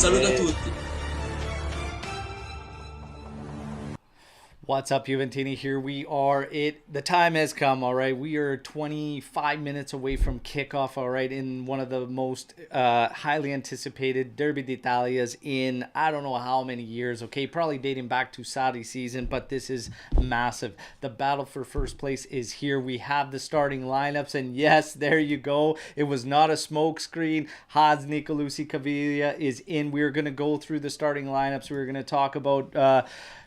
saluto a tutti. What's up, Juventini? Here we are. The time has come, all right? We are 25 minutes away from kickoff, all right, in one of the most highly anticipated Derby d'Italias in I don't know how many years, okay? Probably dating back to Sarri season, but this is massive. The battle for first place is here. We have the starting lineups, and yes, there you go. It was not a smoke screen. Hans Nicolucci Caviglia is in. We're going to go through the starting lineups. We're going to talk about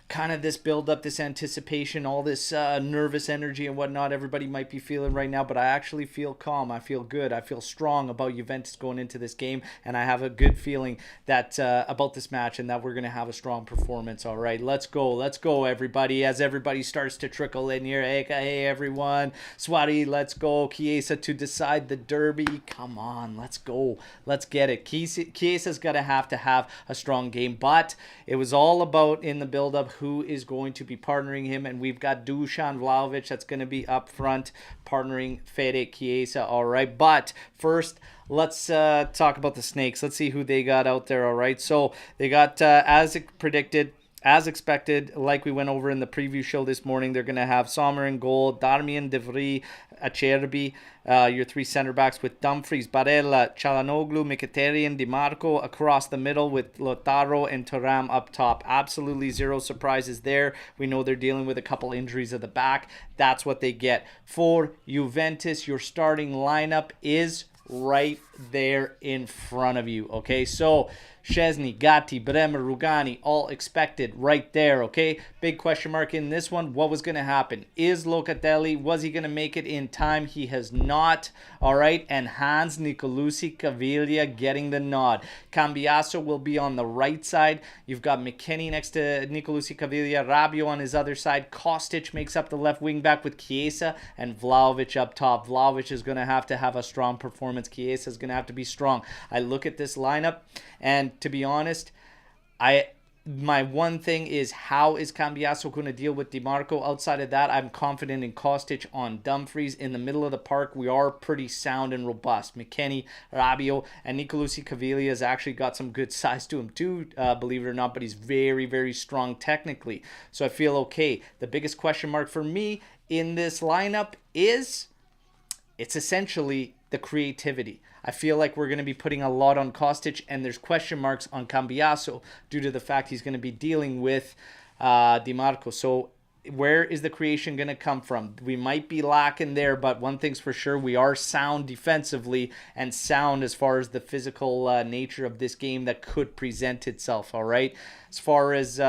kind of this build up, this anticipation, all this nervous energy and whatnot everybody might be feeling right now. But I actually feel calm. I feel good. I feel strong about Juventus going into this game. And I have a good feeling that about this match and that we're going to have a strong performance. All right, let's go. Let's go, everybody. As everybody starts to trickle in here. Hey, everyone. Swati, let's go. Chiesa to decide the derby. Come on, let's go. Let's get it. Chiesa's got to have a strong game. But it was all about in the build up who is going to be partnering him, and we've got Dusan Vlahovic that's going to be up front partnering Fede Chiesa. All right, but first let's talk about the Snakes. Let's see who they got out there. All right, so they got as predicted, as expected, like we went over in the preview show this morning, they're going to have Sommer in goal, Darmian, De Vries, Acerbi, your three center backs with Dumfries, Barella, Çalhanoğlu, Mkhitaryan, Di Marco across the middle with Lautaro and Thuram up top. Absolutely zero surprises there. We know they're dealing with a couple injuries at the back. That's what they get. For Juventus, your starting lineup is right there in front of you, okay? So Szczesny, Gatti, Bremer, Rugani, all expected right there, okay? Big question mark in this one. What was going to happen? Is Locatelli, was he going to make it in time? He has not, all right? And Hans Nicolucci Caviglia getting the nod. Cambiaso will be on the right side. You've got McKennie next to Nicolucci Caviglia, Rabiot on his other side. Kostic makes up the left wing back with Chiesa and Vlahovic up top. Vlahovic is going to have a strong performance. Chiesa is going to have to be strong. I look at this lineup, and to be honest, my one thing is, how is Cambiaso going to deal with Di Marco? Outside of that, I'm confident in Kostic on Dumfries. In the middle of the park, we are pretty sound and robust. McKennie, Rabiot, and Nicolucci Caviglia has actually got some good size to him too, believe it or not, but he's very, very strong technically. So I feel okay. The biggest question mark for me in this lineup is, it's essentially the creativity. I feel like we're going to be putting a lot on Kostic, and there's question marks on Cambiaso due to the fact he's going to be dealing with Di Marco. So where is the creation going to come from? We might be lacking there, but one thing's for sure, we are sound defensively and sound as far as the physical nature of this game that could present itself, all right? As far as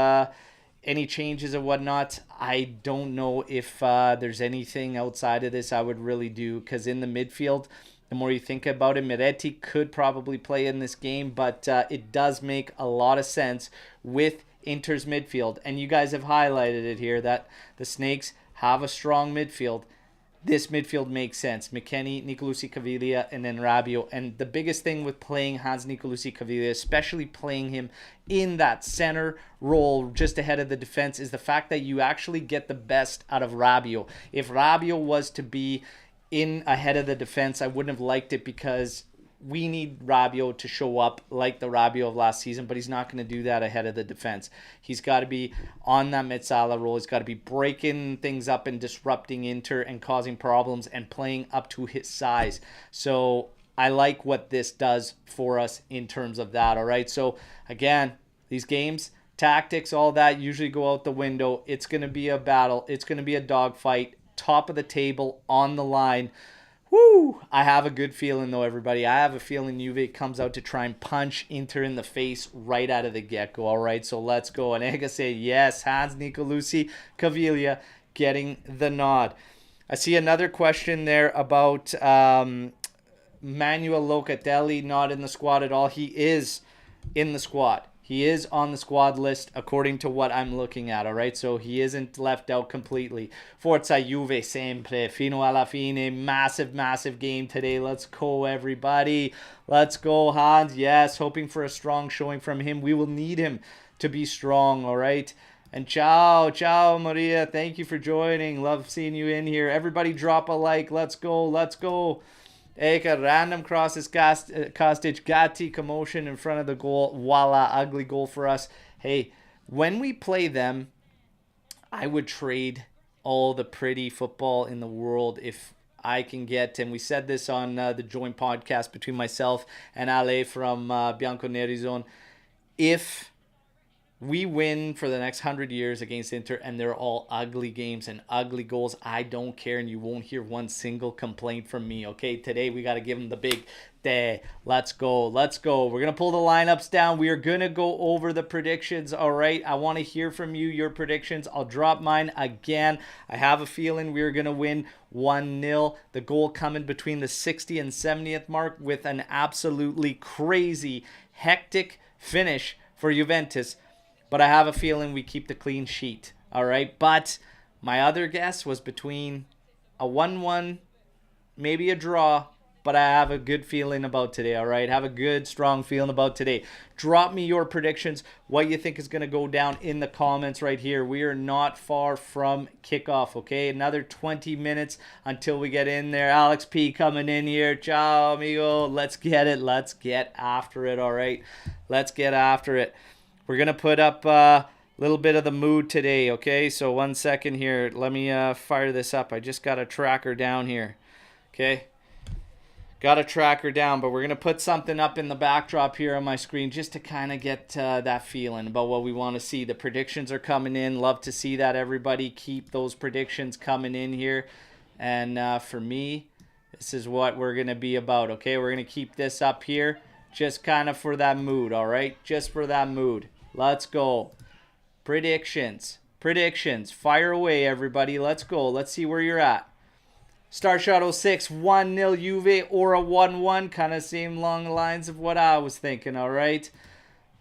any changes and whatnot, I don't know if there's anything outside of this I would really do, because in the midfield, the more you think about it, Miretti could probably play in this game, but it does make a lot of sense with Inter's midfield. And you guys have highlighted it here that the Snakes have a strong midfield. This midfield makes sense. McKennie, Nicolucci Caviglia, and then Rabiot. And the biggest thing with playing Hans Nicolucci Caviglia, especially playing him in that center role just ahead of the defense, is the fact that you actually get the best out of Rabiot. If Rabiot was to be in ahead of the defense, I wouldn't have liked it, because we need Rabiot to show up like the Rabiot of last season, but he's not going to do that ahead of the defense. He's got to be on that Mezzala role. He's got to be breaking things up and disrupting Inter and causing problems and playing up to his size. So I like what this does for us in terms of that, all right? So again, these games, tactics, all that usually go out the window. It's going to be a battle. It's going to be a dogfight. Top of the table on the line. Woo! I have a good feeling, though, everybody. I have a feeling Juve comes out to try and punch Inter in the face right out of the get-go. All right, so let's go. And Ega say, yes, Hans Nicolucci Caviglia getting the nod. I see another question there about Manuel Locatelli not in the squad at all. He is in the squad. He is on the squad list according to what I'm looking at, all right? So he isn't left out completely. Forza Juve sempre, fino alla fine. Massive, massive game today. Let's go, everybody. Let's go, Hans. Yes, hoping for a strong showing from him. We will need him to be strong, all right? And ciao, Maria. Thank you for joining. Love seeing you in here. Everybody drop a like. Let's go, let's go. Eka, random crosses, Kostic, Gatti, commotion in front of the goal. Voila, ugly goal for us. Hey, when we play them, I would trade all the pretty football in the world if I can get, and we said this on the joint podcast between myself and Ale from Bianconeri Zone, if we win for the next 100 years against Inter and they're all ugly games and ugly goals, I don't care, and you won't hear one single complaint from me, okay? Today we got to give them the big day. Let's go. Let's go. We're going to pull the lineups down. We are going to go over the predictions, all right? I want to hear from you, your predictions. I'll drop mine again. I have a feeling we're going to win 1-0. The goal coming between the 60th and 70th mark with an absolutely crazy, hectic finish for Juventus. But I have a feeling we keep the clean sheet, all right? But my other guess was between a 1-1, maybe a draw, but I have a good feeling about today, all right? Have a good, strong feeling about today. Drop me your predictions, what you think is going to go down in the comments right here. We are not far from kickoff, okay? Another 20 minutes until we get in there. Alex P coming in here. Ciao, amigo. Let's get it. Let's get after it, all right? Let's get after it. We're going to put up a little bit of the mood today, okay? So 1 second here. Let me fire this up. I just got a tracker down here, okay? Got a tracker down, but we're going to put something up in the backdrop here on my screen just to kind of get that feeling about what we want to see. The predictions are coming in. Love to see that, everybody. Keep those predictions coming in here. And for me, this is what we're going to be about, okay? We're going to keep this up here just kind of for that mood, all right? Just for that mood. Let's go. Predictions. Fire away, everybody. Let's go. Let's see where you're at. Star Shadow 6, 1-0 Juve or a 1-1. Kind of same long lines of what I was thinking, all right?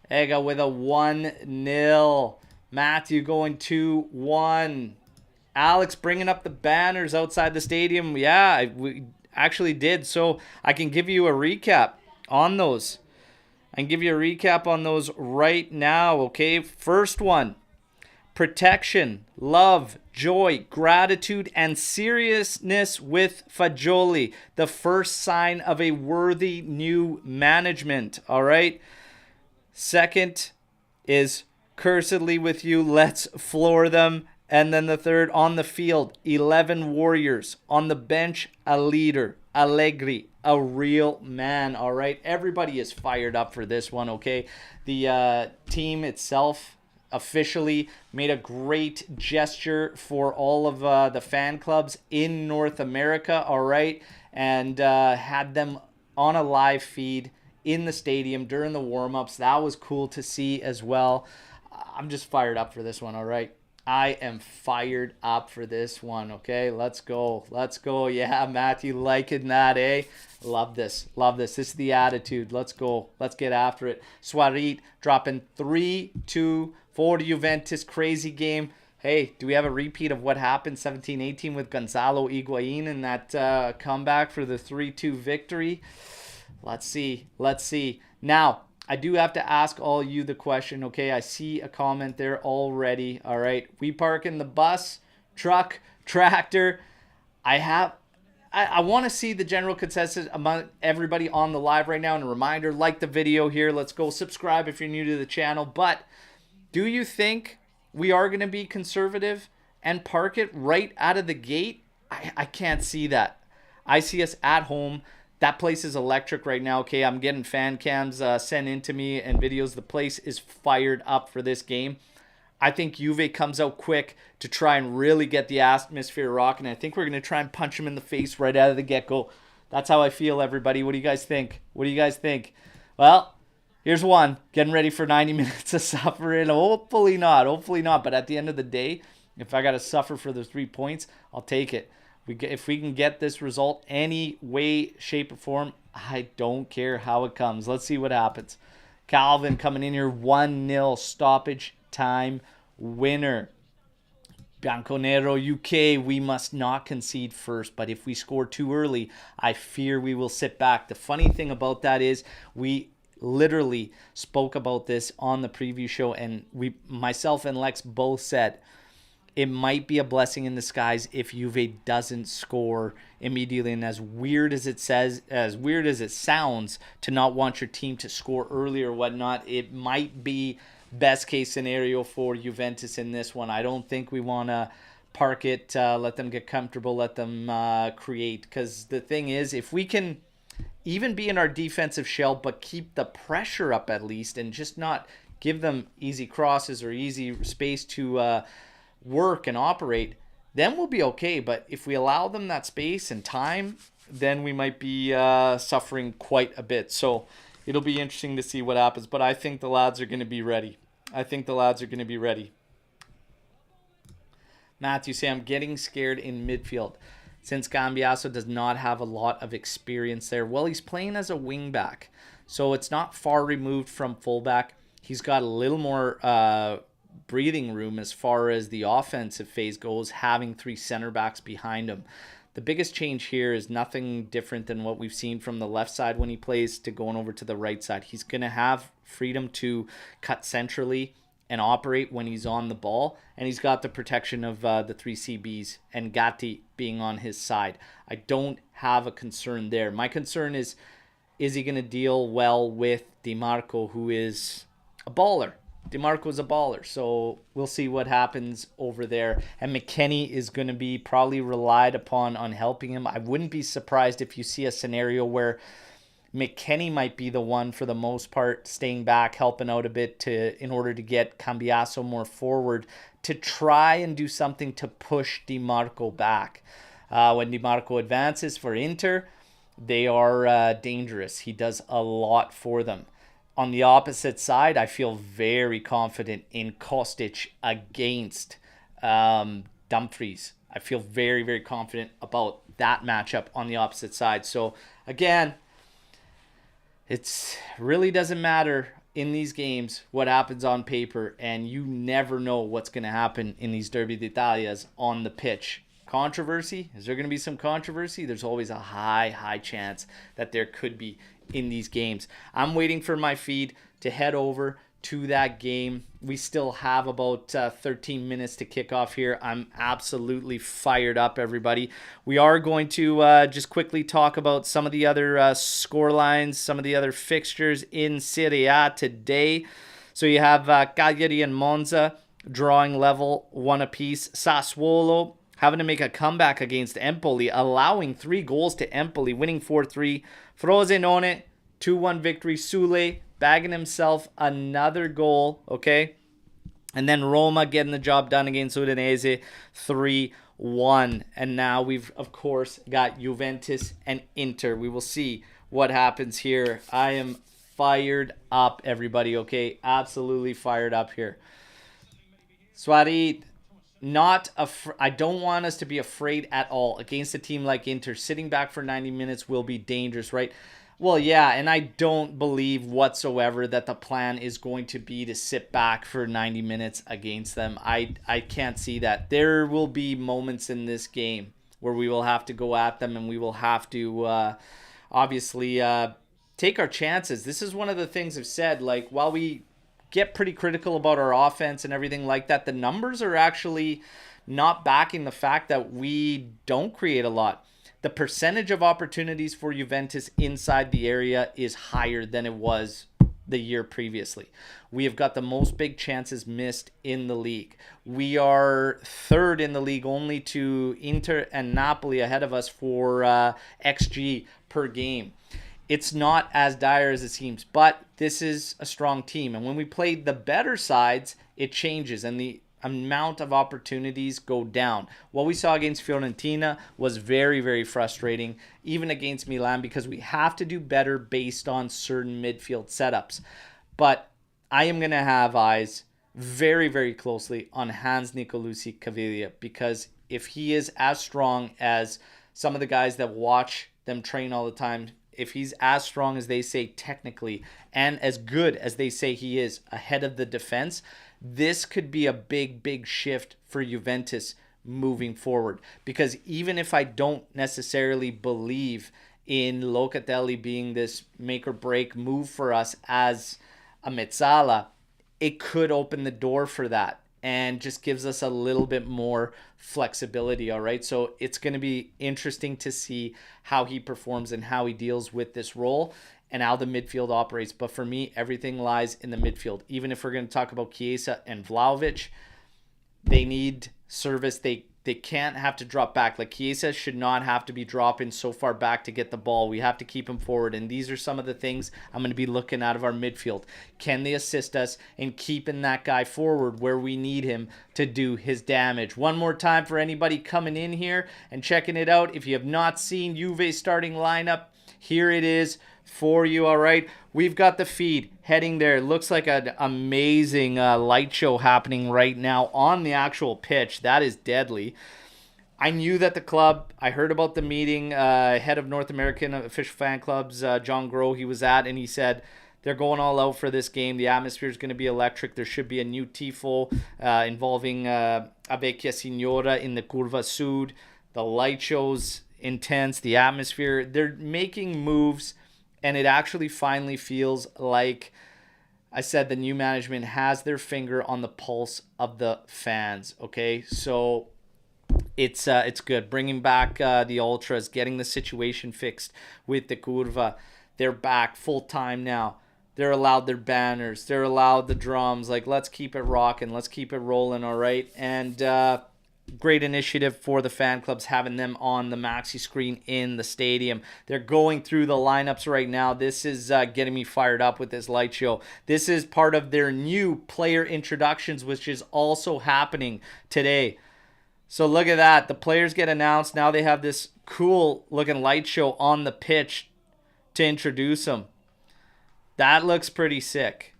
Ega with a 1-0. Matthew going 2-1. Alex bringing up the banners outside the stadium. Yeah, we actually did. So I can give you a recap on those. I can give you a recap on those right now, okay? First one, protection, love, joy, gratitude, and seriousness with Fagioli. The first sign of a worthy new management, all right? Second is cursedly with you, let's floor them. And then the third, on the field, 11 warriors. On the bench, a leader, Allegri, a real man, all right? Everybody is fired up for this one, okay? The team itself officially made a great gesture for all of the fan clubs in North America, all right? And had them on a live feed in the stadium during the warm-ups. That was cool to see as well. I'm just fired up for this one, all right? I am fired up for this one, okay? Let's go. Let's go. Yeah, Matthew liking that, eh? Love this. Love this. This is the attitude. Let's go. Let's get after it. Suarez dropping 3-2 for Juventus. Crazy game. Hey, do we have a repeat of what happened 17-18 with Gonzalo Higuain in that comeback for the 3-2 victory? Let's see. Let's see. Now, I do have to ask all you the question, okay? I see a comment there already, all right? We park in the bus, truck, tractor. I want to see the general consensus among everybody on the live right now. And a reminder, like the video here. Let's go subscribe if you're new to the channel. But do you think we are going to be conservative and park it right out of the gate? I can't see that. I see us at home. That place is electric right now, okay? I'm getting fan cams sent in to me and videos. The place is fired up for this game. I think Juve comes out quick to try and really get the atmosphere rocking. I think we're going to try and punch them in the face right out of the get-go. That's how I feel, everybody. What do you guys think? What do you guys think? Well, here's one. Getting ready for 90 minutes of suffering. Hopefully not. Hopefully not. But at the end of the day, if I got to suffer for the 3 points, I'll take it. If we can get this result any way, shape, or form, I don't care how it comes. Let's see what happens. Calvin coming in here, 1-0 stoppage time winner. Bianconero UK, we must not concede first, but if we score too early, I fear we will sit back. The funny thing about that is we literally spoke about this on the preview show, and myself and Lex both said, it might be a blessing in disguise if Juve doesn't score immediately. And as weird as it sounds to not want your team to score early or whatnot, it might be best case scenario for Juventus in this one. I don't think we want to park it, let them get comfortable, let them create. Because the thing is, if we can even be in our defensive shell but keep the pressure up at least and just not give them easy crosses or easy space to work and operate, then we'll be okay. But if we allow them that space and time, then we might be suffering quite a bit. So it'll be interesting to see what happens. But I think the lads are going to be ready. Matthew say, I'm getting scared in midfield since Cambiaso does not have a lot of experience there. Well, he's playing as a wingback, so it's not far removed from fullback. He's got a little more breathing room as far as the offensive phase goes, having 3 center backs behind him. The biggest change here is nothing different than what we've seen from the left side when he plays to going over to the right side. He's going to have freedom to cut centrally and operate when he's on the ball, and he's got the protection of the 3 CBs and Gatti being on his side. I don't have a concern there. My concern is he going to deal well with DiMarco, who is a baller? DiMarco's a baller, so we'll see what happens over there. And McKennie is going to be probably relied upon on helping him. I wouldn't be surprised if you see a scenario where McKennie might be the one for the most part, staying back, helping out a bit in order to get Cambiaso more forward to try and do something to push DiMarco back. When DiMarco advances for Inter, they are dangerous. He does a lot for them. On the opposite side, I feel very confident in Kostic against Dumfries. I feel very, very confident about that matchup on the opposite side. So, again, it really doesn't matter in these games what happens on paper, and you never know what's going to happen in these Derby d'Italias on the pitch. Controversy? Is there going to be some controversy? There's always a high chance that there could be in these games. I'm waiting for my feed to head over to that game. We still have about 13 minutes to kick off here. I'm absolutely fired up, everybody. We are going to just quickly talk about some of the other score lines, some of the other fixtures in Serie A today. So you have Cagliari and Monza drawing level 1 apiece. Sassuolo having to make a comeback against Empoli, allowing 3 goals to Empoli, winning 4-3. Frosinone, 2-1 victory. Sule bagging himself another goal, okay? And then Roma getting the job done against Udinese, 3-1. And now we've, of course, got Juventus and Inter. We will see what happens here. I am fired up, everybody, okay? Absolutely fired up here. Suarez, I don't want us to be afraid at all against a team like Inter. Sitting back for 90 minutes will be dangerous, right? Well, yeah, and I don't believe whatsoever that the plan is going to be to sit back for 90 minutes against them. I can't see that. There will be moments in this game where we will have to go at them, and we will have to obviously take our chances. This is one of the things I've said, like, while we get pretty critical about our offense and everything like that, the numbers are actually not backing the fact that we don't create a lot. The percentage of opportunities for Juventus inside the area is higher than it was the year previously. We have got the most big chances missed in the league. We are 3rd in the league, only to Inter and Napoli ahead of us for XG per game. It's not as dire as it seems, but this is a strong team. And when we play the better sides, it changes and the amount of opportunities go down. What we saw against Fiorentina was very, very frustrating, even against Milan, because we have to do better based on certain midfield setups. But I am going to have eyes very, very closely on Hans Nicolucci Caviglia, because if he is as strong as some of the guys that watch them train all the time, if he's as strong as they say technically and as good as they say he is ahead of the defense, this could be a big shift for Juventus moving forward. Because even if I don't necessarily believe in Locatelli being this make or break move for us as a Mezzala, it could open the door for that. and just gives us a little bit more flexibility, all right? So it's going to be interesting to see how he performs and how he deals with this role and how the midfield operates. But for me, everything lies in the midfield. Even if we're going to talk about Chiesa and Vlahovic, they need service. They can't have to drop back. Like, Chiesa should not have to be dropping so far back to get the ball. We have to keep him forward. And these are some of the things I'm going to be looking out of our midfield. Can they assist us in keeping that guy forward where we need him to do his damage? One more time for anybody coming in here and checking it out. If you have not seen Juve's starting lineup, here it is for you, all right? We've got the feed heading there. It looks like an amazing light show happening right now on the actual pitch. That is deadly. I knew that the club, I heard about the meeting, head of North American official fan clubs, John Groh, he was at, and he said they're going all out for this game. The atmosphere is going to be electric. There should be a new tifo involving A Vecchia Signora in the Curva Sud. The light show's intense. The atmosphere, they're making moves, and it actually finally feels like, I said, the new management has their finger on the pulse of the fans. Okay, so it's good. Bringing back the ultras, getting the situation fixed with the Curva. They're back full time now. They're allowed their banners. They're allowed the drums. Like, let's keep it rocking. Let's keep it rolling. All right, and great initiative for the fan clubs, having them on the maxi screen in the stadium. They're going through the lineups right now. This is getting me fired up with this light show. This is part of their new player introductions, which is also happening today. So look at that. The players get announced. Now they have this cool looking light show on the pitch to introduce them. That looks pretty sick.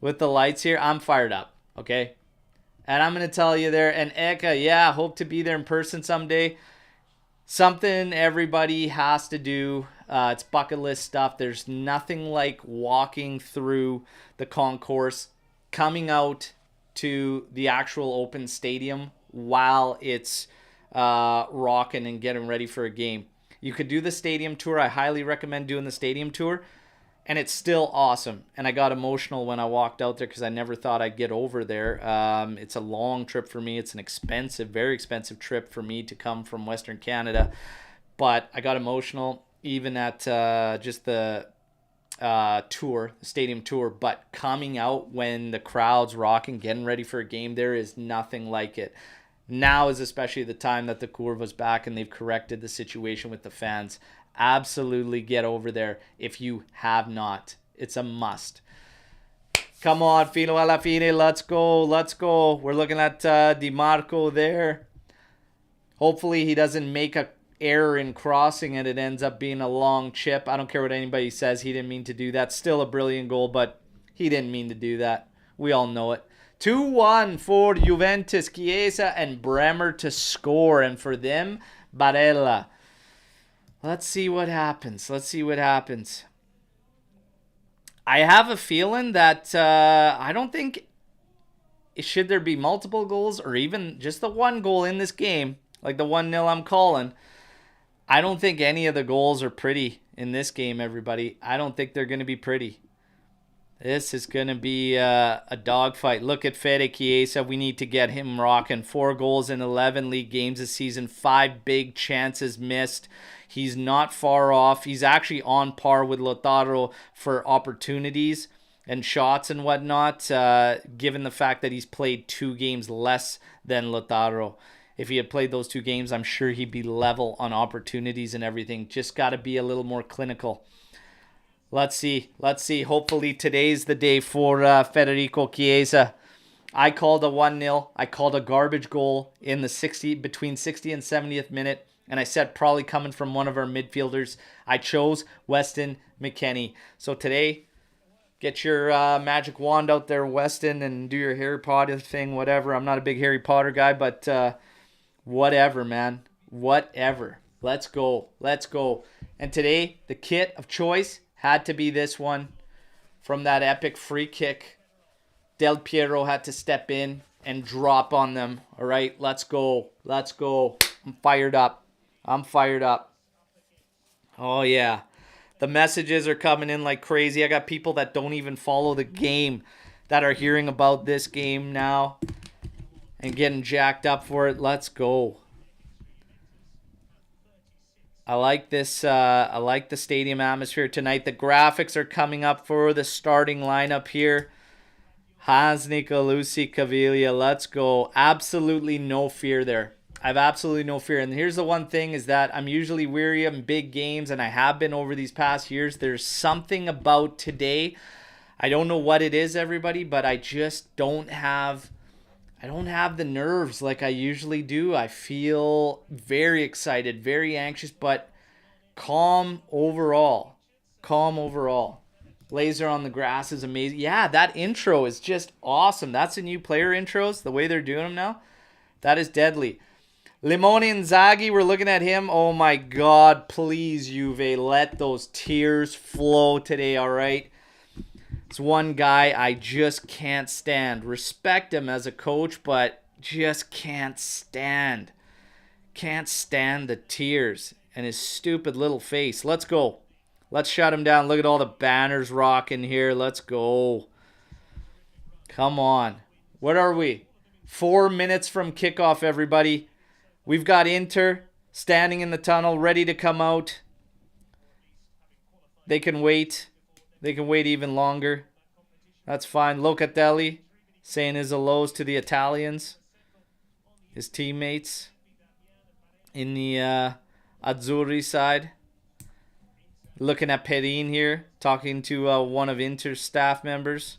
With the lights here, I'm fired up. Okay. And I'm going to tell you there, and Eka, yeah, hope to be there in person someday. Something everybody has to do. It's bucket list stuff. There's nothing like walking through the concourse, coming out to the actual open stadium while it's rocking and getting ready for a game. You could do the stadium tour. I highly recommend doing the stadium tour. And it's still awesome. And I got emotional when I walked out there because I never thought I'd get over there. It's a long trip for me. It's an expensive, very expensive trip for me to come from Western Canada. But I got emotional even at just the tour, the stadium tour. But coming out when the crowd's rocking, getting ready for a game, there is nothing like it. Now is especially the time that the Curva's back and they've corrected the situation with the fans. Absolutely get over there if you have not. It's a must. Come on, fino alla fine. Let's go. Let's go. We're looking at Di Marco there. Hopefully he doesn't make a error in crossing and it ends up being a long chip. I don't care what anybody says. He didn't mean to do that. Still a brilliant goal, but he didn't mean to do that. We all know it. 2-1 for Juventus. Chiesa and Bremer to score. And for them, Barella. Let's see what happens. Let's see what happens. I have a feeling that I don't think, should there be multiple goals or even just the one goal in this game, like the 1-0 I'm calling, I don't think any of the goals are pretty in this game, everybody. I don't think they're going to be pretty. This is going to be a dogfight. Look at Fede Chiesa. We need to get him rocking. 4 goals in 11 league games this season. 5 big chances missed. He's not far off. He's actually on par with Lautaro for opportunities and shots and whatnot, given the fact that he's played 2 games less than Lautaro. If he had played those 2 games, I'm sure he'd be level on opportunities and everything. Just got to be a little more clinical. Let's see. Let's see. Hopefully today's the day for Federico Chiesa. I called a 1-0. I called a garbage goal in the between 60 and 70th minute. And I said probably coming from one of our midfielders. I chose Weston McKennie. So today, get your magic wand out there, Weston, and do your Harry Potter thing, whatever. I'm not a big Harry Potter guy, but whatever, man. Whatever. Let's go. Let's go. And today, the kit of choice had to be this one from that epic free kick. Del Piero had to step in and drop on them. All right, let's go. Let's go. I'm fired up. I'm fired up. Oh, yeah. The messages are coming in like crazy. I got people that don't even follow the game that are hearing about this game now. and getting jacked up for it. Let's go. I like this. I like the stadium atmosphere tonight. The graphics are coming up for the starting lineup here. Hasnik, Lucci, Caviglia. Let's go. Absolutely no fear there. I have absolutely no fear. And here's the one thing is that I'm usually weary of big games, and I have been over these past years. There's something about today. I don't know what it is, everybody, but I just don't have the nerves like I usually do. I feel very excited, very anxious, but calm overall. Calm overall. Laser on the grass is amazing. Yeah, that intro is just awesome. That's the new player intros, the way they're doing them now. That is deadly. Limone Inzaghi, we're looking at him. Oh my God, please, Juve, let those tears flow today, all right? It's one guy I just can't stand. Respect him as a coach, but just can't stand. Can't stand the tears and his stupid little face. Let's go. Let's shut him down. Look at all the banners rocking here. Let's go. Come on. What are we? 4 minutes from kickoff, everybody. We've got Inter standing in the tunnel, ready to come out. They can wait. They can wait even longer. That's fine. Locatelli saying his hellos to the Italians, his teammates in the Azzurri side. Looking at Perin here, talking to one of Inter's staff members.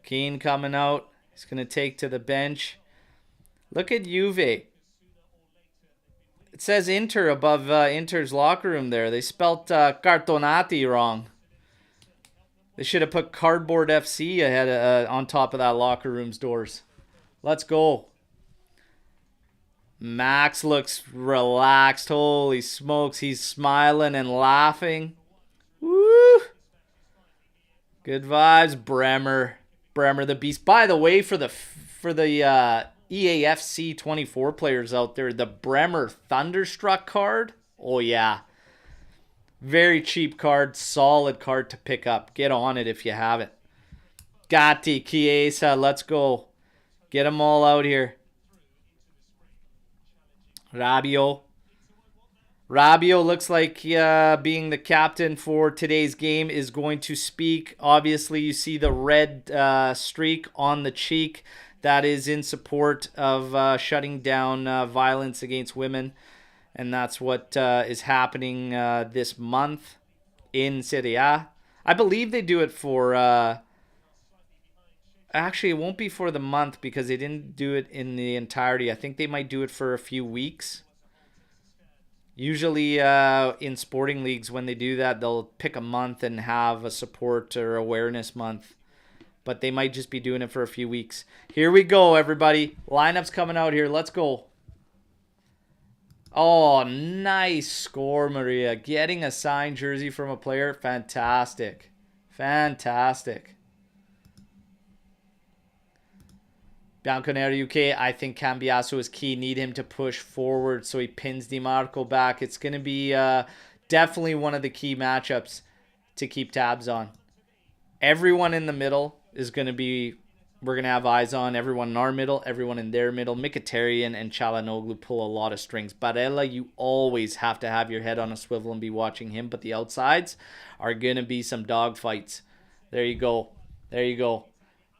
Keane coming out. He's going to take to the bench. Look at Juve. It says Inter above Inter's locker room there. They spelt Cartonati wrong. They should have put Cardboard FC ahead on top of that locker room's doors. Let's go. Max looks relaxed. Holy smokes. He's smiling and laughing. Woo! Good vibes. Bremer the beast. By the way, for the EAFC 24 players out there, the Bremer Thunderstruck card. Oh yeah. Very cheap card. Solid card to pick up. Get on it if you have it. Gatti, Chiesa. Let's go. Get them all out here. Rabiot looks like being the captain for today's game is going to speak. Obviously, you see the red streak on the cheek. That is in support of shutting down violence against women. And that's what is happening this month in Serie A. I believe they do it for... Actually, it won't be for the month because they didn't do it in the entirety. I think they might do it for a few weeks. Usually in sporting leagues, when they do that, they'll pick a month and have a support or awareness month. But they might just be doing it for a few weeks. Here we go, everybody. Lineup's coming out here. Let's go. Oh, nice score, Maria. Getting a signed jersey from a player. Fantastic. Fantastic. Bianconeri UK, I think Cambiasso is key. Need him to push forward so he pins DiMarco back. It's going to be definitely one of the key matchups to keep tabs on. Everyone in the middle is going to be, we're going to have eyes on. Everyone in our middle, everyone in their middle. Mkhitaryan and Çalhanoğlu pull a lot of strings. Barella, you always have to have your head on a swivel and be watching him. But the outsides are going to be some dog fights. There you go. There you go.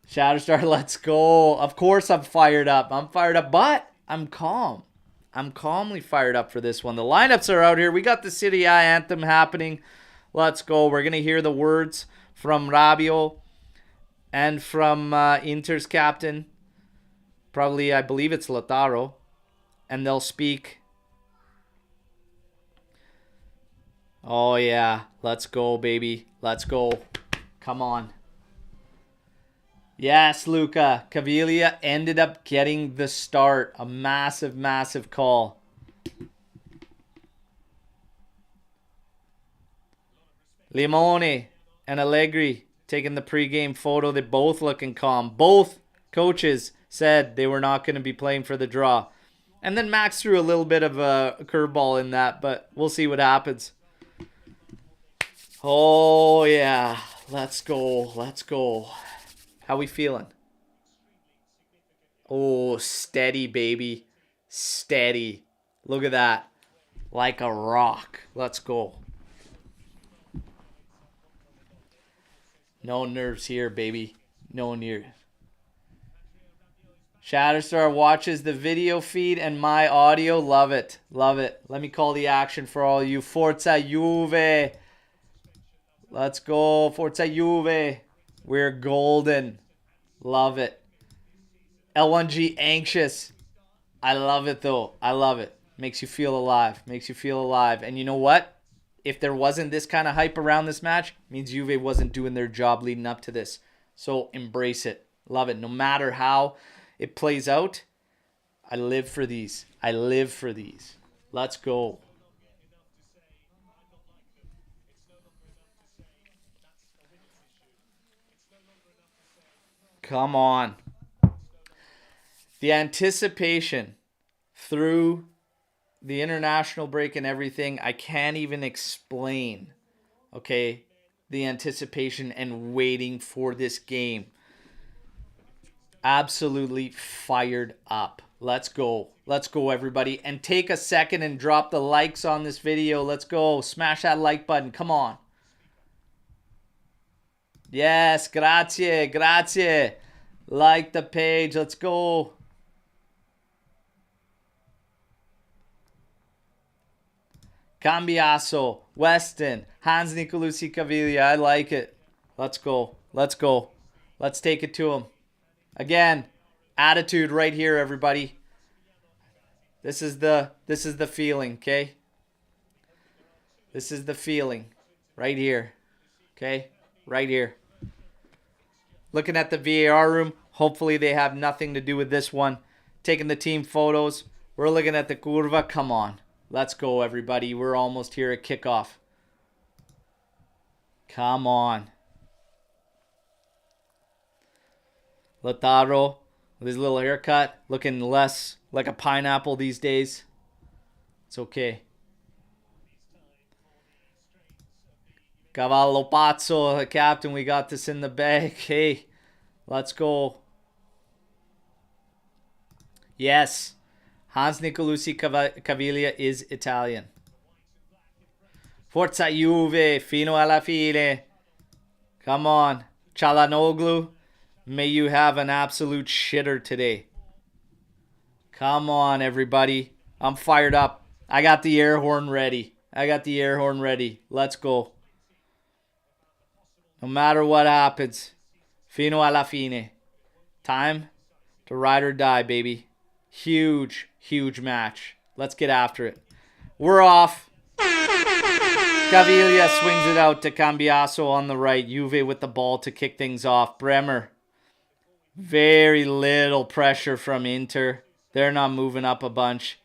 Shatterstar, let's go. Of course I'm fired up. I'm fired up, but I'm calm. I'm calmly fired up for this one. The lineups are out here. We got the Serie A anthem happening. Let's go. We're going to hear the words from Rabiot and from Inter's captain. Probably, I believe it's Lautaro. And they'll speak. Oh, yeah. Let's go, baby. Let's go. Come on. Yes, Luca. Caviglia ended up getting the start. A massive, massive call. Limone and Allegri taking the pregame photo. They're both looking calm. Both coaches said they were not going to be playing for the draw. And then Max threw a little bit of a curveball in that, but we'll see what happens. Oh, yeah. Let's go. Let's go. How we feeling? Oh, steady, baby. Steady. Look at that. Like a rock. Let's go. No nerves here, baby. No nerves. Shatterstar watches the video feed and my audio. Love it. Love it. Let me call the action for all you. Forza Juve. Let's go. Forza Juve. We're golden. Love it. L1G anxious. I love it though. I love it. Makes you feel alive. Makes you feel alive. And you know what? If there wasn't this kind of hype around this match, it means Juve wasn't doing their job leading up to this. So embrace it. Love it. No matter how it plays out, I live for these. I live for these. Let's go. Come on. The anticipation through the international break and everything, I can't even explain, okay, the anticipation and waiting for this game. Absolutely fired up. Let's go. Let's go, everybody. And take a second and drop the likes on this video. Let's go. Smash that like button. Come on. Yes, grazie, grazie. Like the page. Let's go. Cambiasso, Weston, Hans Nicolucci Caviglia. I like it. Let's go. Let's go. Let's take it to him. Again, attitude right here, everybody. This is the feeling, okay? This is the feeling right here. Okay? Right here. Looking at the VAR room. Hopefully they have nothing to do with this one. Taking the team photos. We're looking at the curva. Come on. Let's go, everybody. We're almost here at kickoff. Come on. Lautaro with his little haircut. Looking less like a pineapple these days. It's okay. Cavallo Pazzo, the captain. We got this in the bag. Hey, let's go. Yes. Hans Nicolucci Caviglia is Italian. Forza Juve, fino alla fine. Come on. Çalhanoğlu, may you have an absolute shitter today. Come on, everybody. I'm fired up. I got the air horn ready. Let's go. No matter what happens. Fino alla fine. Time to ride or die, baby. Huge, huge match. Let's get after it. We're off. Caviglia swings it out to Cambiasso on the right. Juve with the ball to kick things off. Bremer. Very little pressure from Inter. They're not moving up a bunch.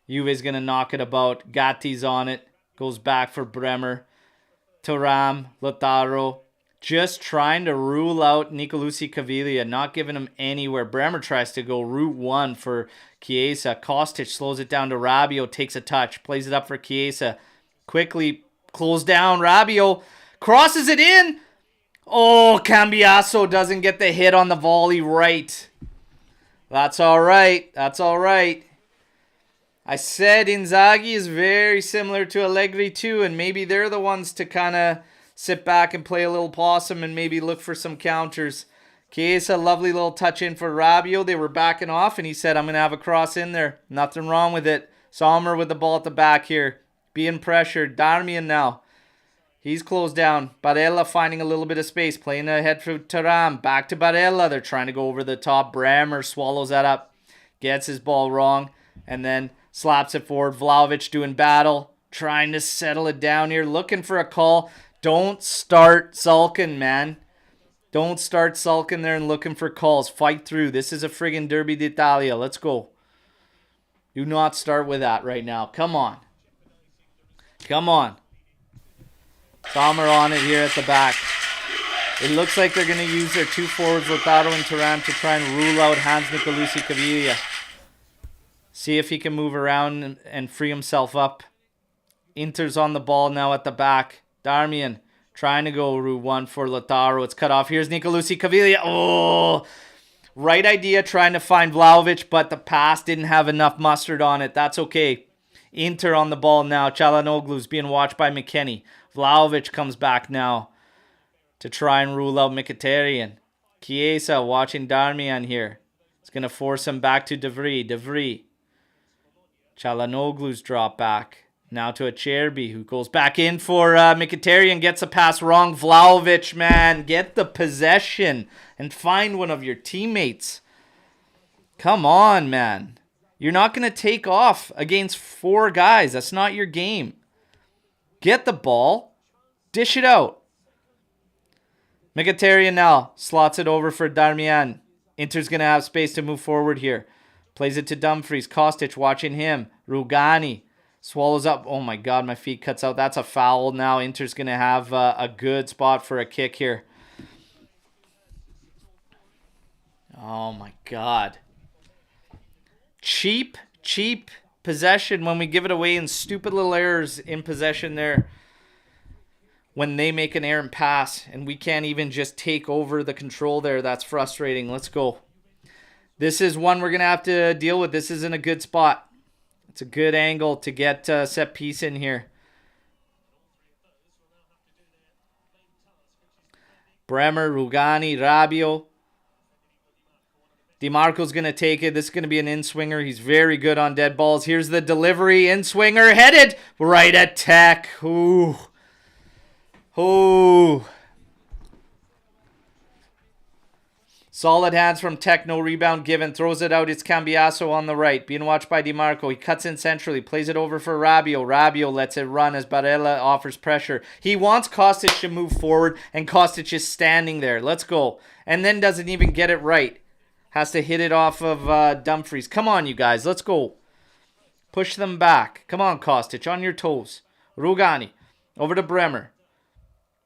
Juve's going to knock it about. Gatti's on it. Goes back for Bremer. Thuram, Lautaro. Just trying to rule out Nicolucci Caviglia, not giving him anywhere. Bremer tries to go route one for Chiesa. Kostic slows it down to Rabiot, takes a touch, plays it up for Chiesa. Quickly closed down. Rabiot crosses it in. Oh, Cambiasso doesn't get the hit on the volley right. That's all right. That's all right. I said Inzaghi is very similar to Allegri too, and maybe they're the ones to kind of sit back and play a little possum and maybe look for some counters. Chiesa, lovely little touch in for Rabiot. They were backing off, and he said, I'm going to have a cross in there. Nothing wrong with it. Omer with the ball at the back here. Being pressured. Darmian now. He's closed down. Barella finding a little bit of space. Playing ahead for Thuram. Back to Barella. They're trying to go over the top. Bremer swallows that up. Gets his ball wrong. And then slaps it forward. Vlahovic doing battle. Trying to settle it down here. Looking for a call. Don't start sulking, man. Don't start sulking there and looking for calls. Fight through. This is a friggin' Derby d'Italia. Let's go. Do not start with that right now. Come on. Come on. Omer on it here at the back. It looks like they're going to use their two forwards, Lautaro and Thuram, to try and rule out Hans Nicolucci Caviglia. See if he can move around and free himself up. Inter's on the ball now at the back. Darmian Trying to go route one for Lautaro. It's cut off. Here's Lucci Caviglia. Oh, right idea trying to find Vlahovic, but the pass didn't have enough mustard on it. That's okay. Inter on the ball now. Çalhanoğlu's being watched by McKennie. Vlahovic comes back now to try and rule out Mkhitaryan. Chiesa watching Darmian here. It's going to force him back to De Vrij. Çalhanoğlu's drop back. Now to Acerbi, who goes back in for Mkhitaryan. Gets a pass wrong. Vlahovic, man, get the possession and find one of your teammates. Come on, man. You're not going to take off against 4 guys. That's not your game. Get the ball. Dish it out. Mkhitaryan now slots it over for Darmian. Inter's going to have space to move forward here. Plays it to Dumfries. Kostic watching him. Rugani swallows up. Oh my God, my feet cuts out. That's a foul now. Inter's going to have a good spot for a kick here. Oh my God. Cheap possession when we give it away, and stupid little errors in possession there when they make an errant pass and we can't even just take over the control there. That's frustrating. Let's go. This is one we're going to have to deal with. This isn't a good spot. It's a good angle to get set piece in here. Bremer, Rugani, Rabiot. DiMarco's going to take it. This is going to be an in-swinger. He's very good on dead balls. Here's the delivery. In-swinger. Headed right at Tech. Ooh. Ooh. Solid hands from Tech. No rebound given. Throws it out. It's Cambiasso on the right. Being watched by DiMarco. He cuts in centrally. Plays it over for Rabiot. Rabiot lets it run as Barella offers pressure. He wants Kostic to move forward, and Kostic is standing there. Let's go. And then doesn't even get it right. Has to hit it off of Dumfries. Come on, you guys. Let's go. Push them back. Come on, Kostic. On your toes. Rugani. Over to Bremer.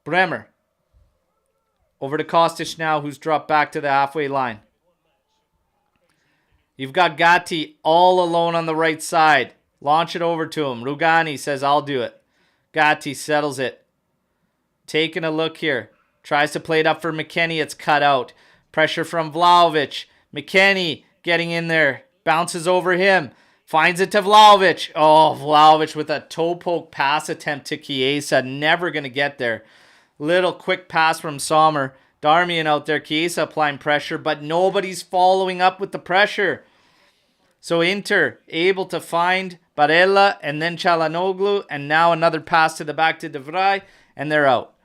Bremer. Over to Kostic now, who's dropped back to the halfway line. You've got Gatti all alone on the right side. Launch it over to him. Rugani says, I'll do it. Gatti settles it. Taking a look here. Tries to play it up for McKennie. It's cut out. Pressure from Vlahovic. McKennie getting in there. Bounces over him. Finds it to Vlahovic. Oh, Vlahovic with a toe poke pass attempt to Chiesa. Never going to get there. Little quick pass from Sommer. Darmian out there. Chiesa applying pressure, but nobody's following up with the pressure. So Inter able to find Barella and then Çalhanoğlu, and now another pass to the back to De Vrij, and they're out.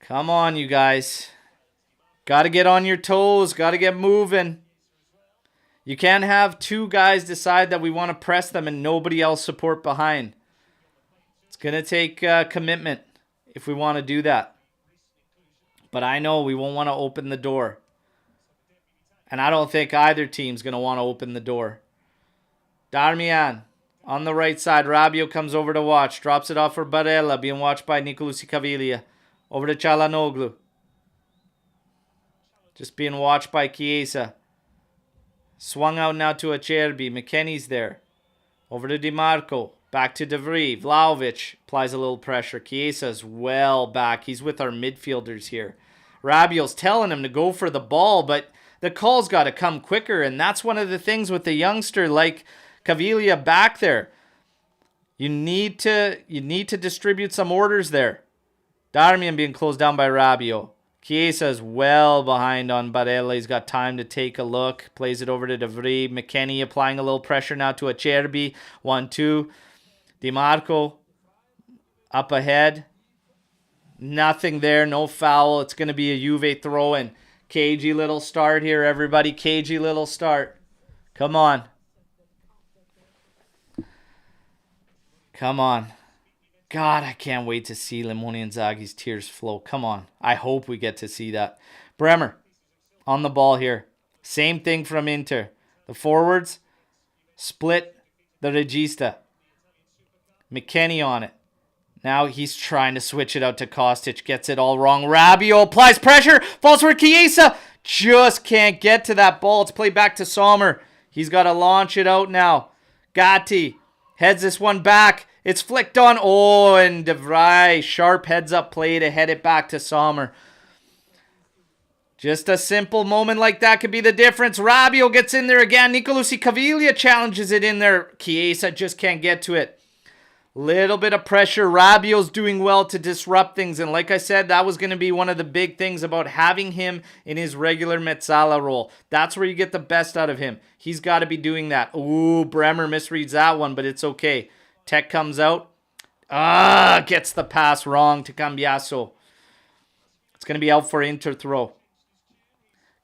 Come on, you guys. Got to get on your toes. Got to get moving. You can't have 2 guys decide that we want to press them and nobody else support behind. It's going to take commitment if we want to do that. But I know we won't want to open the door. And I don't think either team's going to want to open the door. Darmian on the right side. Rabiot comes over to watch. Drops it off for Barella, being watched by Lucci Caviglia. Over to Çalhanoğlu. Just being watched by Chiesa. Swung out now to Acerbi. McKennie's there. Over to DiMarco. Back to De Vrij. Vlahovic applies a little pressure. Chiesa's well back. He's with our midfielders here. Rabiot's telling him to go for the ball, but the call's got to come quicker, and that's one of the things with the youngster like Caviglia back there. You need to distribute some orders there. Darmian being closed down by Rabiot. Chiesa's well behind on Barella. He's got time to take a look. Plays it over to De Vrij. McKennie applying a little pressure now to Acerbi. 1-2. DiMarco up ahead. Nothing there. No foul. It's going to be a Juve throw-in. Cagey little start here, everybody. Cagey little start. Come on. Come on. God, I can't wait to see Limone Inzaghi's tears flow. Come on. I hope we get to see that. Bremer on the ball here. Same thing from Inter. The forwards split the regista. McKennie on it. Now he's trying to switch it out to Kostic. Gets it all wrong. Rabiot applies pressure. Falls for Chiesa. Just can't get to that ball. It's played back to Sommer. He's got to launch it out now. Gatti heads this one back. It's flicked on. Oh, and De Vrij, sharp heads-up play to head it back to Sommer. Just a simple moment like that could be the difference. Rabiot gets in there again. Nicolosi Caviglia challenges it in there. Chiesa just can't get to it. Little bit of pressure. Rabiot's doing well to disrupt things. And like I said, that was going to be one of the big things about having him in his regular Mezzala role. That's where you get the best out of him. He's got to be doing that. Ooh, Bremer misreads that one, but it's okay. Tech comes out. Gets the pass wrong to Cambiaso. It's going to be out for Inter throw.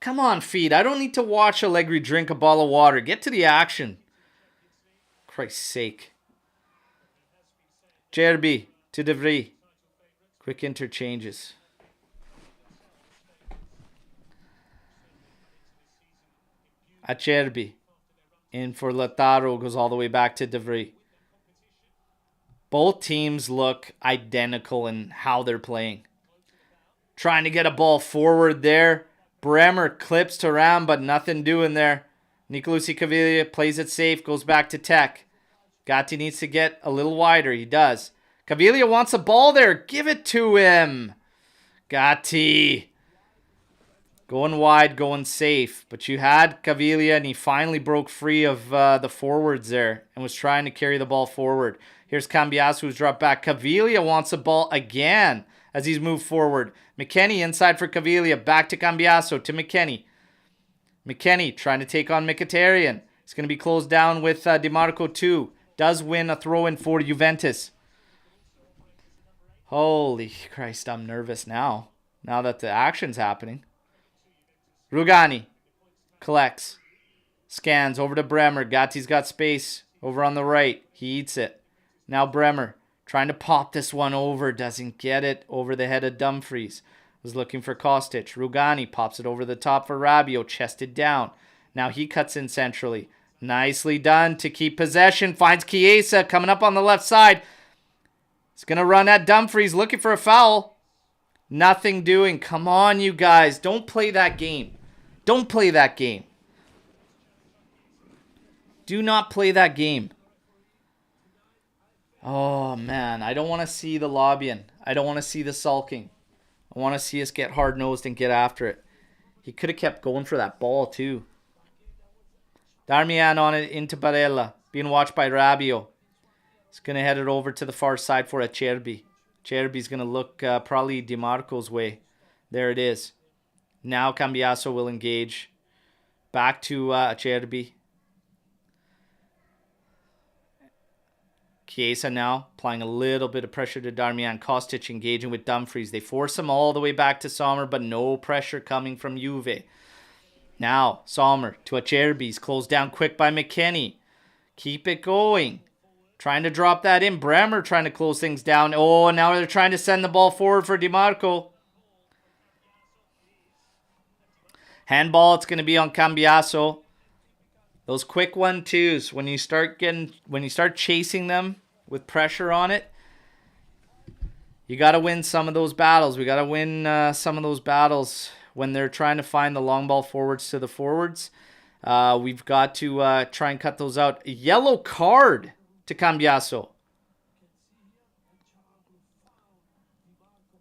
Come on, feet. I don't need to watch Allegri drink a bottle of water. Get to the action. Christ's sake. Cherby to De Vrij. Quick interchanges. Acerbi. In for Lautaro. Goes all the way back to De Vrij. Both teams look identical in how they're playing. Trying to get a ball forward there. Bremer clips to Ram, but nothing doing there. Nicolosi Caviglia plays it safe. Goes back to Tech. Gatti needs to get a little wider. He does. Caviglia wants a ball there. Give it to him. Gatti. Going wide, going safe. But you had Caviglia, and he finally broke free of the forwards there and was trying to carry the ball forward. Here's Cambiaso, who's dropped back. Caviglia wants a ball again as he's moved forward. McKennie inside for Caviglia. Back to Cambiaso, to McKennie. McKennie trying to take on Mkhitaryan. It's going to be closed down with DiMarco too. Does win a throw-in for Juventus. Holy Christ, I'm nervous now. Now that the action's happening. Rugani collects. Scans over to Bremer. Gatti's got space over on the right. He eats it. Now Bremer trying to pop this one over. Doesn't get it over the head of Dumfries. Was looking for Kostic. Rugani pops it over the top for Rabiot. Chested down. Now he cuts in centrally. Nicely done to keep possession. Finds Chiesa coming up on the left side. He's going to run at Dumfries looking for a foul. Nothing doing. Come on, you guys. Don't play that game. Don't play that game. Do not play that game. Oh, man. I don't want to see the lobbying. I don't want to see the sulking. I want to see us get hard-nosed and get after it. He could have kept going for that ball, too. Darmian on it into Barella. Being watched by Rabiot. He's going to head it over to the far side for Acerbi. Acerbi's going to look probably DiMarco's way. There it is. Now Cambiaso will engage. Back to Acerbi. Chiesa now applying a little bit of pressure to Darmian. Kostic engaging with Dumfries. They force him all the way back to Sommer, but no pressure coming from Juve. Now, Sommer to Acerbi. He's closed down quick by McKennie. Keep it going. Trying to drop that in. Bremer trying to close things down. Oh, now they're trying to send the ball forward for DiMarco. Handball, it's going to be on Cambiaso. Those quick 1-2s, when you start chasing them with pressure on it, you got to win some of those battles. We got to win some of those battles when they're trying to find the long ball forwards to the forwards. We've got to try and cut those out. Yellow card to Cambiaso.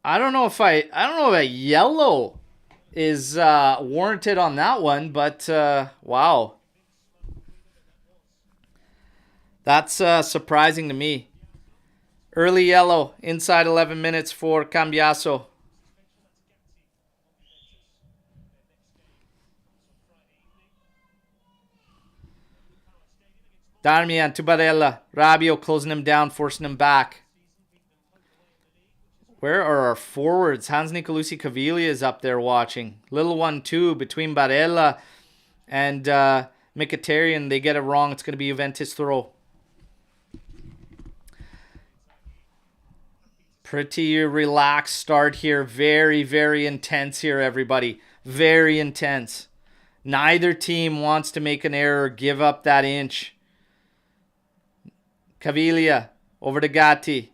I don't know if a yellow is warranted on that one, but wow. That's surprising to me. Early yellow inside 11 minutes for Cambiaso. Darmian to Barella. Rabiot closing him down, forcing him back. Where are our forwards? Hans Nicolosi Caviglia is up there watching. Little 1-2 between Barella and Mkhitaryan. They get it wrong. It's going to be Juventus throw. Pretty relaxed start here. Very, very intense here, everybody. Very intense. Neither team wants to make an error, give up that inch. Caviglia over to Gatti.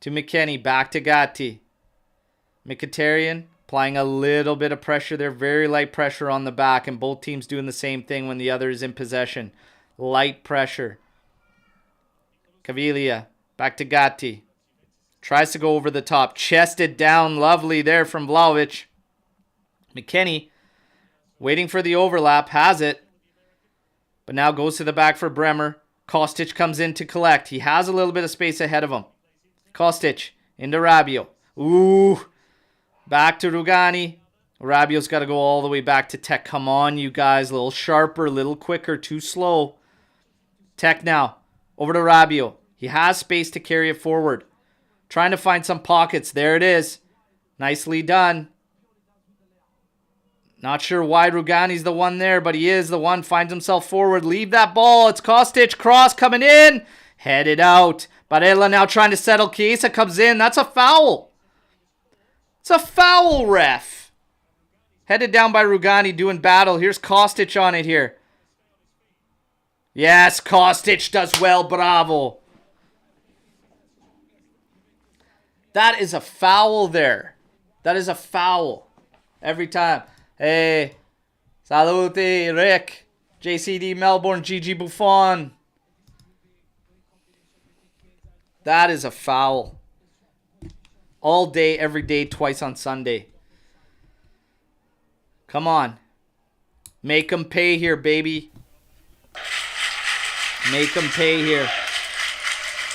To McKennie. Back to Gatti. Mkhitaryan applying a little bit of pressure there. Very light pressure on the back. And both teams doing the same thing when the other is in possession. Light pressure. Caviglia Back to Gatti. Tries to go over the top. Chested down. Lovely there from Vlahovic. McKennie waiting for the overlap. Has it. But now goes to the back for Bremer. Kostic comes in to collect. He has a little bit of space ahead of him. Kostic into Rabiot. Ooh. Back to Rugani. Rabiot's got to go all the way back to Tech. Come on, you guys. A little sharper, a little quicker. Too slow. Tech now. Over to Rabiot. He has space to carry it forward. Trying to find some pockets. There it is. Nicely done. Not sure why Rugani's the one there, but he is the one. Finds himself forward. Leave that ball. It's Kostic. Cross coming in. Headed out. Barella now trying to settle. Chiesa comes in. That's a foul. It's a foul, ref. Headed down by Rugani doing battle. Here's Kostic on it here. Yes, Kostic does well. Bravo. That is a foul there. That is a foul. Every time. Hey, salute, Rick, JCD Melbourne, Gigi Buffon. That is a foul. All day, every day, twice on Sunday. Come on. Make them pay here, baby. Make them pay here.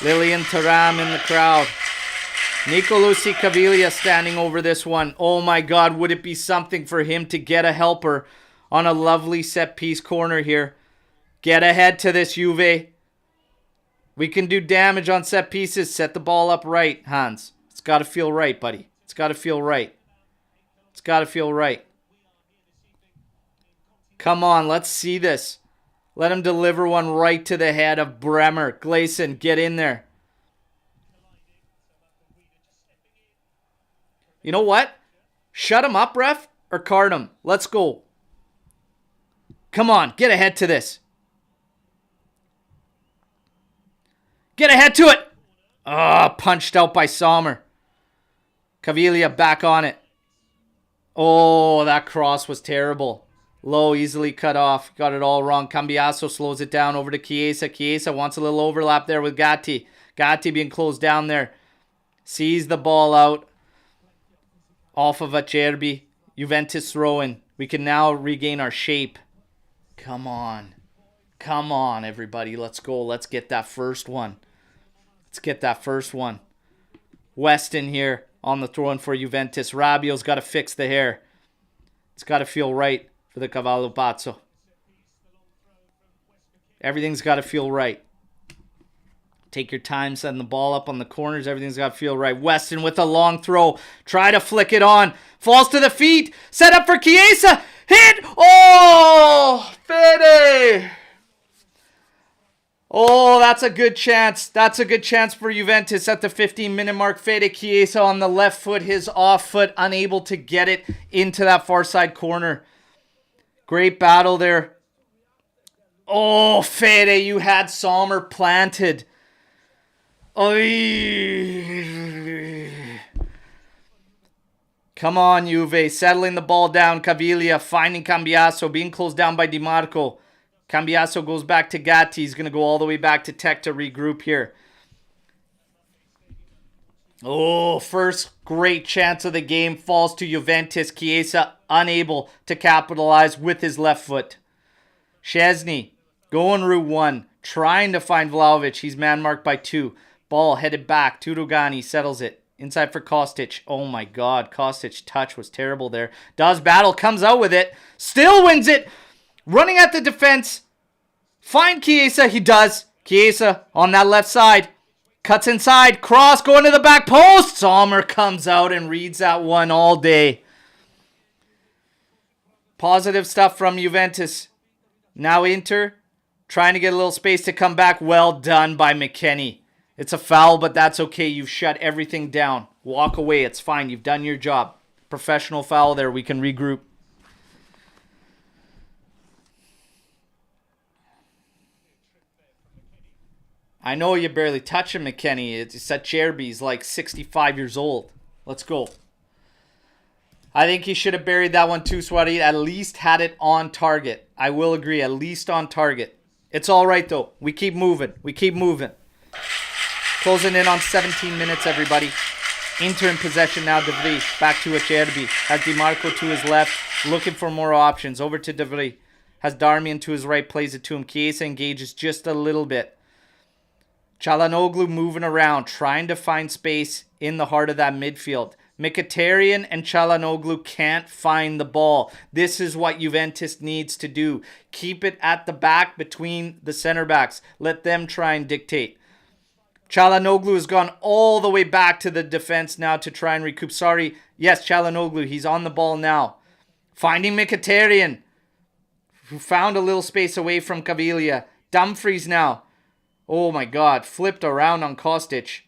Lilian Thuram in the crowd. Nicolosi Caviglia standing over this one. Oh my God, would it be something for him to get a helper on a lovely set-piece corner here. Get ahead to this, Juve. We can do damage on set pieces. Set the ball up right, Hans. It's got to feel right, buddy. It's got to feel right. It's got to feel right. Come on, let's see this. Let him deliver one right to the head of Bremer. Gleason, get in there. You know what? Shut him up, ref, or card him. Let's go. Come on, get ahead to this. Get ahead to it. Ah, punched out by Sommer. Caviglia back on it. Oh, that cross was terrible. Low, easily cut off. Got it all wrong. Cambiasso slows it down over to Chiesa. Chiesa wants a little overlap there with Gatti. Gatti being closed down there. Sees the ball out. Off of Acerbi. Juventus throw-in. We can now regain our shape. Come on. Come on, everybody. Let's go. Let's get that first one. Let's get that first one. Weston here on the throw-in for Juventus. Rabiot's got to fix the hair. It's got to feel right for the Cavallo Pazzo. Everything's got to feel right. Take your time setting the ball up on the corners. Everything's got to feel right. Weston with a long throw. Try to flick it on. Falls to the feet. Set up for Chiesa. Hit. Oh, Fede. Oh, that's a good chance. That's a good chance for Juventus at the 15-minute mark. Fede Chiesa on the left foot. His off foot. Unable to get it into that far side corner. Great battle there. Oh, Fede, you had Sommer planted. Oy. Come on, Juve. Settling the ball down. Caviglia finding Cambiasso. Being closed down by Di Marco. Cambiasso goes back to Gatti. He's going to go all the way back to Tech to regroup here. Oh, first great chance of the game falls to Juventus. Chiesa unable to capitalize with his left foot. Szczesny going route one. Trying to find Vlahovic. He's man marked by two. Ball headed back to Rugani. Settles it. Inside for Kostic. Oh my God. Kostic's touch was terrible there. Does battle. Comes out with it. Still wins it. Running at the defense. Find Chiesa. He does. Chiesa on that left side. Cuts inside. Cross going to the back post. Sommer comes out and reads that one all day. Positive stuff from Juventus. Now Inter. Trying to get a little space to come back. Well done by McKennie. It's a foul, but that's okay. You've shut everything down. Walk away. It's fine. You've done your job. Professional foul there. We can regroup. I know you barely touch him, McKennie. It's that Cherby's like 65 years old. Let's go. I think he should have buried that one too, Sweaty. At least had it on target. I will agree. At least on target. It's all right, though. We keep moving. We keep moving. Closing in on 17 minutes, everybody. Inter in possession now, De Vries. Back to Acerbi. Has DiMarco to his left. Looking for more options. Over to De Vries. Has Darmian to his right. Plays it to him. Chiesa engages just a little bit. Çalhanoğlu moving around. Trying to find space in the heart of that midfield. Mkhitaryan and Çalhanoğlu can't find the ball. This is what Juventus needs to do. Keep it at the back between the center backs. Let them try and dictate. Çalhanoğlu has gone all the way back to the defense now to try and recoup. Sorry. Yes, Çalhanoğlu. He's on the ball now. Finding Mkhitaryan, who found a little space away from Caviglia. Dumfries now. Oh my God. Flipped around on Kostic.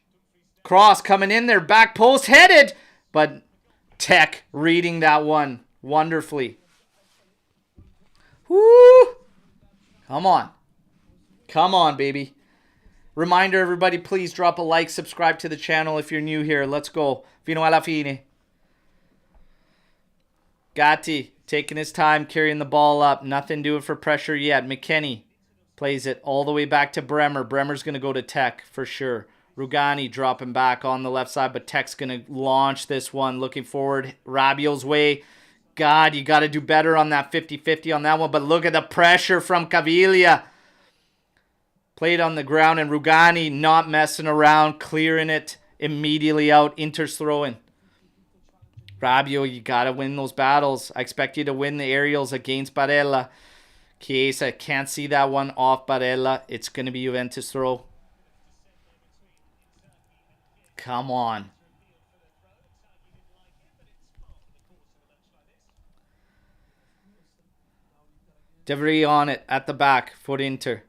Cross coming in there. Back post. Headed. But Tech reading that one wonderfully. Woo! Come on. Come on, baby. Reminder, everybody, please drop a like, subscribe to the channel if you're new here. Let's go. Fino alla fine. Gatti taking his time, carrying the ball up. Nothing doing for pressure yet. McKennie plays it all the way back to Bremer. Bremer's going to go to Tech for sure. Rugani dropping back on the left side, but Tech's going to launch this one. Looking forward. Rabiot's way. God, you got to do better on that 50-50 on that one. But look at the pressure from Caviglia. Played on the ground, and Rugani not messing around, clearing it immediately out. Inter's throwing. Rabiot, you got to win those battles. I expect you to win the aerials against Barella. Chiesa can't see that one off Barella. It's going to be Juventus throw. Come on. De Vries on it at the back. Foot Inter.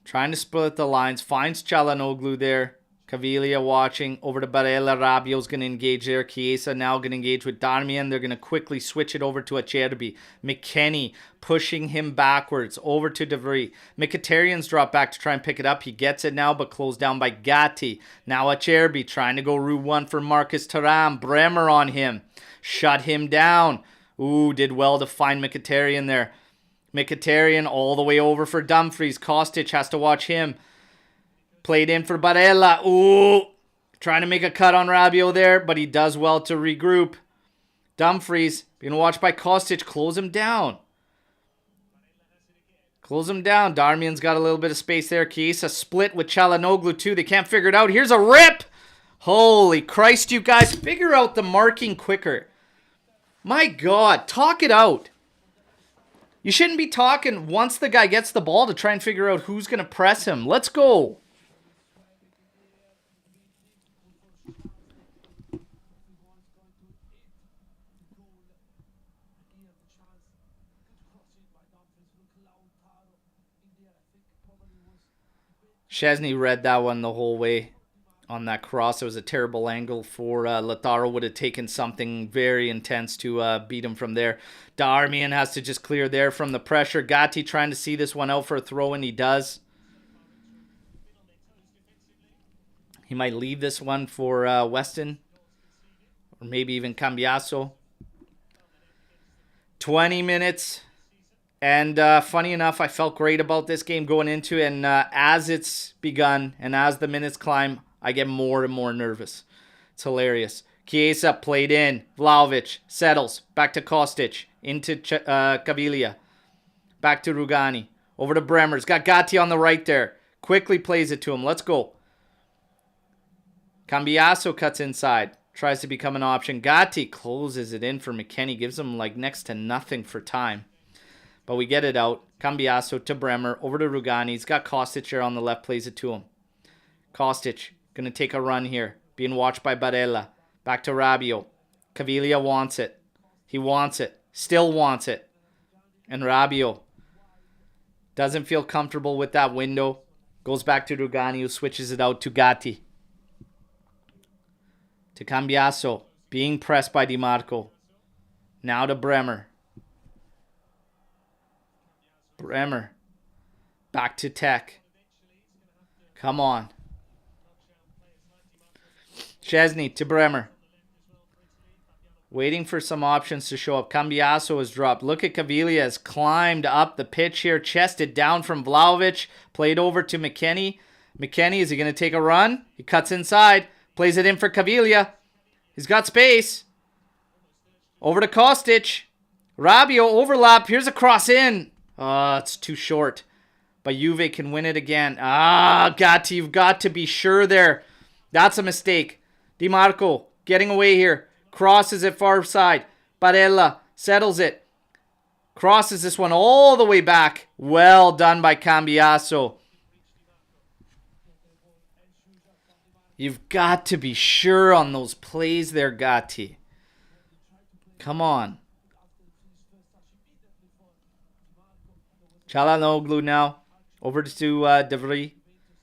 Trying to split the lines. Finds Çalhanoğlu there. Caviglia watching. Over to Barella. Rabiot's going to engage there. Chiesa now going to engage with Darmian. They're going to quickly switch it over to Acerbi. McKennie pushing him backwards. Over to De Vries. Mkhitaryan's dropped back to try and pick it up. He gets it now, but closed down by Gatti. Now Acerbi trying to go route one for Marcus Thuram. Bremer on him. Shut him down. Ooh, did well to find Mkhitaryan there. Mkhitaryan all the way over for Dumfries. Kostic has to watch him. Played in for Barella. Ooh. Trying to make a cut on Rabiot there, but he does well to regroup. Dumfries being watched by Kostic. Close him down. Close him down. Darmian's got a little bit of space there. Chiesa split with Çalhanoğlu too. They can't figure it out. Here's a rip. Holy Christ, you guys. Figure out the marking quicker. My God. Talk it out. You shouldn't be talking once the guy gets the ball to try and figure out who's going to press him. Let's go. Szczesny read that one the whole way on that cross. It was a terrible angle for Lautaro. Would have taken something very intense to beat him from there. Darmian has to just clear there from the pressure. Gatti trying to see this one out for a throw, and he does. He might leave this one for Weston, or maybe even Cambiaso. 20 minutes. And funny enough, I felt great about this game going into it. And as it's begun and as the minutes climb, I get more and more nervous. It's hilarious. Chiesa played in. Vlahovic settles. Back to Kostic. Into Caviglia. Back to Rugani. Over to Bremer's. Got Gatti on the right there. Quickly plays it to him. Let's go. Cambiaso cuts inside. Tries to become an option. Gatti closes it in for McKennie. Gives him like next to nothing for time. But we get it out. Cambiaso to Bremer. Over to Rugani. He's got Kostic here on the left. Plays it to him. Kostic going to take a run here. Being watched by Barella. Back to Rabiot. Caviglia wants it. He wants it. Still wants it. And Rabiot doesn't feel comfortable with that window. Goes back to Rugani, who switches it out to Gatti. To Cambiaso. Being pressed by DiMarco. Now to Bremer. Bremer. Back to Tech. Come on. Szczesny to Bremer. Waiting for some options to show up. Cambiaso has dropped. Look at Caviglia has climbed up the pitch here. Chested down from Vlahovic. Played over to McKennie. McKennie, is he going to take a run? He cuts inside. Plays it in for Caviglia. He's got space. Over to Kostic. Rabiot overlap. Here's a cross in. It's too short. But Juve can win it again. Gatti, you've got to be sure there. That's a mistake. Di Marco getting away here. Crosses it far side. Barella settles it. Crosses this one all the way back. Well done by Cambiaso. You've got to be sure on those plays there, Gatti. Come on. Çalhanoğlu now. Over to De Vries.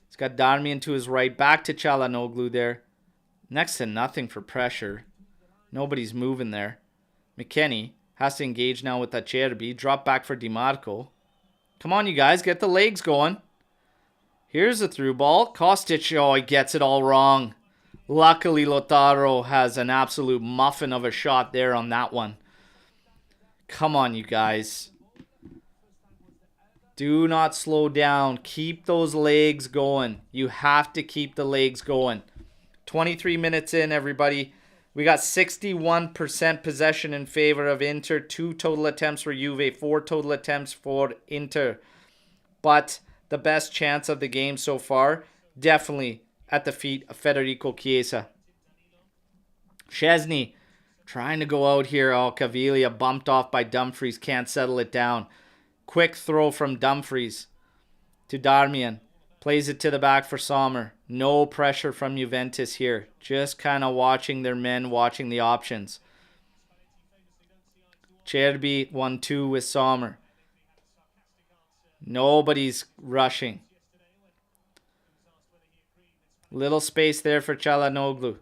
He's got Darmian to his right. Back to Çalhanoğlu there. Next to nothing for pressure. Nobody's moving there. McKennie has to engage now with Acerbi. Drop back for Di Marco. Come on, you guys. Get the legs going. Here's a through ball. Kostic, oh, he gets it all wrong. Luckily, Lautaro has an absolute muffin of a shot there on that one. Come on, you guys. Do not slow down. Keep those legs going. You have to keep the legs going. 23 minutes in, everybody. We got 61% possession in favor of Inter. 2 total attempts for Juve. 4 total attempts for Inter. But the best chance of the game so far, definitely at the feet of Federico Chiesa. Szczesny trying to go out here. Oh, Caviglia bumped off by Dumfries. Can't settle it down. Quick throw from Dumfries to Darmian. Plays it to the back for Sommer. No pressure from Juventus here. Just kind of watching their men, watching the options. Cerbi 1-2 with Sommer. Nobody's rushing. Little space there for Çalhanoğlu.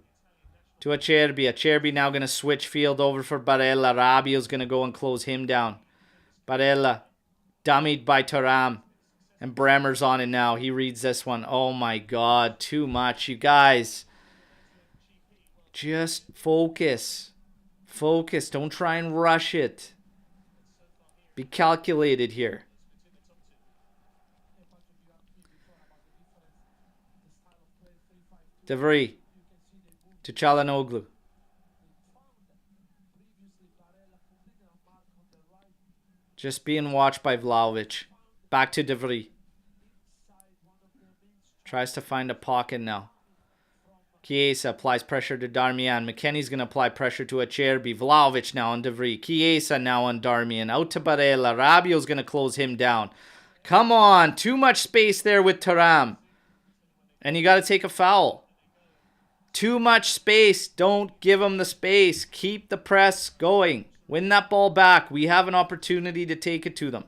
To Acerbi. Acerbi now going to switch field over for Barella. Rabiot's going to go and close him down. Barella. Dummied by Thuram. And Bremer's on it now. He reads this one. Oh my God. Too much. You guys. Just focus. Focus. Don't try and rush it. Be calculated here. De Vries. To Çalhanoğlu. Just being watched by Vlahovic. Back to De Vries. Tries to find a pocket now. Chiesa applies pressure to Darmian. McKennie's going to apply pressure to Acerbi. Vlahovic now on De Vries. Chiesa now on Darmian. Out to Barella. Rabiot's going to close him down. Come on. Too much space there with Thuram. And you got to take a foul. Too much space. Don't give him the space. Keep the press going. Win that ball back. We have an opportunity to take it to them.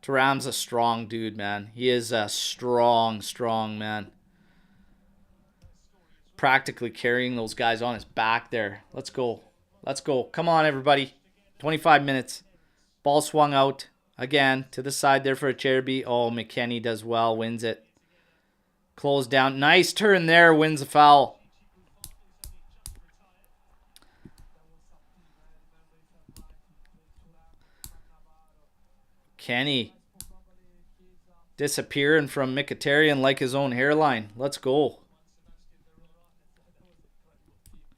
Thuram's a strong dude, man. He is a strong man. Practically carrying those guys on his back there. Let's go. Let's go. Come on, everybody. 25 minutes. Ball swung out. Again, to the side there for Acerbi. Oh, McKennie does well. Wins it. Closed down. Nice turn there. Wins the foul. Kenny. Disappearing from Mkhitaryan like his own hairline. Let's go.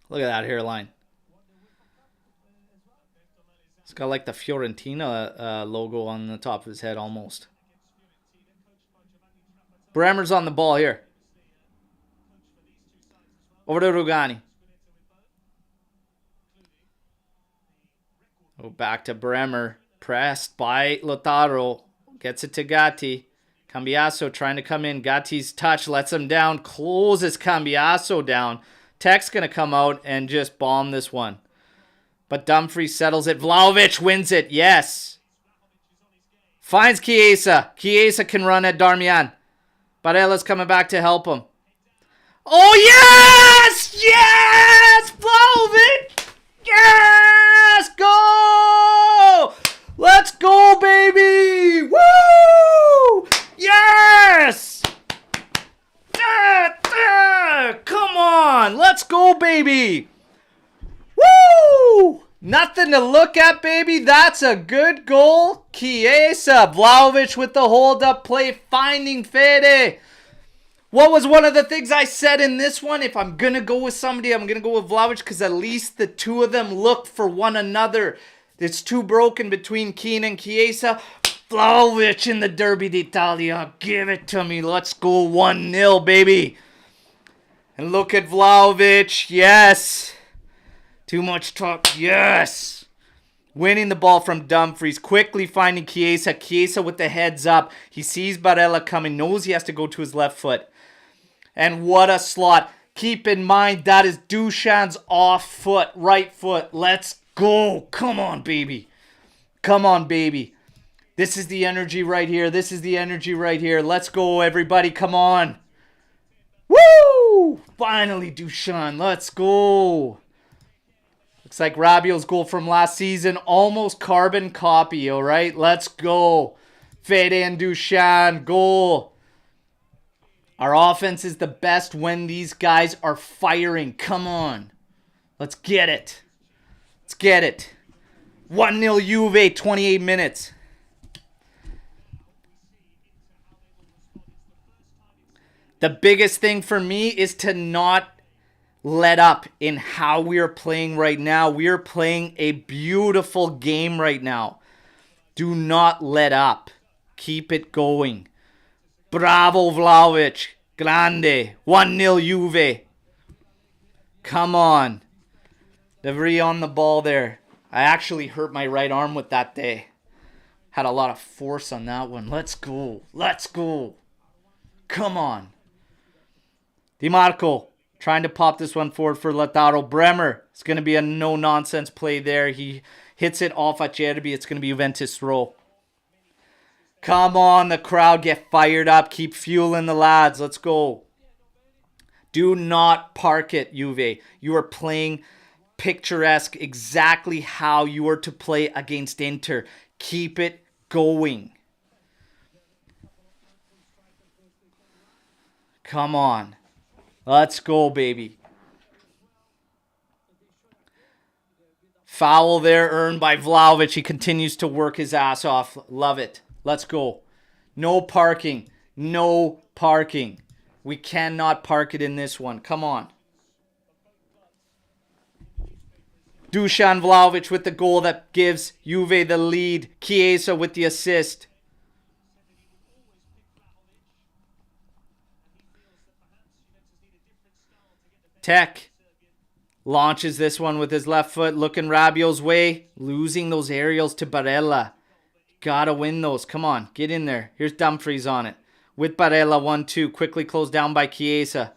Look at that hairline. It's got like the Fiorentina logo on the top of his head almost. Bremer's on the ball here. Over to Rugani. Oh, back to Bremer. Pressed by Lautaro. Gets it to Gatti. Cambiaso trying to come in. Gatti's touch lets him down. Closes Cambiaso down. Tech's going to come out and just bomb this one. But Dumfries settles it. Vlahovic wins it. Yes. Finds Chiesa. Chiesa can run at Darmian. Barella's coming back to help him. Oh, yes! Yes! Vlahovic! Yes! Go! Let's go, baby! Woo! Yes! Come on! Let's go, baby! Woo! Nothing Nothing to look at, baby. That's a good goal. Chiesa. Vlahovic with the hold-up play, finding Fede. What was one of the things I said in this one? If I'm going to go with somebody, I'm going to go with Vlahovic because at least the two of them look for one another. It's too broken between Keane and Chiesa. Vlahovic in the Derby d'Italia. Give it to me. Let's go 1-0, baby. And look at Vlahovic. Yes. Too much talk. Yes. Winning the ball from Dumfries. Quickly finding Chiesa. Chiesa with the heads up. He sees Barella coming. Knows he has to go to his left foot. And what a slot. Keep in mind, that is Dušan's off foot. Right foot. Let's go. Come on, baby. Come on, baby. This is the energy right here. This is the energy right here. Let's go, everybody. Come on. Woo! Finally, Dušan. Let's go. Looks like Rabiot's goal from last season. Almost carbon copy, all right? Let's go. Fede and Dušan. Goal. Our offense is the best when these guys are firing. Come on. Let's get it. Let's get it. 1-0 Juve, 28 minutes. The biggest thing for me is to not let up in how we are playing right now. We are playing a beautiful game right now. Do not let up. Keep it going. Bravo, Vlahovic. Grande. 1-0 Juve. Come on. De Vrij on the ball there. I actually hurt my right arm with that day. Had a lot of force on that one. Let's go. Let's go. Come on. Di Marco trying to pop this one forward for Lautaro. Bremer. It's going to be a no-nonsense play there. He hits it off at Acerbi. It's going to be Juventus throw. Come on, the crowd, get fired up. Keep fueling the lads. Let's go. Do not park it, Juve. You are playing picturesque, exactly how you are to play against Inter. Keep it going. Come on. Let's go, baby. Foul there earned by Vlahovic. He continues to work his ass off. Love it. Let's go. No parking. No parking. We cannot park it in this one. Come on. Dušan Vlahovic with the goal that gives Juve the lead. Chiesa with the assist. Tech launches this one with his left foot. Looking Rabiot's way. Losing those aerials to Barella. Gotta win those. Come on. Get in there. Here's Dumfries on it. With Barella, 1-2. Quickly closed down by Chiesa.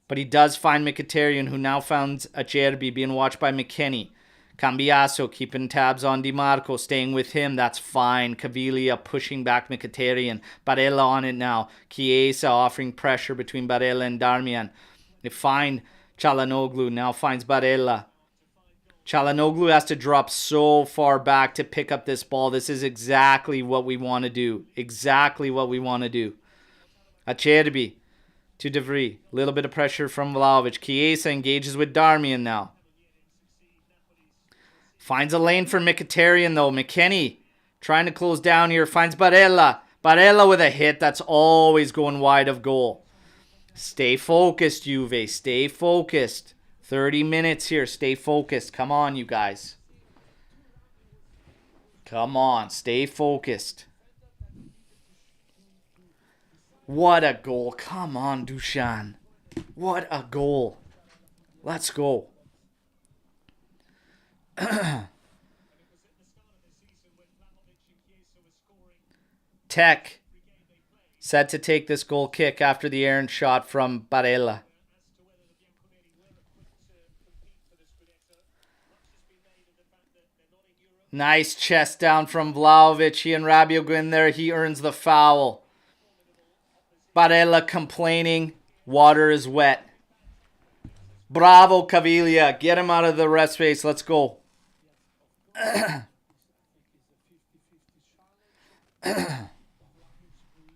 But he does find Mkhitaryan, who now finds Acerbi, being watched by McKennie. Cambiaso keeping tabs on Di Marco, staying with him. That's fine. Caviglia pushing back Mkhitaryan. Barella on it now. Chiesa offering pressure between Barella and Darmian. They find Çalhanoğlu. Now finds Barella. Çalhanoğlu has to drop so far back to pick up this ball. This is exactly what we want to do. Exactly what we want to do. Acerbi to De Vrij. A little bit of pressure from Vlahovic. Chiesa engages with Darmian now. Finds a lane for Mkhitaryan though. McKennie trying to close down here. Finds Barella. Barella with a hit. That's always going wide of goal. Stay focused, Juve. Stay focused. 30 minutes here. Stay focused. Come on, you guys. Come on. Stay focused. What a goal. Come on, Dušan. What a goal. Let's go. Tech set to take this goal kick after the errant shot from Barella. Nice chest down from Vlahovic. He and Rabiot go in there. He earns the foul. Barella complaining. Water is wet. Bravo, Caviglia. Get him out of the rest space. Let's go.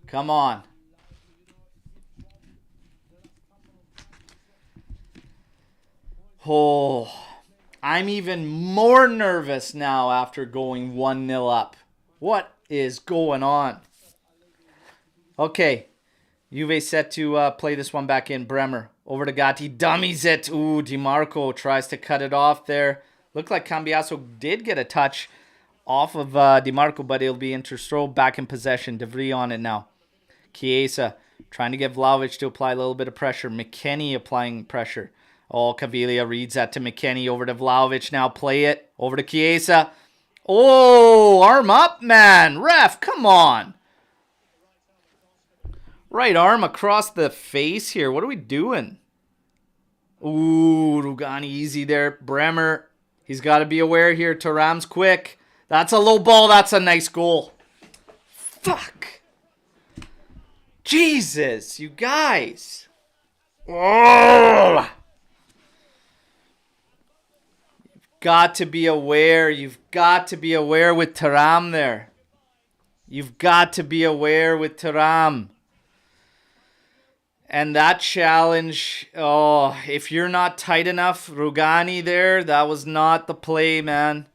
Come on. Oh, I'm even more nervous now after going 1-0 up. What is going on? Okay. Juve set to play this one back in. Bremer over to Gatti. Dummies it. Ooh, DiMarco tries to cut it off there. Looked like Cambiaso did get a touch off of DiMarco, but it'll be Interstroll back in possession. De Vries on it now. Chiesa trying to get Vlahovic to apply a little bit of pressure. McKennie applying pressure. Oh, Caviglia reads that to McKennie. Over to Vlahovic now. Play it. Over to Chiesa. Oh, arm up, man. Ref, come on. Right arm across the face here. What are we doing? Ooh, Rugani easy there. Bremer, he's got to be aware here. Thuram's quick. That's a low ball. That's a nice goal. Fuck. Jesus, you guys. Oh. You've got to be aware. You've got to be aware with Thuram there. You've got to be aware with Thuram. And that challenge, oh, if you're not tight enough, Rugani there, that was not the play, man.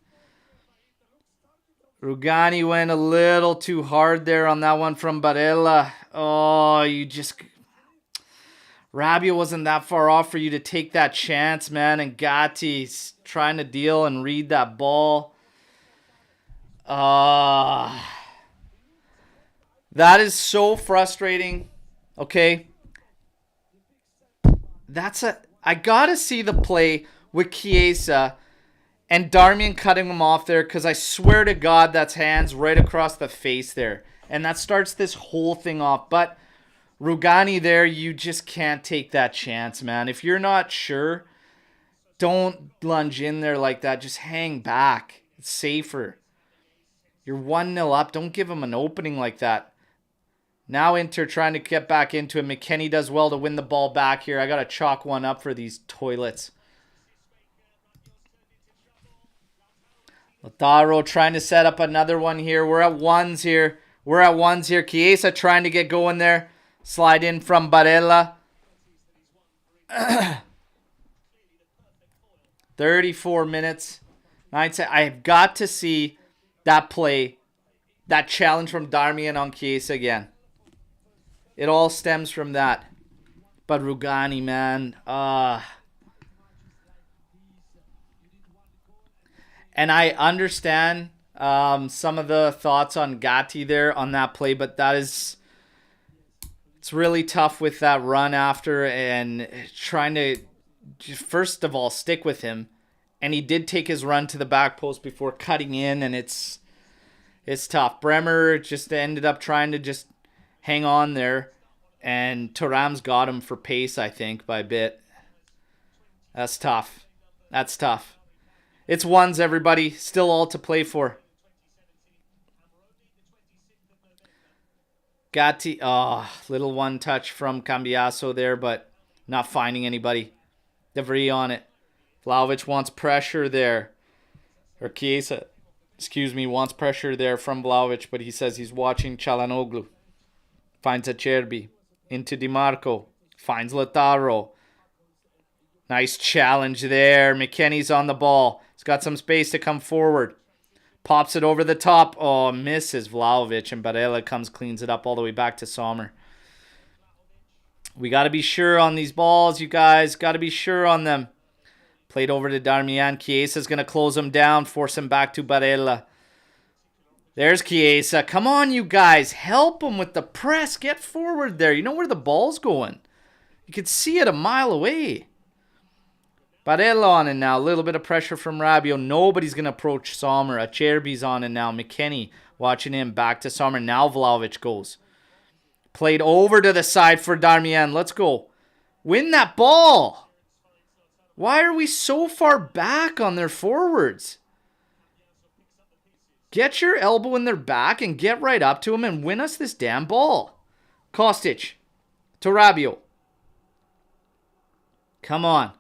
Rugani went a little too hard there on that one from Barella. Oh, Rabiot wasn't that far off for you to take that chance, man. And Gatti's trying to deal and read that ball. That is so frustrating. Okay. I gotta see the play with Chiesa and Darmian cutting him off there, because I swear to God that's hands right across the face there. And that starts this whole thing off. But Rugani there, you just can't take that chance, man. If you're not sure, don't lunge in there like that. Just hang back. It's safer. You're 1-0 up. Don't give him an opening like that. Now Inter trying to get back into it. McKennie does well to win the ball back here. I got to chalk one up for these toilets. Lautaro trying to set up another one here. We're at ones here. Chiesa trying to get going there. Slide in from Barella. 34 minutes. I've got to see that play. That challenge from Darmian on Chiesa again. It all stems from that. But Rugani, man. And I understand some of the thoughts on Gatti there on that play, but it's really tough with that run after and trying to, first of all, stick with him. And he did take his run to the back post before cutting in, and it's tough. Bremer just ended up trying to just hang on there, and Thuram's got him for pace, I think, by a bit. That's tough. It's ones, everybody. Still all to play for. Gatti, little one touch from Cambiaso there, but not finding anybody. De Vries on it. Vlahovic wants pressure there. Or Chiesa, wants pressure there from Vlahovic, but he says he's watching Çalhanoğlu. Finds Acerbi. Into DiMarco. Finds Lautaro. Nice challenge there. McKennie's on the ball. He's got some space to come forward. Pops it over the top. Oh, misses Vlahovic. And Barella cleans it up all the way back to Sommer. We got to be sure on these balls, you guys. Got to be sure on them. Played over to Darmian. Chiesa's going to close him down. Force him back to Barella. There's Chiesa. Come on, you guys. Help him with the press. Get forward there. You know where the ball's going. You can see it a mile away. Barella on it now. A little bit of pressure from Rabiot. Nobody's going to approach Sommer. Acerbi's on it now. McKennie watching him. Back to Sommer. Now Vlahovic goes. Played over to the side for Darmian. Let's go. Win that ball. Why are we so far back on their forwards? Get your elbow in their back and get right up to them and win us this damn ball. Kostic to Rabiot. Come on.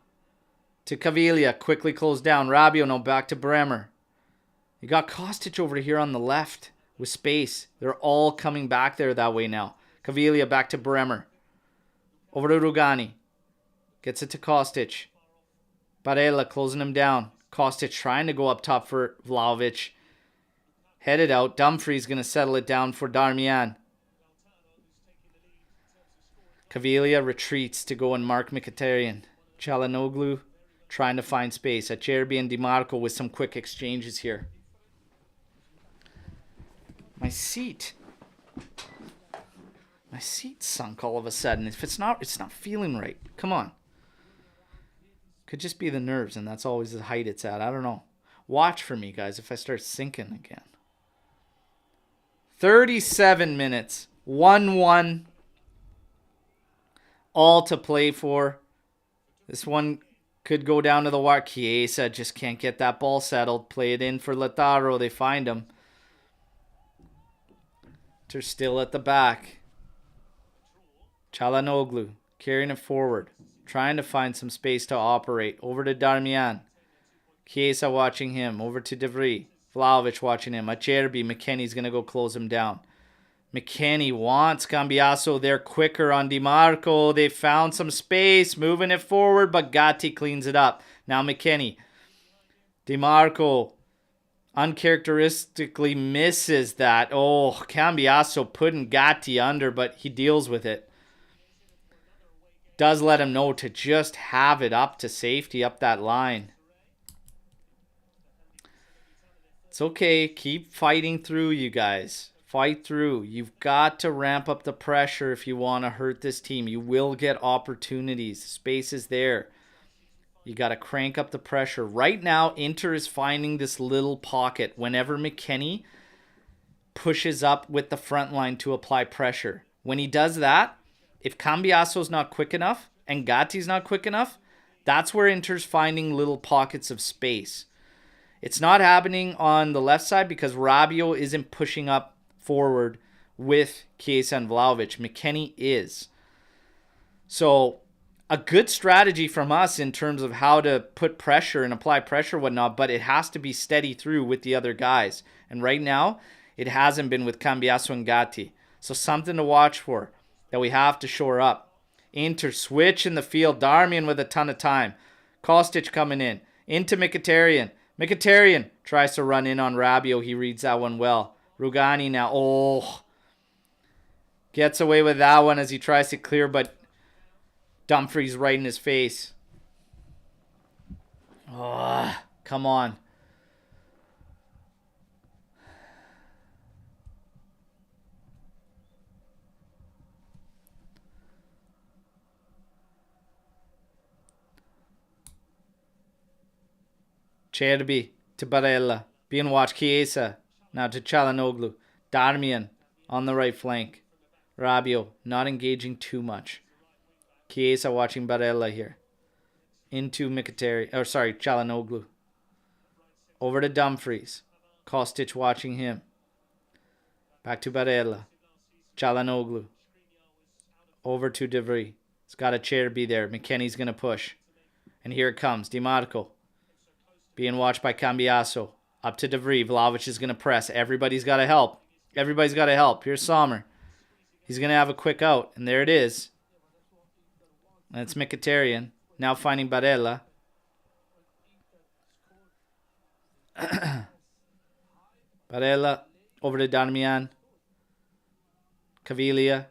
To Caviglia. Quickly closed down. Rabiot now back to Bremer. You got Kostic over here on the left with space. They're all coming back there that way now. Caviglia back to Bremer. Over to Rugani. Gets it to Kostic. Barella closing him down. Kostic trying to go up top for Vlahovic. Headed out. Dumfries going to settle it down for Darmian. Caviglia retreats to go and mark Mkhitaryan. Çalhanoğlu trying to find space. Acerbi and DiMarco with some quick exchanges here. My seat sunk all of a sudden. If it's not feeling right. Come on. Could just be the nerves, and that's always the height it's at. I don't know. Watch for me, guys, if I start sinking again. 37 minutes. 1-1. All to play for. This one could go down to the wire. Chiesa just can't get that ball settled. Play it in for Lautaro. They find him. They're still at the back. Çalhanoğlu carrying it forward. Trying to find some space to operate. Over to Darmian. Chiesa watching him. Over to De Vrij. Vlahovic watching him. Acerbi. McKennie's going to go close him down. McKennie wants Cambiasso there quicker on DiMarco. They found some space. Moving it forward, but Gatti cleans it up. Now McKennie. DiMarco uncharacteristically misses that. Oh, Cambiasso putting Gatti under, but he deals with it. Does let him know to just have it up to safety up that line. It's okay. Keep fighting through, you guys. Fight through. You've got to ramp up the pressure if you want to hurt this team. You will get opportunities. Space is there. You got to crank up the pressure. Right now, Inter is finding this little pocket whenever McKennie pushes up with the front line to apply pressure. When he does that, if Cambiasso's not quick enough and Gatti's not quick enough, that's where Inter's finding little pockets of space. It's not happening on the left side because Rabiot isn't pushing up forward with Chiesa and Vlahovic. McKennie is. So a good strategy from us in terms of how to put pressure and apply pressure and whatnot, but it has to be steady through with the other guys. And right now, it hasn't been with Cambiasso and Gatti. So something to watch for that we have to shore up. Inter switch in the field. Darmian with a ton of time. Kostic coming in. Into Mkhitaryan. Mkhitaryan tries to run in on Rabiot. He reads that one well. Rugani now. Oh. Gets away with that one as he tries to clear, but Dumfries right in his face. Oh, come on. Acerbi to Barella. Being watched. Chiesa. Now to Çalhanoğlu. Darmian on the right flank. Rabiot not engaging too much. Chiesa watching Barella here. Into Mkhitaryan. Or sorry, Çalhanoğlu. Over to Dumfries. Kostic watching him. Back to Barella. Çalhanoğlu. Over to De Vrij. It's got Acerbi there. McKennie's going to push. And here it comes. DiMarco. Being watched by Cambiasso. Up to De Vrij. Vlahovic is going to press. Everybody's got to help. Everybody's got to help. Here's Omer. He's going to have a quick out. And there it is. That's Mkhitaryan. Now finding Barella. Barella. Over to Darmian. Caviglia.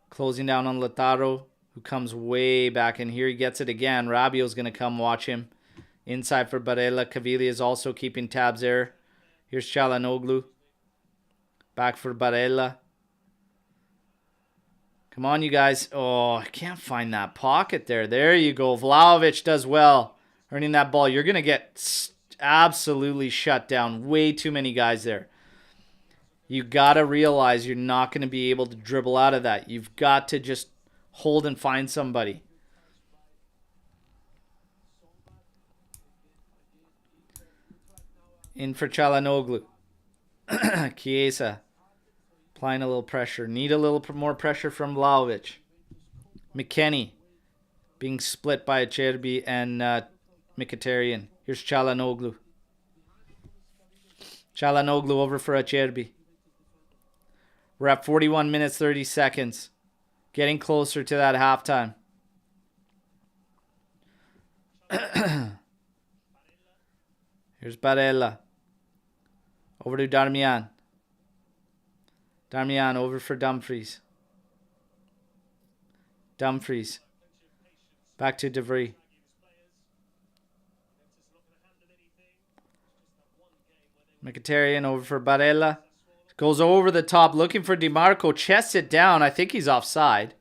Closing down on Lautaro. Who comes way back. And here he gets it again. Rabiot's going to come watch him. Inside for Barella. Caviglia is also keeping tabs there. Here's Çalhanoğlu. Back for Barella. Come on, you guys. Oh, I can't find that pocket there. There you go. Vlahovic does well. Earning that ball. You're going to get absolutely shut down. Way too many guys there. You got to realize you're not going to be able to dribble out of that. You've got to just hold and find somebody. In for Çalhanoğlu. Chiesa. Applying a little pressure. Need a little more pressure from Vlahovic. McKennie. Being split by Acerbi and Mkhitaryan. Here's Çalhanoğlu. Çalhanoğlu over for Acerbi. We're at 41 minutes, 30 seconds. Getting closer to that halftime. Here's Barella. Over to Darmian. Darmian over for Dumfries. Dumfries. Back to De Vrij. Mkhitaryan over for Barella. Goes over the top looking for DiMarco. Chests it down. I think he's offside.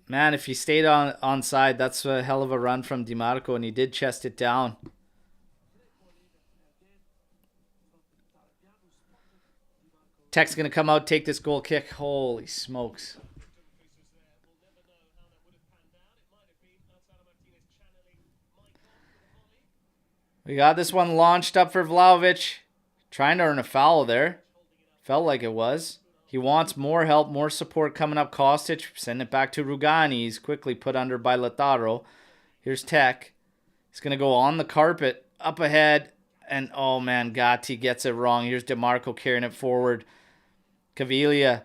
Man, if he stayed onside, that's a hell of a run from DiMarco, and he did chest it down. Tech's going to come out, take this goal kick. Holy smokes. We got this one launched up for Vlahovic. Trying to earn a foul there. Felt like it was. He wants more help, more support coming up. Kostic, send it back to Rugani. He's quickly put under by Lautaro. Here's Tech. He's going to go on the carpet, up ahead. And, oh, man, Gatti gets it wrong. Here's DiMarco carrying it forward. Caviglia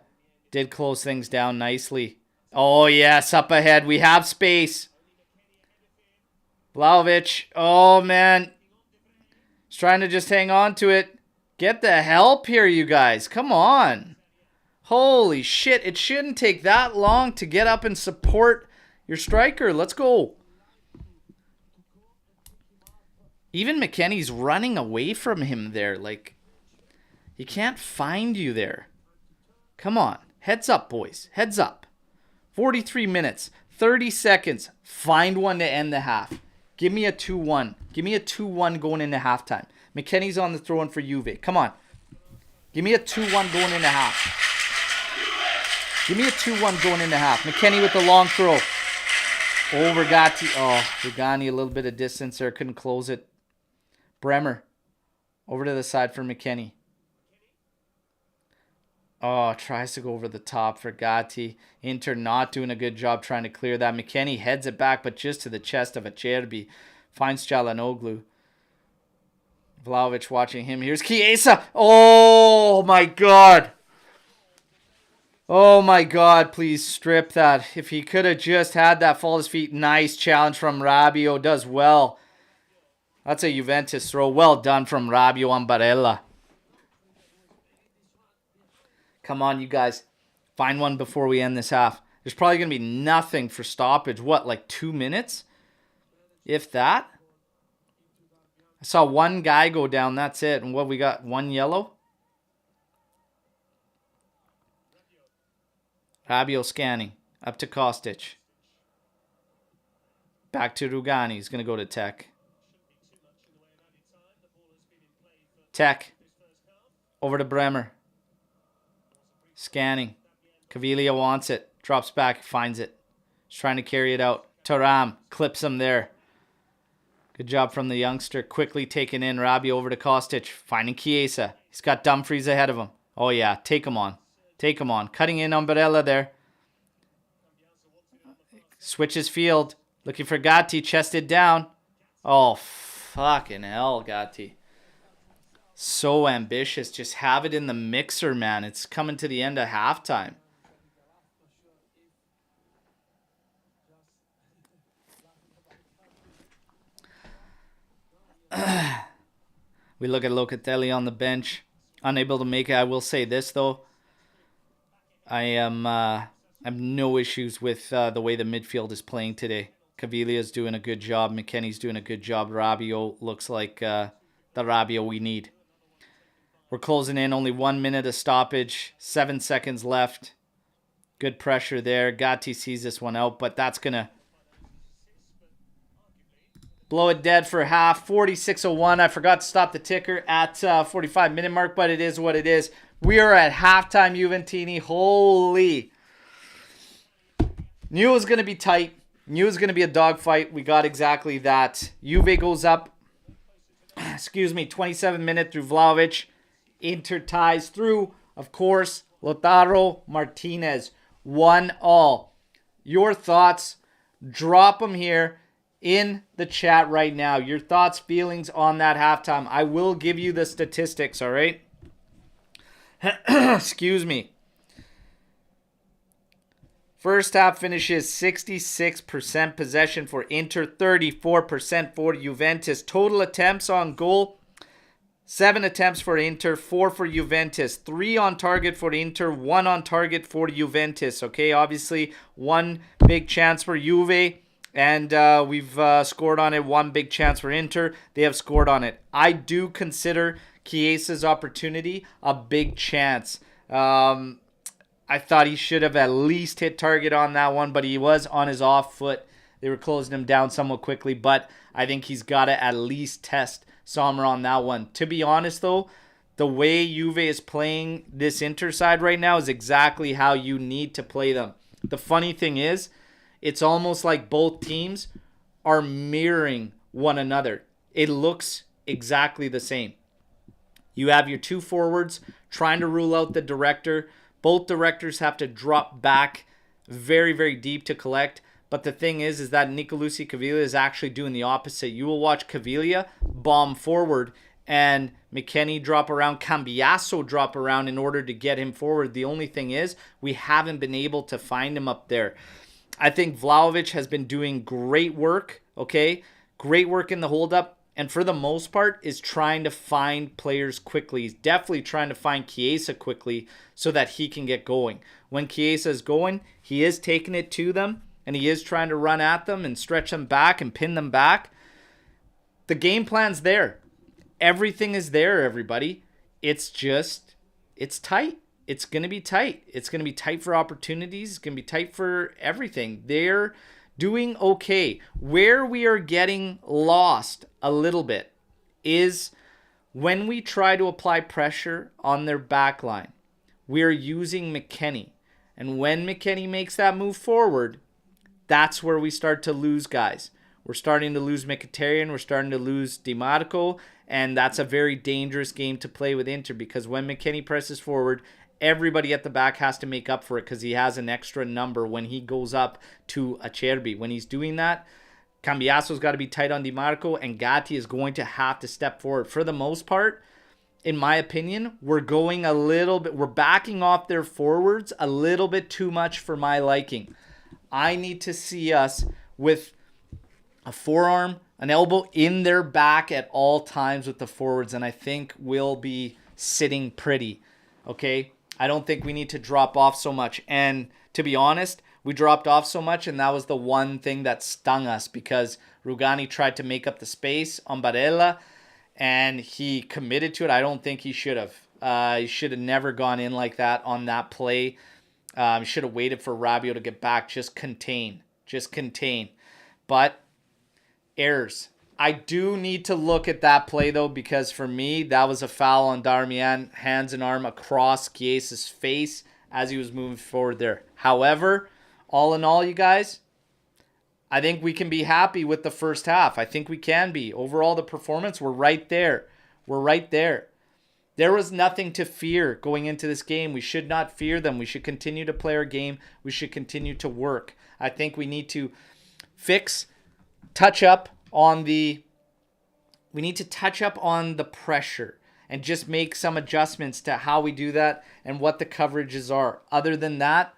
did close things down nicely. Oh, yes, up ahead. We have space. Vlahovic. Oh, man. He's trying to just hang on to it. Get the help here, you guys. Come on. Holy shit. It shouldn't take that long to get up and support your striker. Let's go. Even McKennie's running away from him there. Like, he can't find you there. Come on. Heads up, boys. Heads up. 43 minutes. 30 seconds. Find one to end the half. Give me a 2-1. Give me a 2-1 going into halftime. McKennie's on the throw-in for Juve. Come on. Give me a 2-1 going into half. Give me a 2-1 going into half. McKennie with the long throw. Over Gatti. Oh, Rugani a little bit of distance there. Couldn't close it. Bremer. Over to the side for McKennie. Oh, tries to go over the top for Gatti. Inter not doing a good job trying to clear that. McKennie heads it back, but just to the chest of Acerbi. Finds Çalhanoğlu. Vlahovic watching him. Here's Chiesa. Oh, my God. Oh, my God. Please strip that. If he could have just had that fall to his feet. Nice challenge from Rabiot. Does well. That's a Juventus throw. Well done from Rabiot on Barella. Come on, you guys. Find one before we end this half. There's probably going to be nothing for stoppage. What, like 2 minutes? If that? I saw one guy go down. That's it. And what, we got? One yellow? Rabiot scanning. Up to Kostic. Back to Rugani. He's going to go to Tech. Tech. Over to Bremer. Scanning. Caviglia wants it. Drops back. Finds it. He's trying to carry it out. Thuram clips him there. Good job from the youngster. Quickly taken in. Rabiot over to Kostic. Finding Chiesa. He's got Dumfries ahead of him. Oh, yeah. Take him on. Take him on. Cutting in on Barella there. Switches field. Looking for Gatti. Chested down. Oh, fucking hell, Gatti. So ambitious. Just have it in the mixer, man. It's coming to the end of halftime. We look at Locatelli on the bench. Unable to make it. I will say this, though. I have no issues with the way the midfield is playing today. Caviglia's doing a good job. McKennie's doing a good job. Rabiot looks like the Rabiot we need. We're closing in. Only 1 minute of stoppage. 7 seconds left. Good pressure there. Gatti sees this one out, but that's going to blow it dead for half. 46:01. I forgot to stop the ticker at 45-minute mark, but it is what it is. We are at halftime, Juventini. Holy. Knew it was going to be tight. Knew it was going to be a dogfight. We got exactly that. Juve goes up. 27 minute through Vlahovic. Inter ties through. Of course, Lautaro Martinez. 1-1. Your thoughts, drop them here in the chat right now. Your thoughts, feelings on that halftime. I will give you the statistics, all right? Excuse me. First half finishes 66% possession for Inter, 34% for Juventus. Total attempts on goal, 7 attempts for Inter, 4 for Juventus. 3 on target for Inter, 1 on target for Juventus. Okay, obviously 1 big chance for Juve, and we've scored on it. 1 big chance for Inter. They have scored on it. I do consider Chiesa's opportunity a big chance. I thought he should have at least hit target on that one, but he was on his off foot. They were closing him down somewhat quickly, but I think he's got to at least test Sommer on that one. To be honest, though, the way Juve is playing this Inter side right now is exactly how you need to play them. The funny thing is, it's almost like both teams are mirroring one another. It looks exactly the same. You have your 2 forwards trying to rule out the director. Both directors have to drop back very, very deep to collect. But the thing is that Nicolosi Caviglia is actually doing the opposite. You will watch Caviglia bomb forward and McKennie drop around, Cambiasso drop around in order to get him forward. The only thing is we haven't been able to find him up there. I think Vlahovic has been doing great work, okay? Great work in the hold-up. And for the most part, is trying to find players quickly. He's definitely trying to find Chiesa quickly so that he can get going. When Chiesa is going, he is taking it to them, and he is trying to run at them and stretch them back and pin them back. The game plan's there. Everything is there, everybody. It's just, it's tight. It's going to be tight. It's going to be tight for opportunities. It's going to be tight for everything. They're doing okay. Where we are getting lost a little bit is when we try to apply pressure on their back line. We are using McKennie. And when McKennie makes that move forward, that's where we start to lose guys. We're starting to lose Mkhitaryan. We're starting to lose DiMarco. And that's a very dangerous game to play with Inter, because when McKennie presses forward, everybody at the back has to make up for it because he has an extra number when he goes up to Acerbi. When he's doing that, Cambiasso's got to be tight on DiMarco, and Gatti is going to have to step forward. For the most part, in my opinion, we're backing off their forwards a little bit too much for my liking. I need to see us with a forearm, an elbow in their back at all times with the forwards, and I think we'll be sitting pretty, okay? I don't think we need to drop off so much. And to be honest, we dropped off so much, and that was the one thing that stung us, because Rugani tried to make up the space on Barella, and he committed to it. I don't think he should have. He should have never gone in like that on that play. He should have waited for Rabiot to get back. Just contain. But errors. I do need to look at that play, though, because for me, that was a foul on Darmian, hands and arm across Chiesa's face as he was moving forward there. However, all in all, you guys, I think we can be happy with the first half. I think we can be. Overall, the performance, we're right there. There was nothing to fear going into this game. We should not fear them. We should continue to play our game. We should continue to work. I think we need to touch up on the pressure and just make some adjustments to how we do that and what the coverages are. Other than that,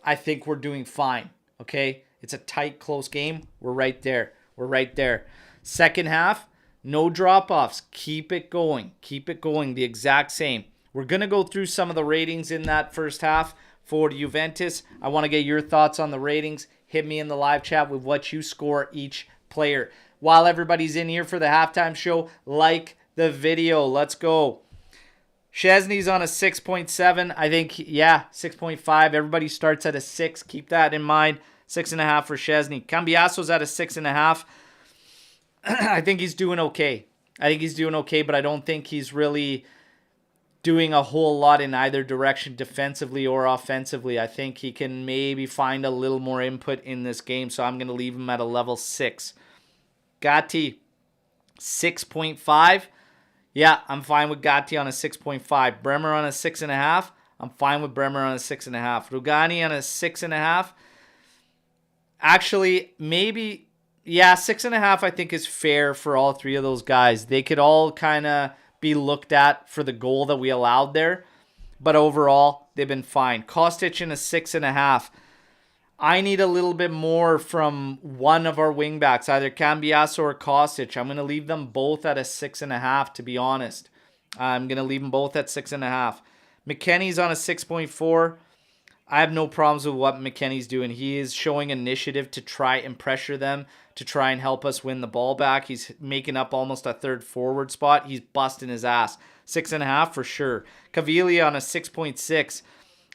I think we're doing fine, okay? It's a tight, close game. We're right there. Second half, no drop-offs. Keep it going, the exact same. We're going to go through some of the ratings in that first half for Juventus. I want to get your thoughts on the ratings. Hit me in the live chat with what you score each player. While everybody's in here for the halftime show, like the video. Let's go. Szczesny's on a 6.7. I think, 6.5. Everybody starts at a 6. Keep that in mind. 6.5 for Szczesny. Cambiasso's at a 6.5. I think he's doing okay. But I don't think he's really doing a whole lot in either direction, defensively or offensively. I think he can maybe find a little more input in this game, so I'm going to leave him at a level 6. Gatti, 6.5. Yeah, I'm fine with Gatti on a 6.5. Bremer on a 6.5. I'm fine with Bremer on a 6.5. Rugani on a 6.5. Actually, maybe, 6.5 I think is fair for all three of those guys. They could all kind of be looked at for the goal that we allowed there. But overall, they've been fine. Kostic in a 6.5. I need a little bit more from one of our wingbacks, either Cambiasso or Kostic. I'm going to leave them both at a 6.5, to be honest. I'm going to leave them both at 6.5. McKennie's on a 6.4. I have no problems with what McKennie's doing. He is showing initiative to try and pressure them, to try and help us win the ball back. He's making up almost a third forward spot. He's busting his ass. 6.5 for sure. Caviglia on a 6.6.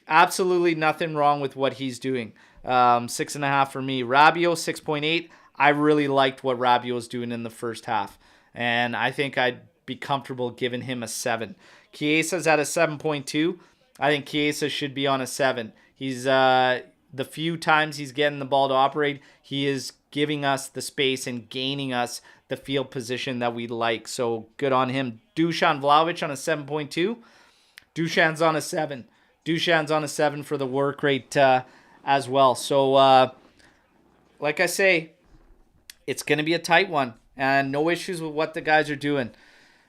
Absolutely nothing wrong with what he's doing. 6.5 for me. Rabiot, 6.8. I really liked what Rabiot was doing in the first half. And I think I'd be comfortable giving him a 7. Chiesa's at a 7.2. I think Chiesa should be on a 7. He's the few times he's getting the ball to operate, he is giving us the space and gaining us the field position that we like. So good on him. Dusan Vlahovic on a 7.2. Dusan's on a 7. Dusan's on a 7 for the work rate as well. So like I say, it's going to be a tight one. And no issues with what the guys are doing.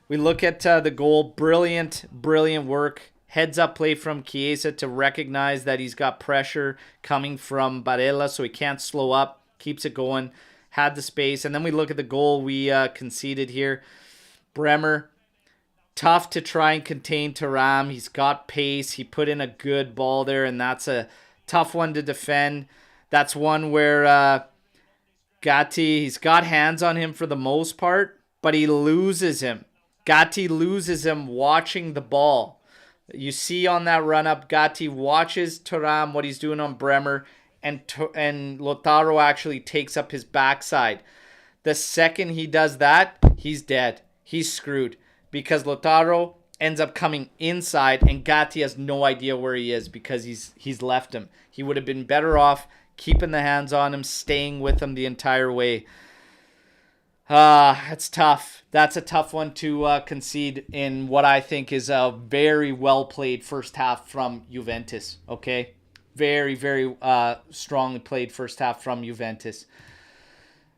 We look at the goal. Brilliant work. Heads up play from Chiesa to recognize that he's got pressure coming from Barella, so he can't slow up. Keeps it going. Had the space. And then we look at the goal we conceded here. Bremer, tough to try and contain Thuram. He's got pace. He put in a good ball there, and that's a tough one to defend. That's one where Gatti, he's got hands on him for the most part, but he loses him. Gatti loses him watching the ball. You see on that run-up, Gatti watches Thuram, what he's doing on Bremer, and Lautaro actually takes up his backside. The second he does that, he's dead. He's screwed because Lautaro ends up coming inside, and Gatti has no idea where he is because he's left him. He would have been better off keeping the hands on him, staying with him the entire way. It's tough. That's a tough one to concede in what I think is a very well-played first half from Juventus, okay? Very, very strongly played first half from Juventus.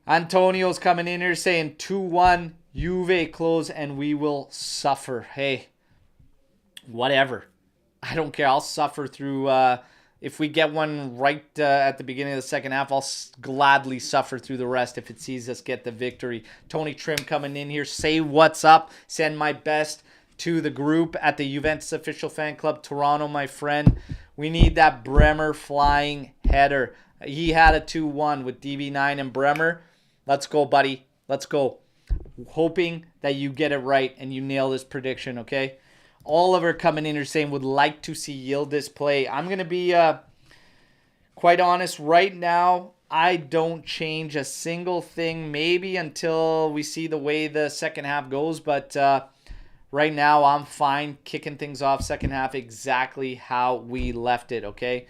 Antonio's coming in here saying 2-1, Juve close, and we will suffer. Hey, whatever. I don't care. I'll suffer through... if we get one right at the beginning of the second half, I'll gladly suffer through the rest if it sees us get the victory. Tony Trim coming in here. Say what's up. Send my best to the group at the Juventus Official Fan Club Toronto, my friend. We need that Bremer flying header. He had a 2-1 with DB9 and Bremer. Let's go, buddy. Let's go. Hoping that you get it right and you nail this prediction, okay? Oliver coming in here saying would like to see Yildiz play. I'm going to be quite honest. Right now, I don't change a single thing. Maybe until we see the way the second half goes. But right now, I'm fine kicking things off second half exactly how we left it, okay?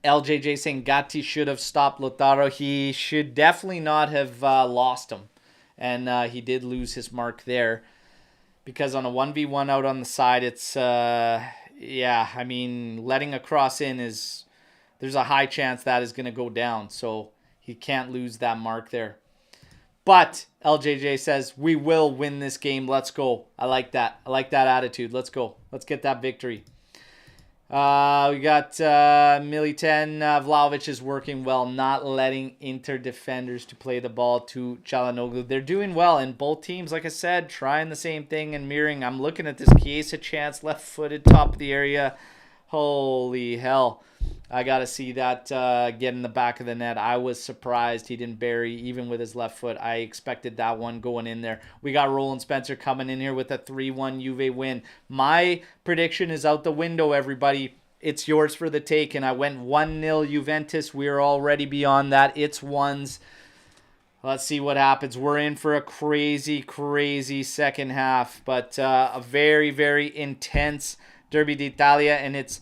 LJJ saying Gatti should have stopped Lautaro. He should definitely not have lost him. And he did lose his mark there. Because on a 1v1 out on the side, it's, I mean, letting a cross in is, there's a high chance that is going to go down. So he can't lose that mark there. But LJJ says, we will win this game. Let's go. I like that. I like that attitude. Let's go. Let's get that victory. We got Militan. Vlahovic is working well, not letting Inter defenders to play the ball to Çalhanoğlu. They're doing well, and both teams, like I said, trying the same thing and mirroring. I'm looking at this Chiesa chance, left-footed, top of the area. Holy hell. I got to see that get in the back of the net. I was surprised he didn't bury even with his left foot. I expected that one going in there. We got Roland Spencer coming in here with a 3-1 Juve win. My prediction is out the window, everybody. It's yours for the take, and I went 1-0 Juventus. We're already beyond that. It's ones. Let's see what happens. We're in for a crazy, crazy second half, but a very, very intense Derby d'Italia, and it's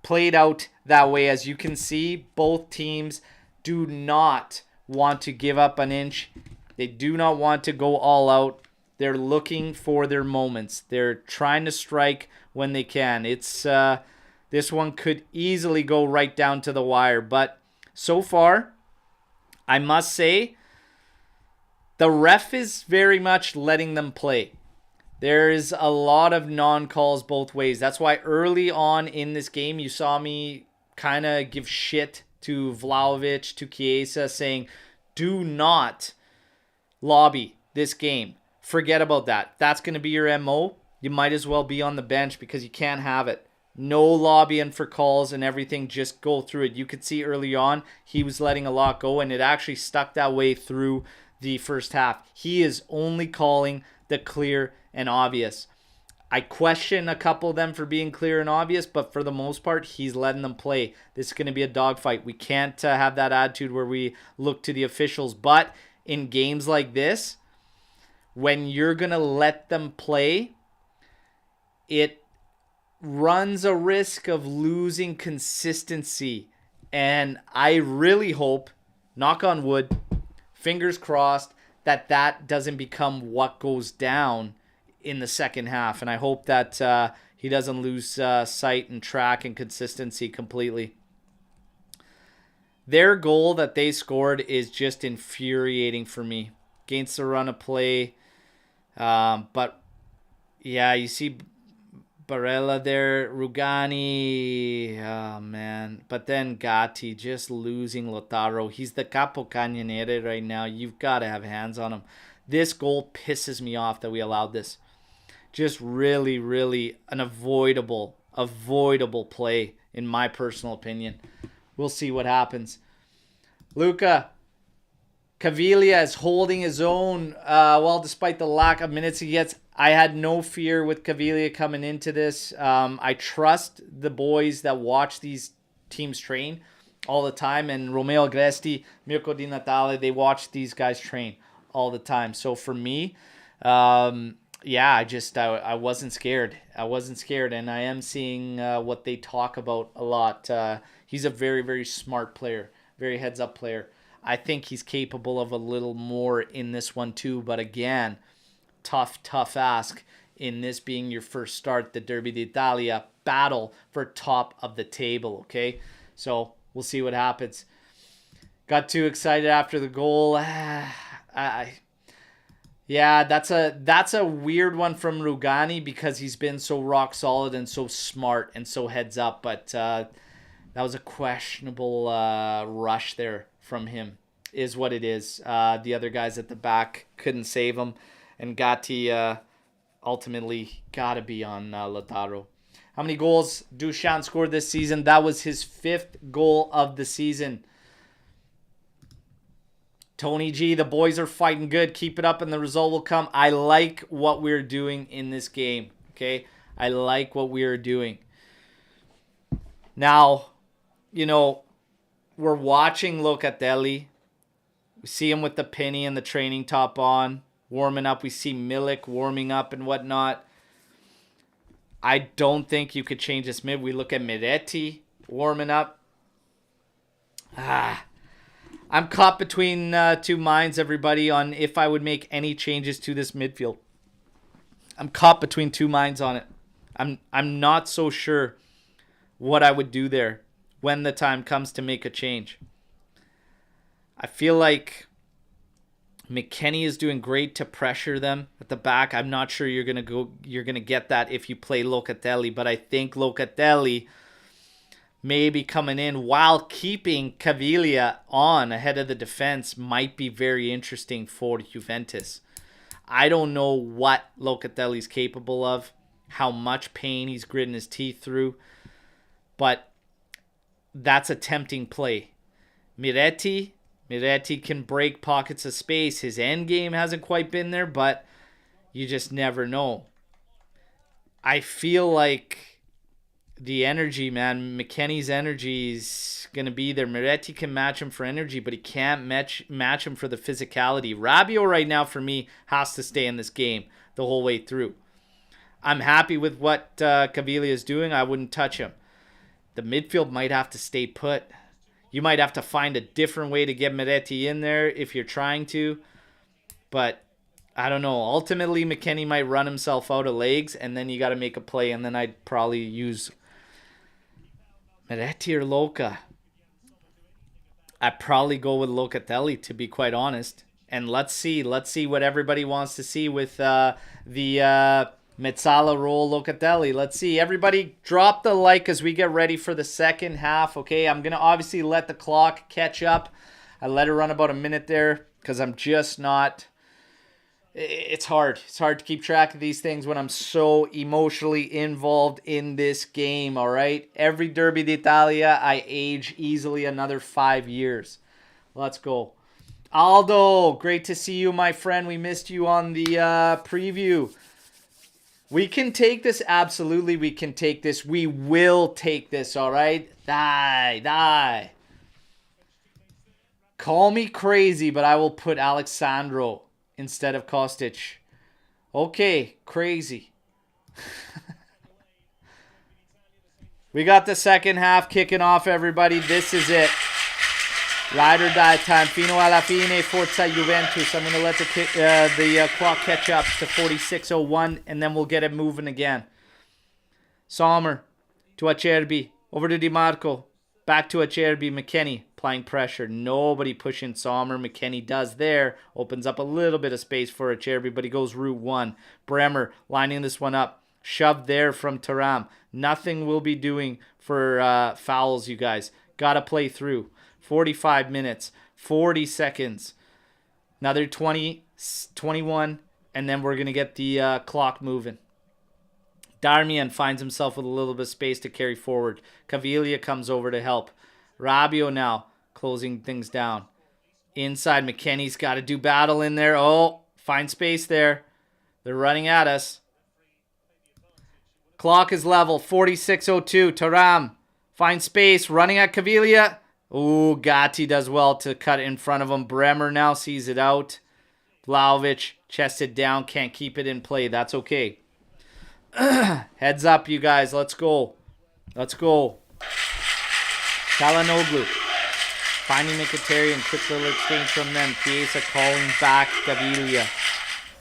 played out that way. As you can see, both teams do not want to give up an inch. They do not want to go all out. They're looking for their moments. They're trying to strike when they can. It's this one could easily go right down to the wire, but so far, I must say, the ref is very much letting them play. There's a lot of non-calls both ways. That's why early on in this game, you saw me kind of give shit to Vlahovic, to Chiesa, saying, do not lobby this game. Forget about that. That's going to be your MO. You might as well be on the bench because you can't have it. No lobbying for calls and everything. Just go through it. You could see early on he was letting a lot go, and it actually stuck that way through the first half. He is only calling the clear and obvious. I question a couple of them for being clear and obvious, but for the most part, he's letting them play. This is going to be a dogfight. We can't have that attitude where we look to the officials. But in games like this, when you're going to let them play, it runs a risk of losing consistency. And I really hope, knock on wood, fingers crossed, that doesn't become what goes down in the second half. And I hope that he doesn't lose sight and track and consistency completely. Their goal that they scored is just infuriating for me against the run of play. But yeah, you see Barella there, Rugani, oh man. But then Gatti just losing Lautaro. He's the capo cagnoniere right now. You've got to have hands on him. This goal pisses me off that we allowed this. Just really, really an avoidable play, in my personal opinion. We'll see what happens. Luca, Caviglia is holding his own. Well, despite the lack of minutes he gets, I had no fear with Caviglia coming into this. I trust the boys that watch these teams train all the time. And Romeo Agresti, Mirko Di Natale, they watch these guys train all the time. So for me, yeah, I wasn't scared. I wasn't scared. And I am seeing what they talk about a lot. He's a very, very smart player, very heads-up player. I think he's capable of a little more in this one too. But again, tough ask in this being your first start, the Derby d'Italia battle for top of the table, okay? So we'll see what happens. Got too excited after the goal. Yeah, that's a weird one from Rugani because he's been so rock solid and so smart and so heads up. But that was a questionable rush there from him, is what it is. The other guys at the back couldn't save him. And Gatti ultimately got to be on Lautaro. How many goals Dusan scored this season? That was his 5th goal of the season. Tony G, the boys are fighting good. Keep it up and the result will come. I like what we're doing in this game, okay? I like what we are doing. Now, you know, we're watching Locatelli. We see him with the penny and the training top on, warming up. We see Milik warming up and whatnot. I don't think you could change this mid. We look at Miretti warming up. I'm caught between two minds, everybody, on if I would make any changes to this midfield. I'm caught between two minds on it. I'm not so sure what I would do there when the time comes to make a change. I feel like McKennie is doing great to pressure them at the back. I'm not sure you're gonna get that if you play Locatelli, but I think Locatelli maybe coming in while keeping Caviglia on ahead of the defense might be very interesting for Juventus. I don't know what Locatelli's capable of, how much pain he's gritting his teeth through, but that's a tempting play. Miretti can break pockets of space. His end game hasn't quite been there, but you just never know. I feel like the energy, man, McKennie's energy is going to be there. Miretti can match him for energy, but he can't match him for the physicality. Rabiot right now, for me, has to stay in this game the whole way through. I'm happy with what Caviglia is doing. I wouldn't touch him. The midfield might have to stay put. You might have to find a different way to get Miretti in there if you're trying to. But I don't know. Ultimately, McKennie might run himself out of legs, and then you got to make a play, and then I'd probably use Miretti or Luca. I'd probably go with Locatelli, to be quite honest. And let's see what everybody wants to see with the Mezzala roll Locatelli. Let's see. Everybody drop the like as we get ready for the second half. Okay, I'm going to obviously let the clock catch up. I let it run about a minute there because I'm just not... It's hard. It's hard to keep track of these things when I'm so emotionally involved in this game, all right? Every Derby d'Italia, I age easily another 5 years. Let's go. Aldo, great to see you, my friend. We missed you on the preview. We can take this. Absolutely, we can take this. We will take this, all right? Die. Call me crazy, but I will put Alexandro instead of Kostic. Okay, crazy. We got the second half kicking off, everybody. This is it. Ride or die time. Fino alla fine, Forza Juventus. I'm going to let the clock catch up to 46:01, and then we'll get it moving again. Sommer to Acerbi. Over to Di Marco. Back to Acerbi. McKennie applying pressure. Nobody pushing Sommer. McKennie does there. Opens up a little bit of space for Acerbi, but he goes route one. Bremer lining this one up. Shoved there from Thuram. Nothing we'll be doing for fouls, you guys. Got to play through. 45 minutes. 40 seconds. Another 20, 21, and then we're going to get the clock moving. Darmian finds himself with a little bit of space to carry forward. Caviglia comes over to help. Rabiot now closing things down. Inside, McKennie's got to do battle in there. Oh, find space there. They're running at us. Clock is level. 46:02. Thuram finds space. Running at Caviglia. Ooh, Gatti does well to cut in front of him. Bremer now sees it out. Vlahovic chested down. Can't keep it in play. That's okay. Heads up, you guys. Let's go. Let's go. Çalhanoğlu finding Mkhitaryan. Quick little exchange from them. Chiesa calling back Caviglia,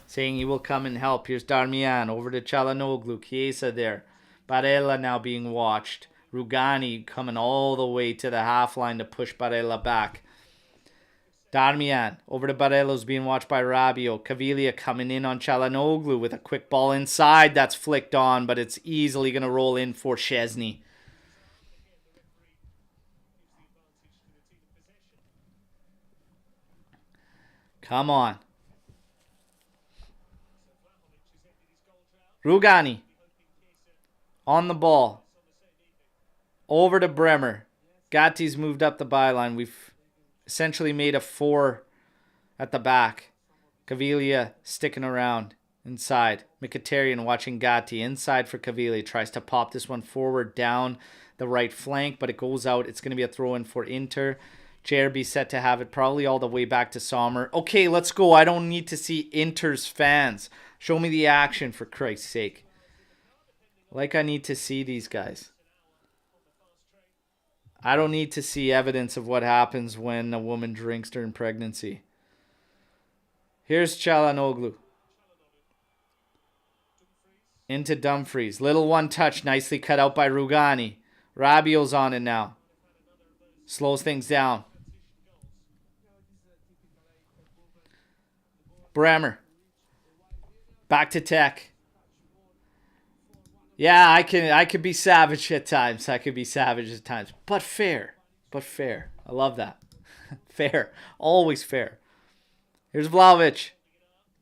saying he will come and help. Here's Darmian over to Çalhanoğlu. Chiesa there. Barella now being watched. Rugani coming all the way to the half line to push Barella back. Darmian over to Barello's being watched by Rabiot. Caviglia coming in on Çalhanoğlu with a quick ball inside. That's flicked on, but it's easily going to roll in for Szczesny. Come on. Rugani on the ball. Over to Bremer. Gatti's moved up the byline. We've essentially made a 4 at the back. Caviglia sticking around inside. Mkhitaryan watching Gatti. Inside for Caviglia. Tries to pop this one forward down the right flank, but it goes out. It's going to be a throw-in for Inter. Cherby set to have it probably all the way back to Sommer. Okay, let's go. I don't need to see Inter's fans. Show me the action, for Christ's sake. Like I need to see these guys. I don't need to see evidence of what happens when a woman drinks during pregnancy. Here's Çalhanoğlu. Into Dumfries. Little one touch. Nicely cut out by Rugani. Rabiot's on it now. Slows things down. Bremer. Back to Tech. Yeah, I could be savage at times. But fair. I love that. Fair. Always fair. Here's Vlahovic.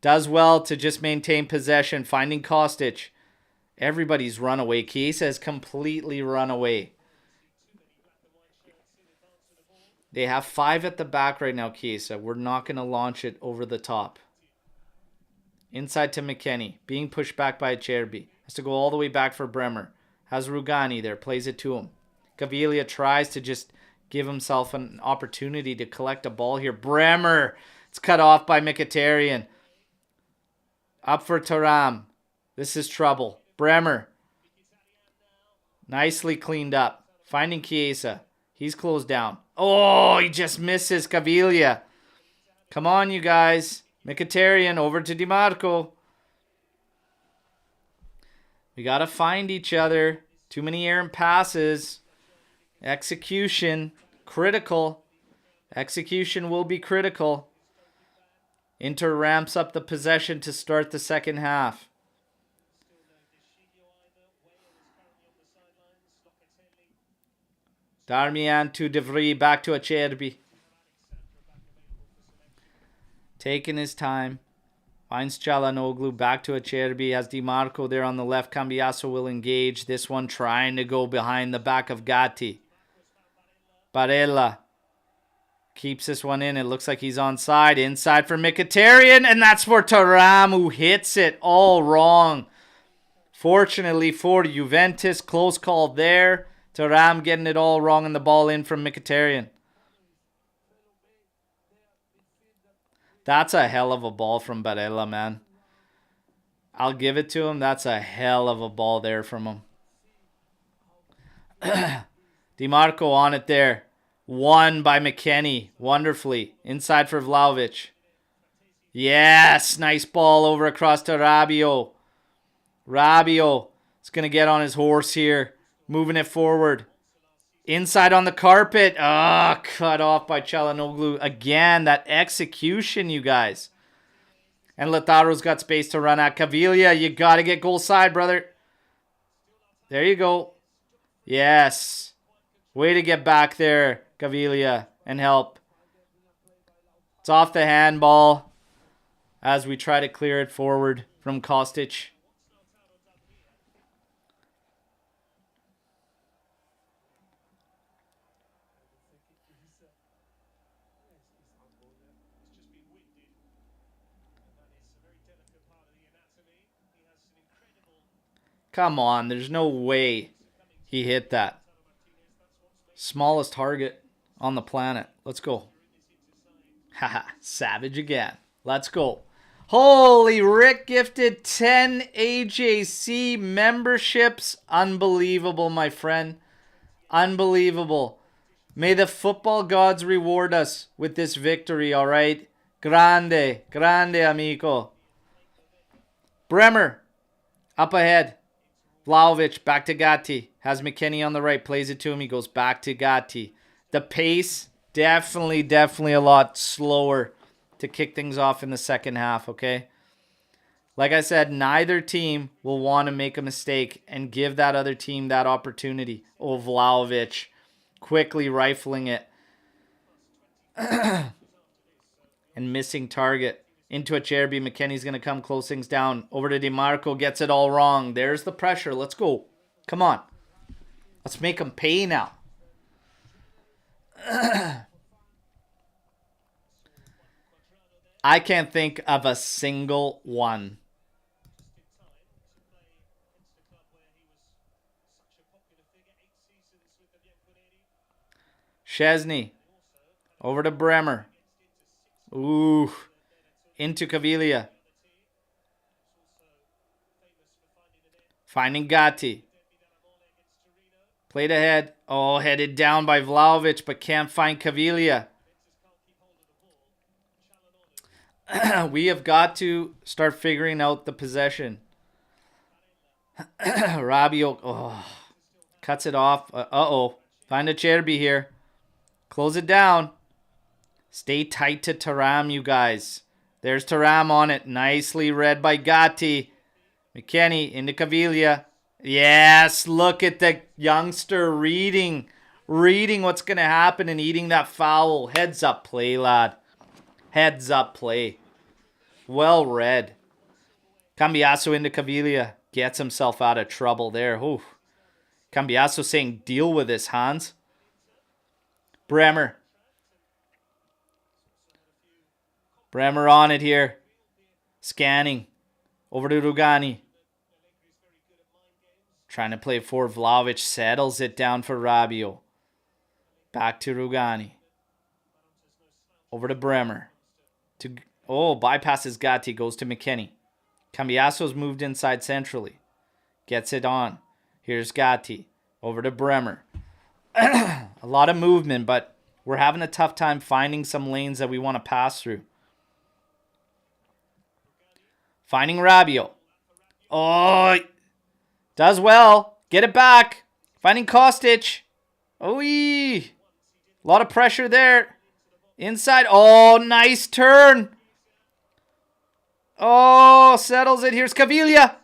Does well to just maintain possession. Finding Kostic. Everybody's run away. Chiesa has completely run away. They have 5 at the back right now, Chiesa. We're not going to launch it over the top. Inside to McKennie. Being pushed back by Acerbi. Has to go all the way back for Bremer. Has Rugani there. Plays it to him. Caviglia tries to just give himself an opportunity to collect a ball here. Bremer. It's cut off by Mkhitaryan. Up for Thuram. This is trouble. Bremer. Nicely cleaned up. Finding Chiesa. He's closed down. Oh, he just misses Caviglia. Come on, you guys. Mkhitaryan over to Di Marco. We got to find each other. Too many errant passes. Execution. Critical. Execution will be critical. Inter ramps up the possession to start the second half. Darmian to De Vrij, back to Acerbi. Taking his time. Finds Çalhanoğlu, back to Acerbi. Has Di Marco there on the left. Cambiasso will engage. This one trying to go behind the back of Gatti. Barella keeps this one in. It looks like he's onside. Inside for Mkhitaryan, and that's for Thuram, who hits it all wrong. Fortunately for Juventus, close call there. Thuram getting it all wrong and the ball in from Mkhitaryan. That's a hell of a ball from Barella, man. I'll give it to him. That's a hell of a ball there from him. Di Marco on it there. Won by McKennie. Wonderfully. Inside for Vlahovic. Yes. Nice ball over across to Rabiot. Rabiot is going to get on his horse here. Moving it forward. Inside on the carpet. Cut off by Çalhanoğlu. Again, that execution, you guys. And Lautaro's got space to run at. Caviglia, you got to get goal side, brother. There you go. Yes. Way to get back there, Caviglia, and help. It's off the handball as we try to clear it forward from Kostic. Come on, there's no way he hit that. Smallest target on the planet. Let's go. Haha, savage again. Let's go. Holy, Rick gifted 10 AJC memberships. Unbelievable, my friend. Unbelievable. May the football gods reward us with this victory, all right? Grande, grande, amico. Bremer, up ahead. Vlahovic, back to Gatti. Has McKennie on the right. Plays it to him. He goes back to Gatti. The pace, definitely a lot slower to kick things off in the second half, okay? Like I said, neither team will want to make a mistake and give that other team that opportunity. Oh, Vlahovic quickly rifling it. And missing target. Into Acerbi. McKennie's going to come, close things down. Over to Di Marco. Gets it all wrong. There's the pressure. Let's go. Come on. Let's make them pay now. I can't think of a single one. Szczesny. Over to Bremer. Ooh. Into Caviglia. Finding Gatti. Played ahead. Oh, headed down by Vlahovic, but can't find Caviglia. We have got to start figuring out the possession. Rabiot cuts it off. Uh-oh. Find Acerbi here. Close it down. Stay tight to Thuram, you guys. There's Thuram on it. Nicely read by Gatti. McKennie into Caviglia. Yes, look at the youngster reading what's going to happen and eating that foul. Heads up play, lad. Heads up play. Well read. Cambiasso into Caviglia. Gets himself out of trouble there. Ooh. Cambiasso saying, deal with this, Hans. Bremer. Bremer on it here. Scanning. Over to Rugani. Trying to play for Vlahovic. Settles it down for Rabiot. Back to Rugani. Over to Bremer. Bypasses Gatti. Goes to McKennie. Cambiasso's moved inside centrally. Gets it on. Here's Gatti. Over to Bremer. A lot of movement, but we're having a tough time finding some lanes that we want to pass through. Finding Rabiot. Oh, does well. Get it back. Finding Kostic. A lot of pressure there. Inside. Oh, nice turn. Oh, settles it. Here's Caviglia.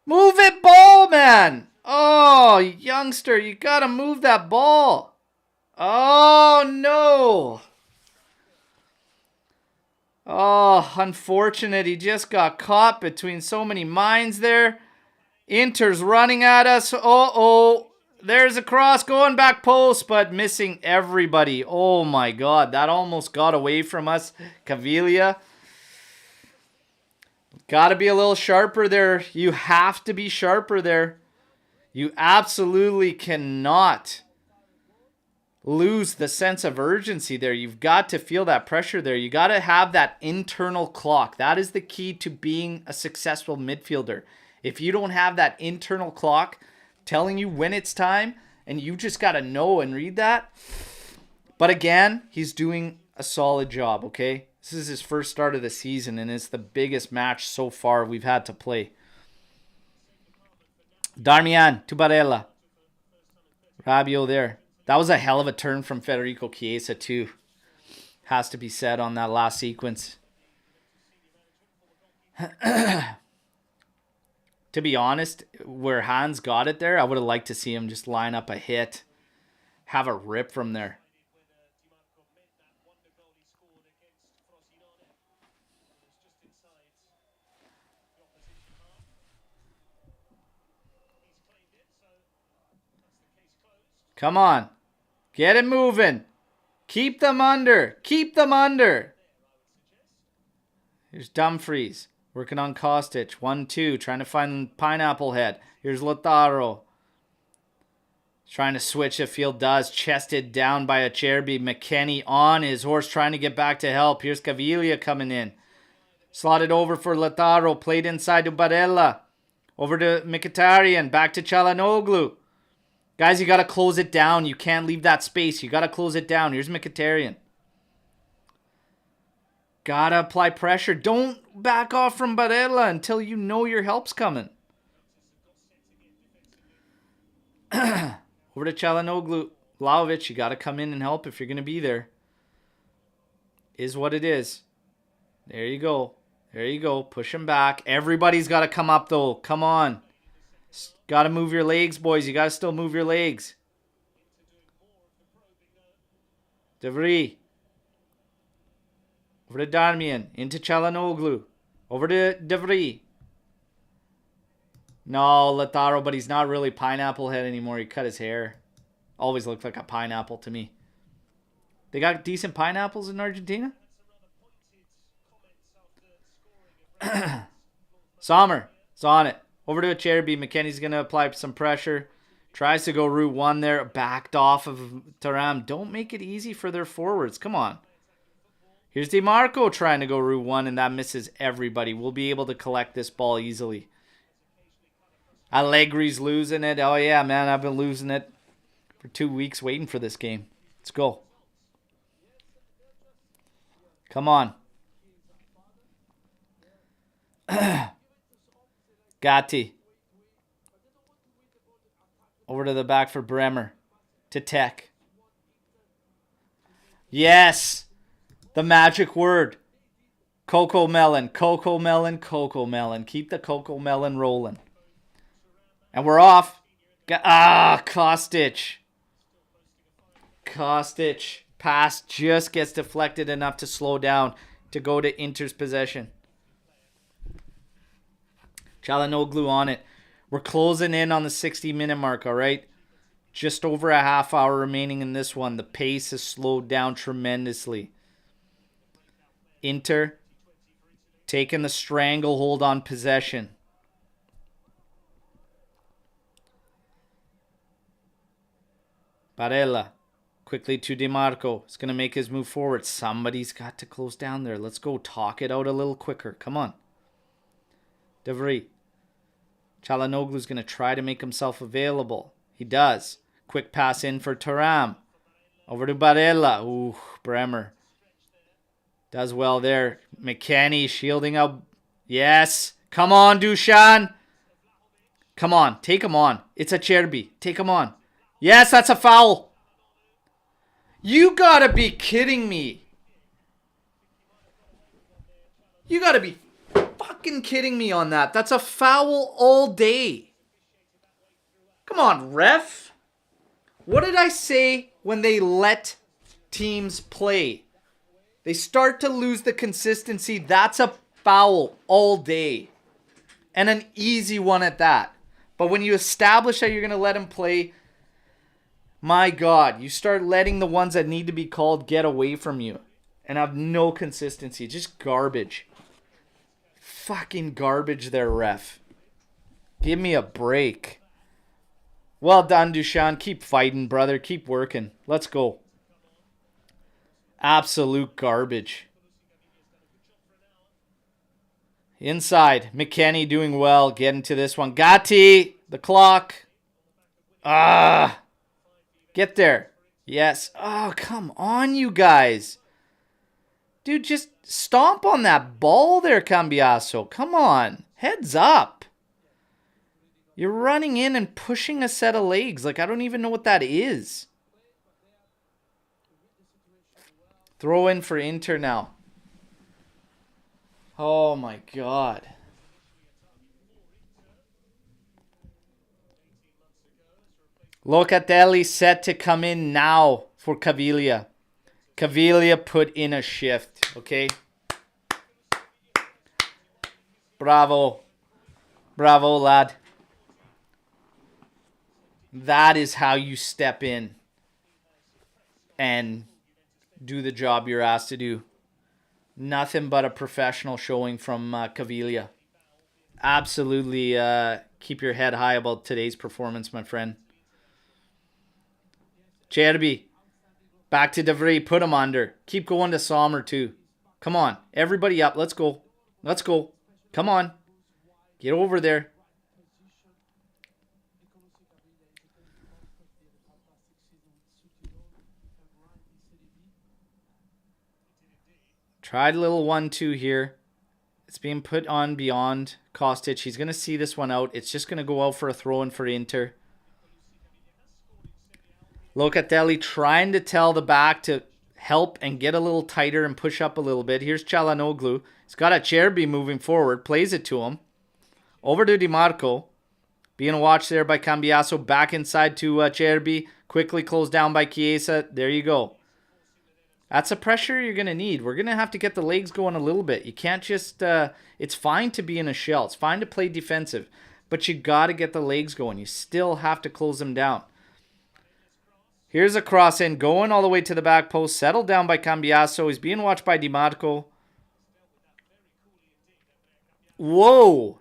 Move it, ball, man. Oh, youngster, you gotta move that ball. Oh, no. Oh, unfortunate. He just got caught between so many minds there. Inter's running at us. Uh-oh. There's a cross going back post, but missing everybody. Oh, my God. That almost got away from us. Caviglia. Got to be a little sharper there. You have to be sharper there. You absolutely cannot lose the sense of urgency there. You've got to feel that pressure there. You got to have that internal clock. That is the key to being a successful midfielder. If you don't have that internal clock telling you when it's time, and you just got to know and read that. But again, he's doing a solid job, okay? This is his first start of the season, and it's the biggest match so far we've had to play. Darmian to Barella. Rabiot there. That was a hell of a turn from Federico Chiesa, too. Has to be said on that last sequence. To be honest, where Hans got it there, I would have liked to see him just line up a hit. Have a rip from there. Come on. Get it moving. Keep them under. Keep them under. Here's Dumfries. Working on Kostic. 1-2. Trying to find Pineapple Head. Here's Lautaro. Trying to switch if field does. Chested down by Acerbi. McKennie on his horse trying to get back to help. Here's Caviglia coming in. Slotted over for Lautaro. Played inside to Barella. Over to Mkhitaryan. Back to Çalhanoğlu. Guys, you got to close it down. You can't leave that space. You got to close it down. Here's Mkhitaryan. Got to apply pressure. Don't back off from Barella until you know your help's coming. Over to Çalhanoğlu. Vlahovic, you got to come in and help if you're going to be there. Is what it is. There you go. There you go. Push him back. Everybody's got to come up, though. Come on. Got to move your legs, boys. You got to still move your legs. De Vries. Over to Darmian. Into Çalhanoğlu. Over to De Vries. No, Lautaro, but he's not really Pineapple Head anymore. He cut his hair. Always looked like a pineapple to me. They got decent pineapples in Argentina? Sommer. It's on it. Over to Acerbi. McKennie's going to apply some pressure. Tries to go route one there. Backed off of Thuram. Don't make it easy for their forwards. Come on. Here's DiMarco trying to go route one, and that misses everybody. We'll be able to collect this ball easily. Allegri's losing it. Oh, yeah, man. I've been losing it for 2 weeks waiting for this game. Let's go. Come on. Gatti. Over to the back for Bremer. To Tech. Yes. The magic word. Cocoa melon. Cocoa melon. Cocoa melon. Keep the cocoa melon rolling. And we're off. Kostic. Kostic. Pass just gets deflected enough to slow down to go to Inter's possession. Çalhanoğlu on it. We're closing in on the 60-minute mark, all right? Just over a half hour remaining in this one. The pace has slowed down tremendously. Inter taking the stranglehold on possession. Barella. Quickly to DiMarco. It's going to make his move forward. Somebody's got to close down there. Let's go talk it out a little quicker. Come on. De Vries. Çalhanoğlu's going to try to make himself available. He does. Quick pass in for Thuram. Over to Barella. Ooh, Bremer. Does well there. McKennie shielding up. Yes. Come on, Dusan. Come on. Take him on. It's Acerbi. Take him on. Yes, that's a foul. You gotta be kidding me. You gotta be fucking kidding me on that. That's a foul all day. Come on, ref. What did I say when they let teams play? They start to lose the consistency. That's a foul all day. And an easy one at that. But when you establish that you're going to let them play, my God, you start letting the ones that need to be called get away from you and have no consistency. Just garbage. Fucking garbage there, ref. Give me a break. Well done, Dushan. Keep fighting, brother. Keep working. Let's go. Absolute garbage. Inside. McKennie doing well. Getting to this one. Gatti. The clock. Get there. Yes. Oh, come on, you guys. Dude, just stomp on that ball there, Cambiaso. Come on. Heads up. You're running in and pushing a set of legs. Like, I don't even know what that is. Throw in for Inter now. Oh, my God. Locatelli set to come in now for Caviglia. Caviglia put in a shift, okay? Bravo. Bravo, lad. That is how you step in and do the job you're asked to do. Nothing but a professional showing from Caviglia. Absolutely keep your head high about today's performance, my friend. Cherby. Back to De Vrij. Put him under. Keep going to Sommer too. Come on. Everybody up. Let's go. Let's go. Come on. Get over there. Tried a little 1-2 here. It's being put on beyond Kostic. He's going to see this one out. It's just going to go out for a throw-in for Inter. Locatelli trying to tell the back to help and get a little tighter and push up a little bit. Here's Çalhanoğlu. He's got a Cherby moving forward. Plays it to him. Over to Di Marco. Being watched there by Cambiaso. Back inside to Cherby. Quickly closed down by Chiesa. There you go. That's a pressure you're going to need. We're going to have to get the legs going a little bit. You can't just... it's fine to be in a shell. It's fine to play defensive. But you got to get the legs going. You still have to close them down. Here's a cross in. Going all the way to the back post. Settled down by Cambiaso. He's being watched by Di Marco. Whoa.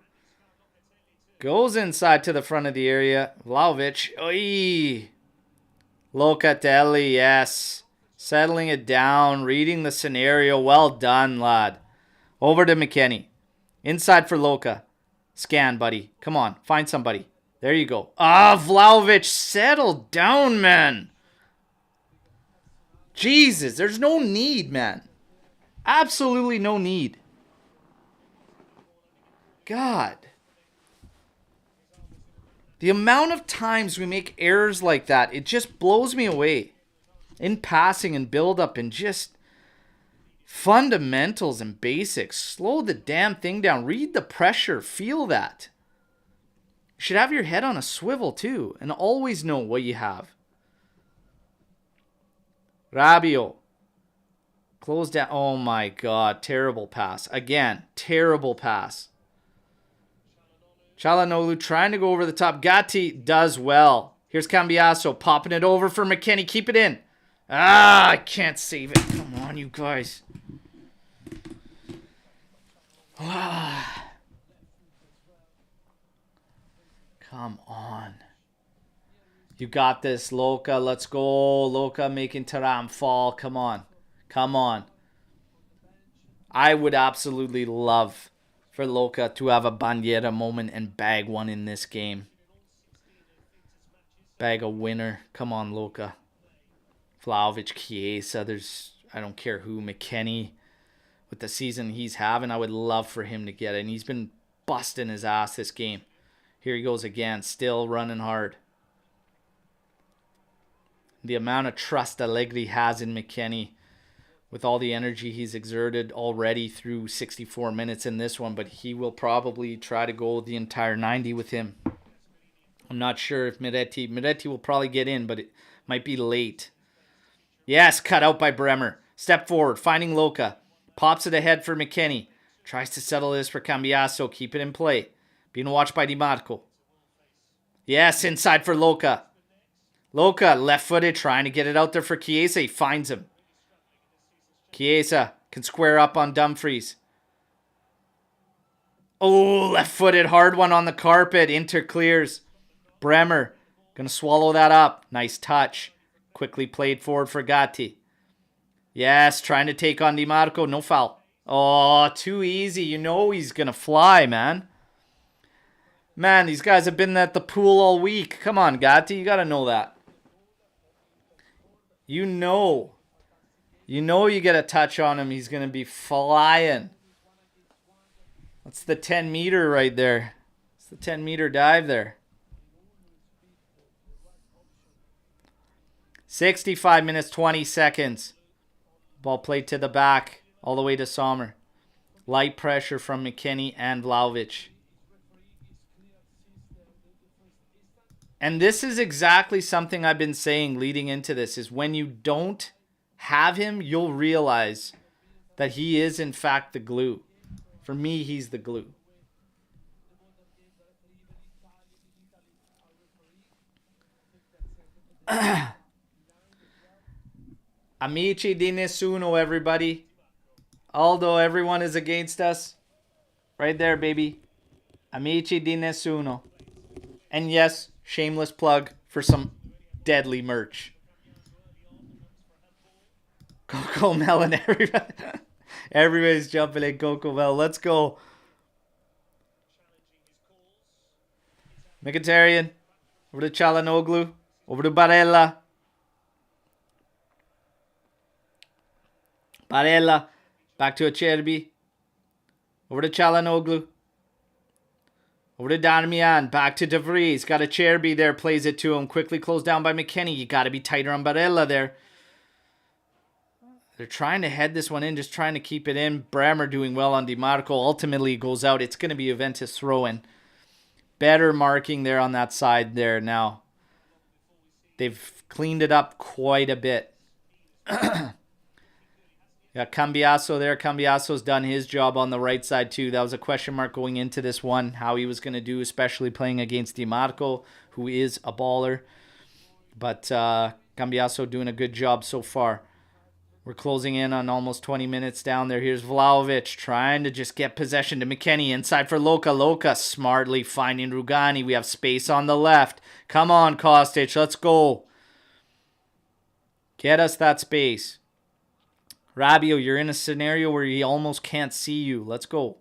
Goes inside to the front of the area. Vlahovic. Oy. Locatelli, yes. Settling it down, reading the scenario. Well done, lad. Over to McKennie. Inside for Loca. Scan, buddy. Come on, find somebody. There you go. Vlahovic, settle down, man. Jesus, there's no need, man. Absolutely no need. God. The amount of times we make errors like that, it just blows me away. In passing and build-up and just fundamentals and basics. Slow the damn thing down. Read the pressure. Feel that. You should have your head on a swivel too and always know what you have. Rabiot. Close down. Oh my God. Terrible pass. Again, terrible pass. Çalhanoğlu trying to go over the top. Gatti does well. Here's Cambiaso popping it over for McKennie. Keep it in. I can't save it. Come on, you guys. Come on. You got this, Luca. Let's go. Luca making Thuram fall. Come on. Come on. I would absolutely love for Luca to have a Bandiera moment and bag one in this game. Bag a winner. Come on, Luca. Vlahovic, Chiesa, I don't care who, McKennie, with the season he's having, I would love for him to get it. And he's been busting his ass this game. Here he goes again, still running hard. The amount of trust Allegri has in McKennie with all the energy he's exerted already through 64 minutes in this one, but he will probably try to go the entire 90 with him. I'm not sure if Miretti will probably get in, but it might be late. Yes, cut out by Bremer. Step forward, finding Luca. Pops it ahead for McKennie. Tries to settle this for Cambiasso. Keep it in play. Being watched by DiMarco. Yes, inside for Luca. Luca, left-footed, trying to get it out there for Chiesa. He finds him. Chiesa can square up on Dumfries. Oh, left-footed, hard one on the carpet. Inter clears. Bremer going to swallow that up. Nice touch. Quickly played forward for Gatti. Yes, trying to take on DiMarco. No foul. Oh, too easy. You know he's going to fly, man. Man, these guys have been at the pool all week. Come on, Gatti. You got to know that. You know you get a touch on him, he's going to be flying. That's the 10-meter right there. It's the 10-meter dive there. 65 minutes, 20 seconds. Ball played to the back, all the way to Sommer. Light pressure from McKennie and Vlahovic. And this is exactly something I've been saying leading into this, is when you don't have him, you'll realize that he is, in fact, the glue. For me, he's the glue. Amici di nessuno, everybody. Although everyone is against us. Right there, baby. Amici di nessuno. And yes, shameless plug for some deadly merch. Coco Melon, everybody. Everybody's jumping in Coco Melon. Let's go. Mkhitaryan. Over to Çalhanoğlu. Over to Barella. Barella. Back to Acerbi. Over to Çalhanoğlu. Over to Darmian. Back to De Vries. Got Acerbi there. Plays it to him. Quickly closed down by McKennie. You got to be tighter on Barella there. They're trying to head this one in. Just trying to keep it in. Bremer doing well on DiMarco. Ultimately goes out. It's going to be Juventus throw-in. Better marking there on that side there now. They've cleaned it up quite a bit. Got Cambiasso there. Cambiasso's done his job on the right side too. That was a question mark going into this one, how he was going to do, especially playing against DiMarco, who is a baller. But Cambiasso doing a good job so far. We're closing in on almost 20 minutes down there. Here's Vlahovic trying to just get possession to McKennie. Inside for Luca. Luca smartly finding Rugani. We have space on the left. Come on, Kostic. Let's go. Get us that space. Rabiot, you're in a scenario where he almost can't see you. Let's go.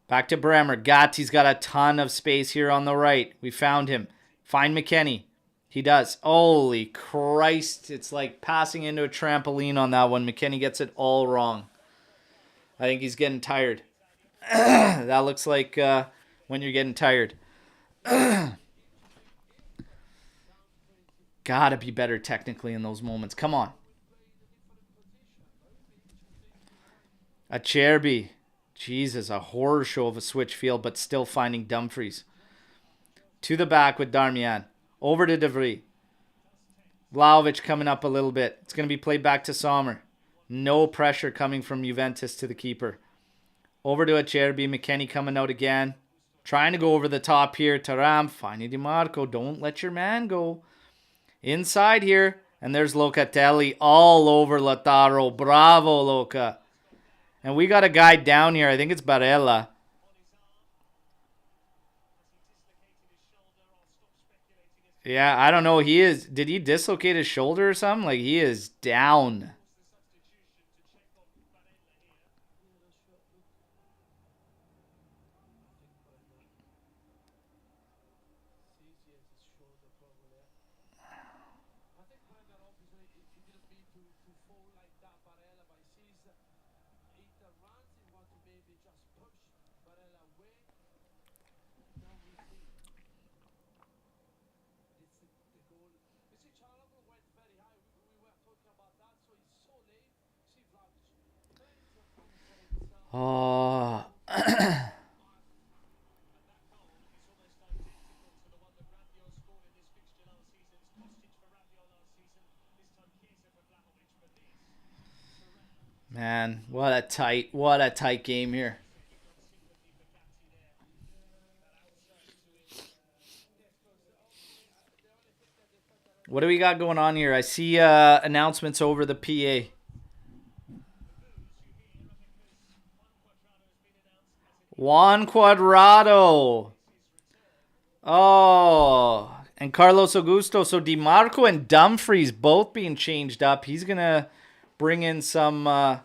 Back to Bremer. Gatti's got a ton of space here on the right. We found him. Find McKennie. He does. Holy Christ. It's like passing into a trampoline on that one. McKennie gets it all wrong. I think he's getting tired. That looks like when you're getting tired. Gotta be better technically in those moments. Come on. Acerbi. Jesus, a horror show of a switch field, but still finding Dumfries. To the back with Darmian. Over to De Vries. Vlahovic coming up a little bit. It's going to be played back to Sommer. No pressure coming from Juventus to the keeper. Over to Acerbi. McKennie coming out again. Trying to go over the top here. Thuram finding DiMarco. Don't let your man go. Inside here. And there's Locatelli all over Lautaro. Bravo, Luca. And we got a guy down here. I think it's Barella. Yeah, I don't know. He is. Did he dislocate his shoulder or something? Like, he is down. Oh. Man, what a tight game here. What do we got going on here? I see announcements over the PA. Juan Cuadrado. Oh, and Carlos Augusto. So DiMarco and Dumfries both being changed up. He's going to bring in some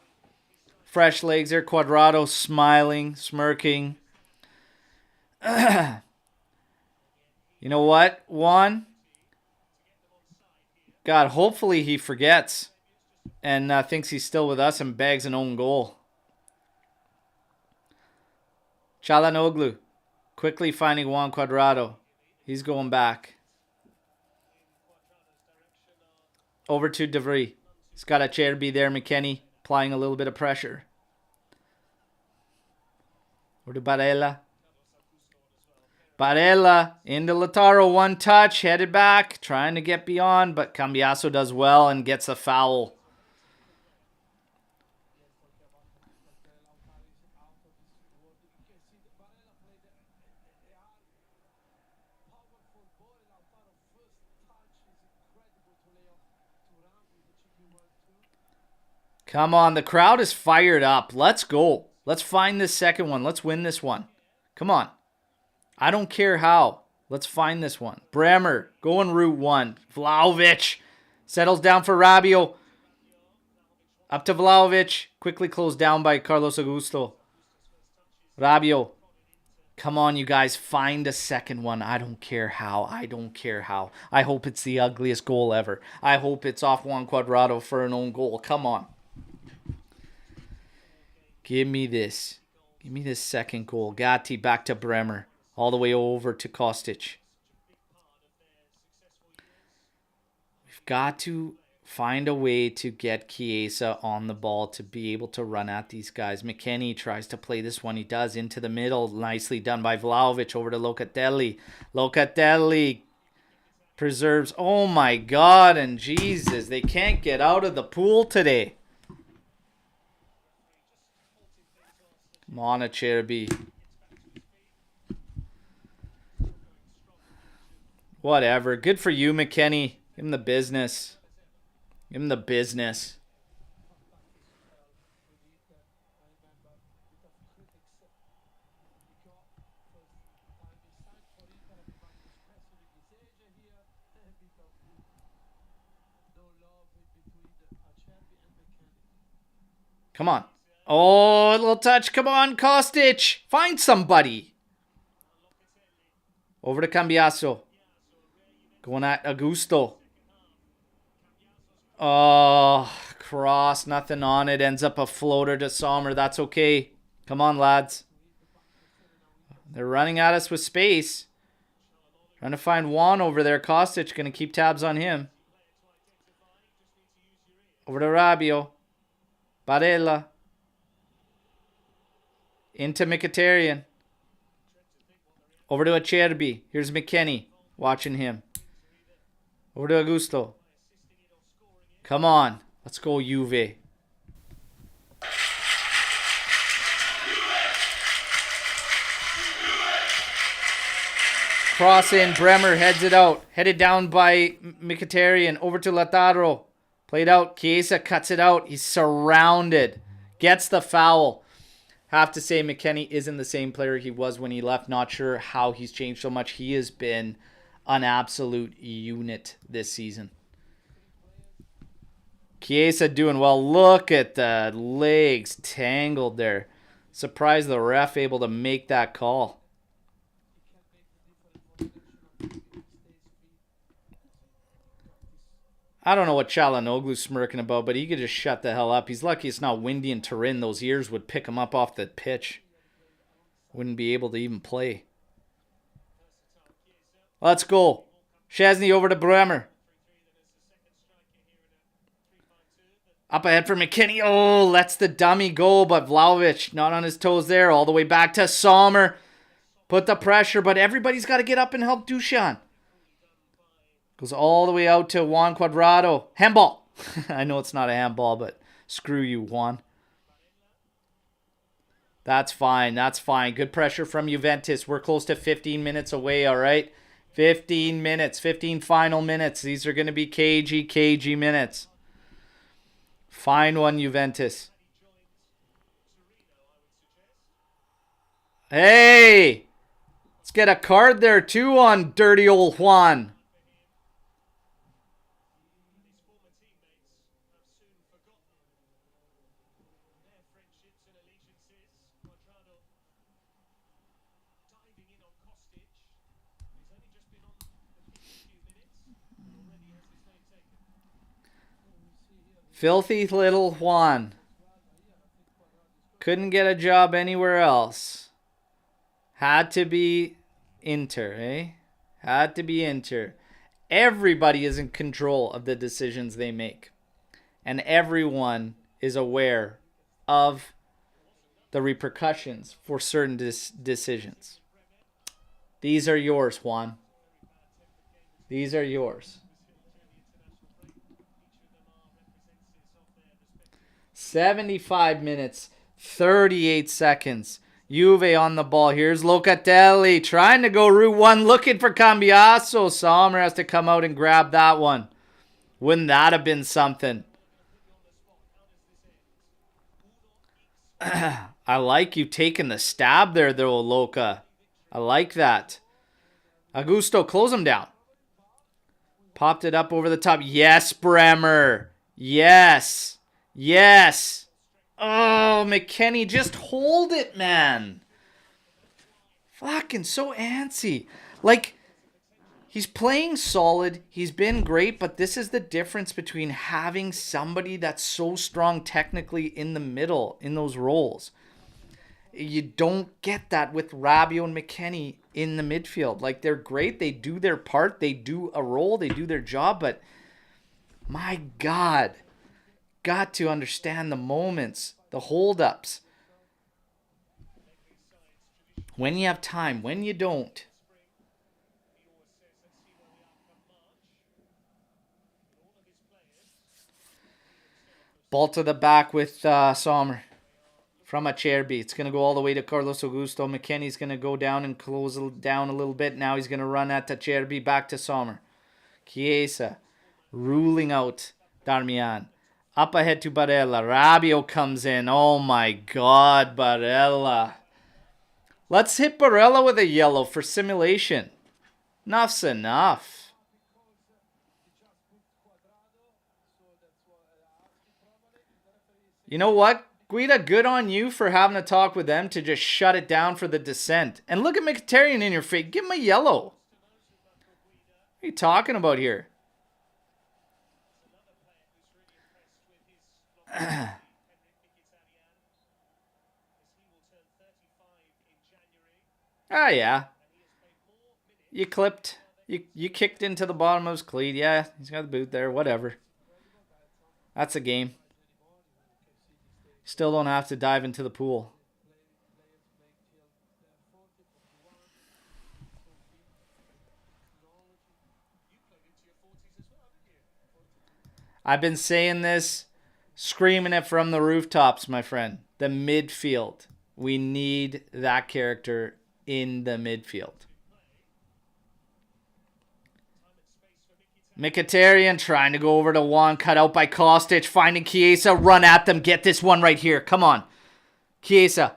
fresh legs there. Cuadrado smiling, smirking. You know what, Juan? God, hopefully he forgets and thinks he's still with us and bags an own goal. Çalhanoğlu quickly finding Juan Cuadrado. He's going back. Over to De Vrij. He's got a Cherby there. McKennie applying a little bit of pressure. Over to Barella. Barella into Lautaro. One touch. Headed back. Trying to get beyond. But Cambiaso does well and gets a foul. Come on, the crowd is fired up. Let's go. Let's find this second one. Let's win this one. Come on. I don't care how. Let's find this one. Bremer going route one. Vlahovic settles down for Rabiot. Up to Vlahovic. Quickly closed down by Carlos Augusto. Rabiot. Come on, you guys. Find a second one. I don't care how. I don't care how. I hope it's the ugliest goal ever. I hope it's off Juan Cuadrado for an own goal. Come on. Give me this. Give me this second goal. Gatti back to Bremer. All the way over to Kostic. We've got to find a way to get Chiesa on the ball to be able to run at these guys. McKennie tries to play this one. He does into the middle. Nicely done by Vlahovic over to Locatelli. Locatelli preserves. Oh my God and Jesus. They can't get out of the pool today. Come on, Cherby. Whatever. Good for you, McKennie. Give him the business. Give him the business. Come on. Oh, a little touch. Come on, Kostic. Find somebody. Over to Cambiaso. Going at Augusto. Oh, cross. Nothing on it. Ends up a floater to Sommer. That's okay. Come on, lads. They're running at us with space. Trying to find Juan over there. Kostic going to keep tabs on him. Over to Rabiot. Barella. Into Mkhitaryan. Over to Cherby. Here's McKennie. Watching him. Over to Augusto. Come on. Let's go, Juve. Cross in. Bremer heads it out. Headed down by Mkhitaryan. Over to Lautaro. Played out. Chiesa cuts it out. He's surrounded. Gets the foul. Have to say McKennie isn't the same player he was when he left. Not sure how he's changed so much. He has been an absolute unit this season. Chiesa doing well. Look at the legs tangled there. Surprised the ref able to make that call. I don't know what Çalhanoğlu's smirking about, but he could just shut the hell up. He's lucky it's not windy in Turin. Those ears would pick him up off the pitch. Wouldn't be able to even play. Let's go. Szczesny over to Bremer. Up ahead for McKennie. Oh, lets the dummy go, but Vlahovic not on his toes there. All the way back to Sommer. Put the pressure, but everybody's got to get up and help Dusan. Goes all the way out to Juan Cuadrado. Handball. I know it's not a handball, but screw you, Juan. That's fine. That's fine. Good pressure from Juventus. We're close to 15 minutes away, all right? 15 minutes. 15 final minutes. These are going to be cagey minutes. Fine one, Juventus. Hey! Let's get a card there, too, on dirty old Juan. Filthy little Juan. Couldn't get a job anywhere else. Had to be Inter, eh? Had to be Inter. Everybody is in control of the decisions they make. And everyone is aware of the repercussions for certain decisions. These are yours, Juan. These are yours. 75 minutes, 38 seconds. Juve on the ball. Here's Locatelli trying to go Route 1, looking for Cambiasso. Omer has to come out and grab that one. Wouldn't that have been something? I like you taking the stab there, though, Luca. I like that. Augusto, close him down. Popped it up over the top. Yes, Bremer. Yes. Yes. Oh, McKennie, just hold it, man. Fucking so antsy. Like, he's playing solid. He's been great, but this is the difference between having somebody that's so strong technically in the middle in those roles. You don't get that with Rabiot and McKennie in the midfield. Like, they're great. They do their part. They do a role. They do their job. But, my God, got to understand the moments, the hold-ups. When you have time, when you don't. Ball to the back with Sommer. From Acerbi. It's going to go all the way to Carlos Augusto. McKennie's going to go down and close down a little bit. Now he's going to run at Acerbi. Back to Sommer. Chiesa. Ruling out Darmian. Up ahead to Barella. Rabiot comes in. Oh my God, Barella. Let's hit Barella with a yellow for simulation. Enough's enough. You know what? Guida, good on you for having a talk with them to just shut it down for the dissent. And look at Mkhitaryan in your face. Give him a yellow. What are you talking about here? Yeah. You clipped. You kicked into the bottom of his cleat. Yeah, he's got the boot there. Whatever. That's a game. Still don't have to dive into the pool. I've been saying this, screaming it from the rooftops, my friend. The midfield. We need that character in the midfield. Mkhitaryan trying to go over to Juan, cut out by Kostic, finding Chiesa, run at them, get this one right here. Come on. Chiesa.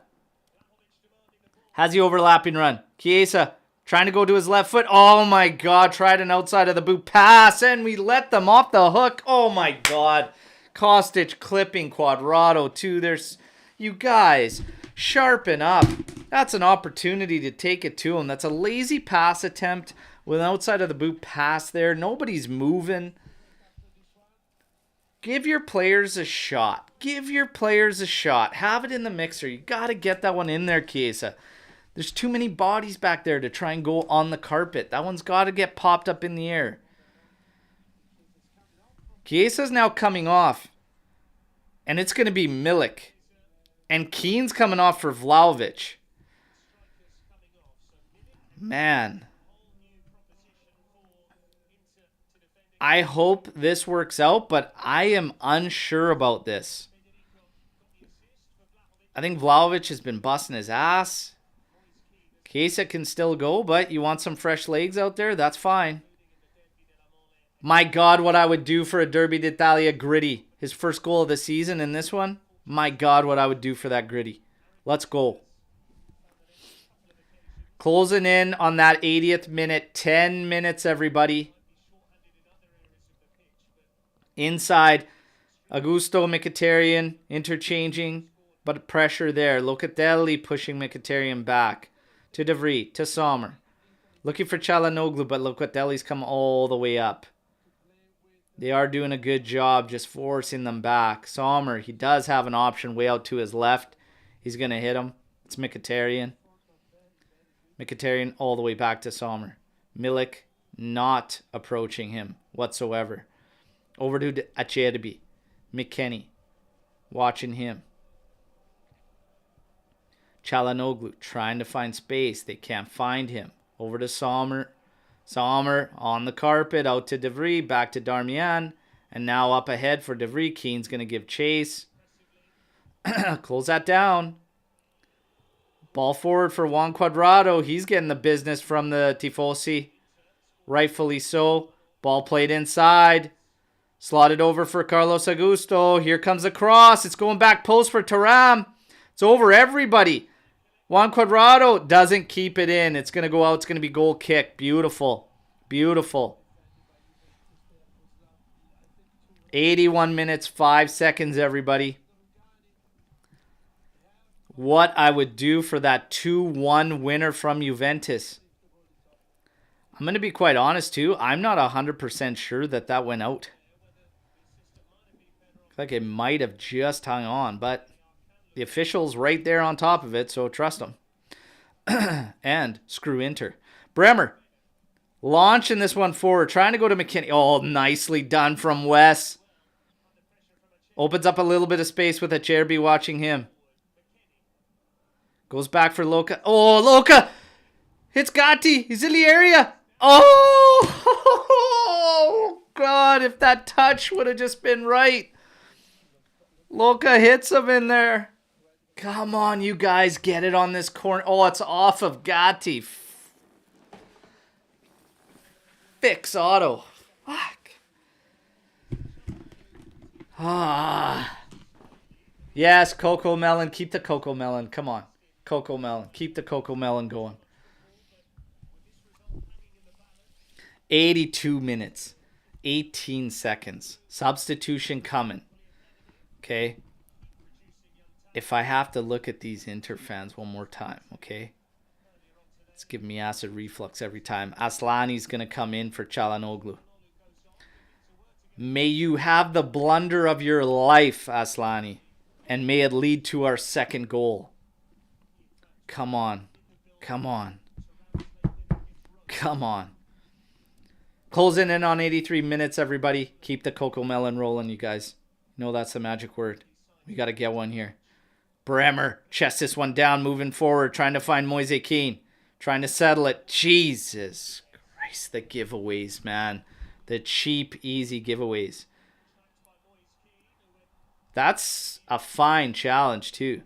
Has the overlapping run. Chiesa trying to go to his left foot. Oh my God, tried an outside of the boot pass, and we let them off the hook. Oh my God. Kostic clipping Cuadrado too. There's, you guys, sharpen up. That's an opportunity to take it to him. That's a lazy pass attempt with an outside of the boot pass there. Nobody's moving. Give your players a shot. Give your players a shot. Have it in the mixer. You got to get that one in there, Chiesa. There's too many bodies back there to try and go on the carpet. That one's got to get popped up in the air. Chiesa's now coming off. And it's going to be Milik. And Keane's coming off for Vlahovic. Man. I hope this works out, but I am unsure about this. I think Vlahovic has been busting his ass. Chiesa can still go, but you want some fresh legs out there? That's fine. My God, what I would do for a Derby d'Italia Gritty. His first goal of the season in this one. My God, what I would do for that Gritty. Let's go. Closing in on that 80th minute. 10 minutes, everybody. Inside. Augusto, Mkhitaryan interchanging, but pressure there. Locatelli pushing Mkhitaryan back. To De Vrij, to Sommer. Looking for Çalhanoğlu, but Locatelli's come all the way up. They are doing a good job just forcing them back. Sommer, he does have an option way out to his left. He's going to hit him. It's Mkhitaryan. Mkhitaryan all the way back to Sommer. Milik not approaching him whatsoever. Over to Acerbi. McKennie. Watching him. Çalhanoğlu trying to find space. They can't find him. Over to Sommer. Sommer on the carpet. Out to De Vrij. Back to Darmian. And now up ahead for De Vrij. Keane's going to give chase. Close that down. Ball forward for Juan Cuadrado. He's getting the business from the Tifosi. Rightfully so. Ball played inside. Slotted over for Carlos Augusto. Here comes the cross. It's going back post for Thuram. It's over everybody. Juan Cuadrado doesn't keep it in. It's going to go out. It's going to be goal kick. Beautiful. Beautiful. 81 minutes, 5 seconds, everybody. What I would do for that 2-1 winner from Juventus. I'm going to be quite honest, too. I'm not 100% sure that went out. Like it might have just hung on, but the official's right there on top of it, so trust them. And screw Inter. Bremer launching this one forward, trying to go to McKennie. Oh, nicely done from Wes. Opens up a little bit of space with Acerbi watching him. Goes back for Luca. Oh, Luca! Hits Gatti. He's in the area. Oh, God, if that touch would have just been right. Luca hits him in there. Come on, you guys. Get it on this corner. Oh, it's off of Gatti. Fix auto. Fuck. Yes, Coco Melon. Keep the Coco Melon. Come on. Coco Melon. Keep the Coco Melon going. 82 minutes. 18 seconds. Substitution coming. Okay. If I have to look at these Inter fans one more time, okay? It's giving me acid reflux every time. Aslani's going to come in for Çalhanoğlu. May you have the blunder of your life, Aslani. And may it lead to our second goal. Come on. Come on. Come on. Closing in on 83 minutes, everybody. Keep the Coco Melon rolling, you guys. You know that's the magic word. We got to get one here. Bremer chests this one down, moving forward, trying to find Moise Kean. Trying to settle it. Jesus Christ, the giveaways, man. The cheap, easy giveaways. That's a fine challenge, too.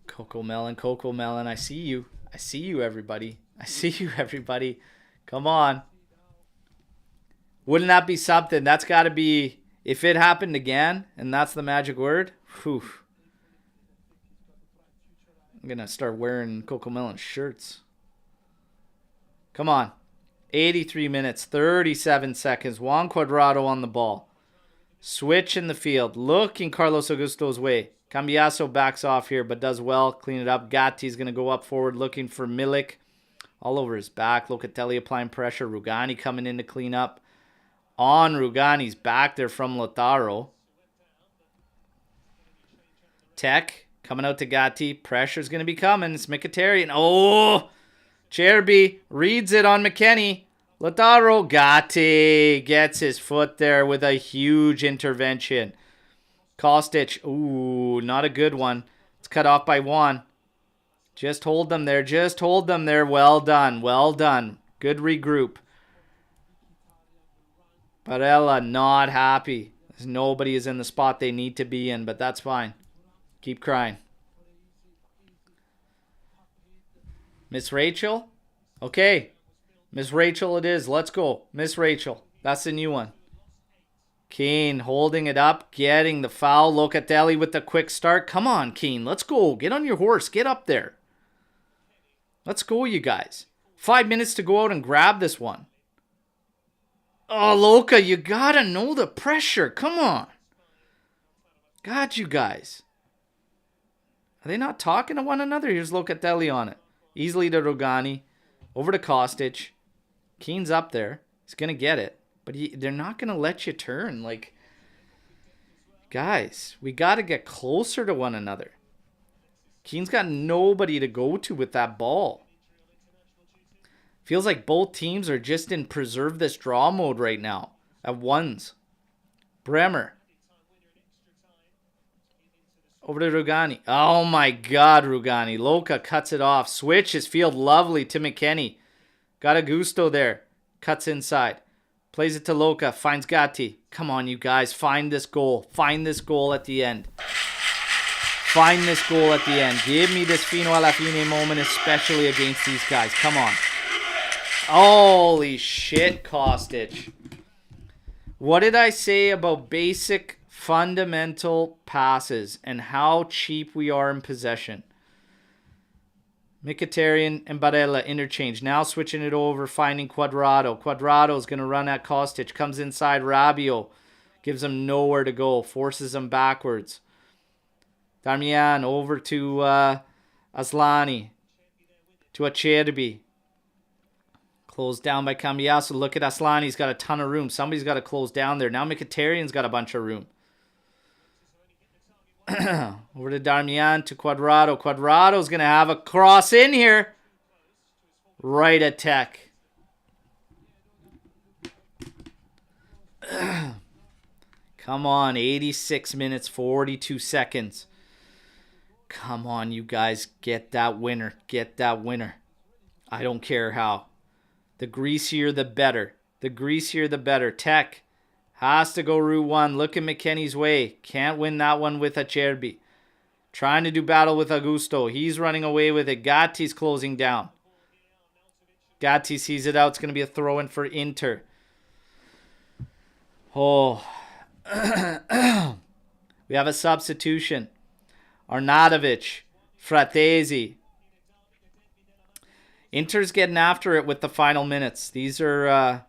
Coco Melon, I see you. I see you, everybody. I see you, everybody. Come on. Wouldn't that be something? That's got to be, if it happened again, and that's the magic word, whew. I'm going to start wearing Coco Melon shirts. Come on. 83 minutes, 37 seconds. Juan Cuadrado on the ball. Switch in the field. Looking Carlos Augusto's way. Cambiaso backs off here, but does well. Clean it up. Gatti's going to go up forward looking for Milik. All over his back. Locatelli applying pressure. Rugani coming in to clean up. On Rugani's back there from Lautaro. Tech coming out to Gatti. Pressure's going to be coming. It's Mkhitaryan. Oh! Cherby reads it on McKennie. Lautaro. Gatti gets his foot there with a huge intervention. Kostic. Ooh, not a good one. It's cut off by Juan. Just hold them there. Just hold them there. Well done. Well done. Good regroup. Barella not happy. Nobody is in the spot they need to be in, but that's fine. Keep crying. Miss Rachel? Okay. Miss Rachel it is. Let's go. Miss Rachel. That's the new one. Keane holding it up, getting the foul. Locatelli with the quick start. Come on, Keane. Let's go. Get on your horse. Get up there. Let's go, you guys. 5 minutes to go out and grab this one. Oh, Luca, you gotta know the pressure. Come on. God, you guys. Are they not talking to one another? Here's Locatelli on it. Easily to Rugani. Over to Kostic. Keane's up there. He's going to get it. But they're not going to let you turn. Like, guys, we got to get closer to one another. Keane's got nobody to go to with that ball. Feels like both teams are just in preserve this draw mode right now. At ones. Bremer. Over to Rugani. Oh my God, Rugani. Luca cuts it off. Switch his field lovely to McKennie. Got a gusto there. Cuts inside. Plays it to Luca. Finds Gatti. Come on, you guys. Find this goal. Find this goal at the end. Find this goal at the end. Give me this fino alla fine moment, especially against these guys. Come on. Holy shit, Kostic. What did I say about basic fundamental passes and how cheap we are in possession? Mkhitaryan and Barella interchange. Now switching it over, finding Cuadrado. Cuadrado's going to run at Kostic. Comes inside Rabiot. Gives him nowhere to go. Forces him backwards. Darmian over to Aslani. To Acerbi. Closed down by Cambiasso. Look at Aslani. He's got a ton of room. Somebody's got to close down there. Now Mkhitaryan's got a bunch of room. Over to Darmian, to Cuadrado. Cuadrado's going to have a cross in here. Right at Tech. Come on, 86 minutes, 42 seconds. Come on, you guys. Get that winner. Get that winner. I don't care how. The greasier, the better. The greasier, the better. Tech has to go Route 1. Look at McKennie's way. Can't win that one with Acerbi. Trying to do battle with Augusto. He's running away with it. Gatti's closing down. Gatti sees it out. It's going to be a throw-in for Inter. Oh. We have a substitution. Arnautovic. Fratesi. Inter's getting after it with the final minutes. These are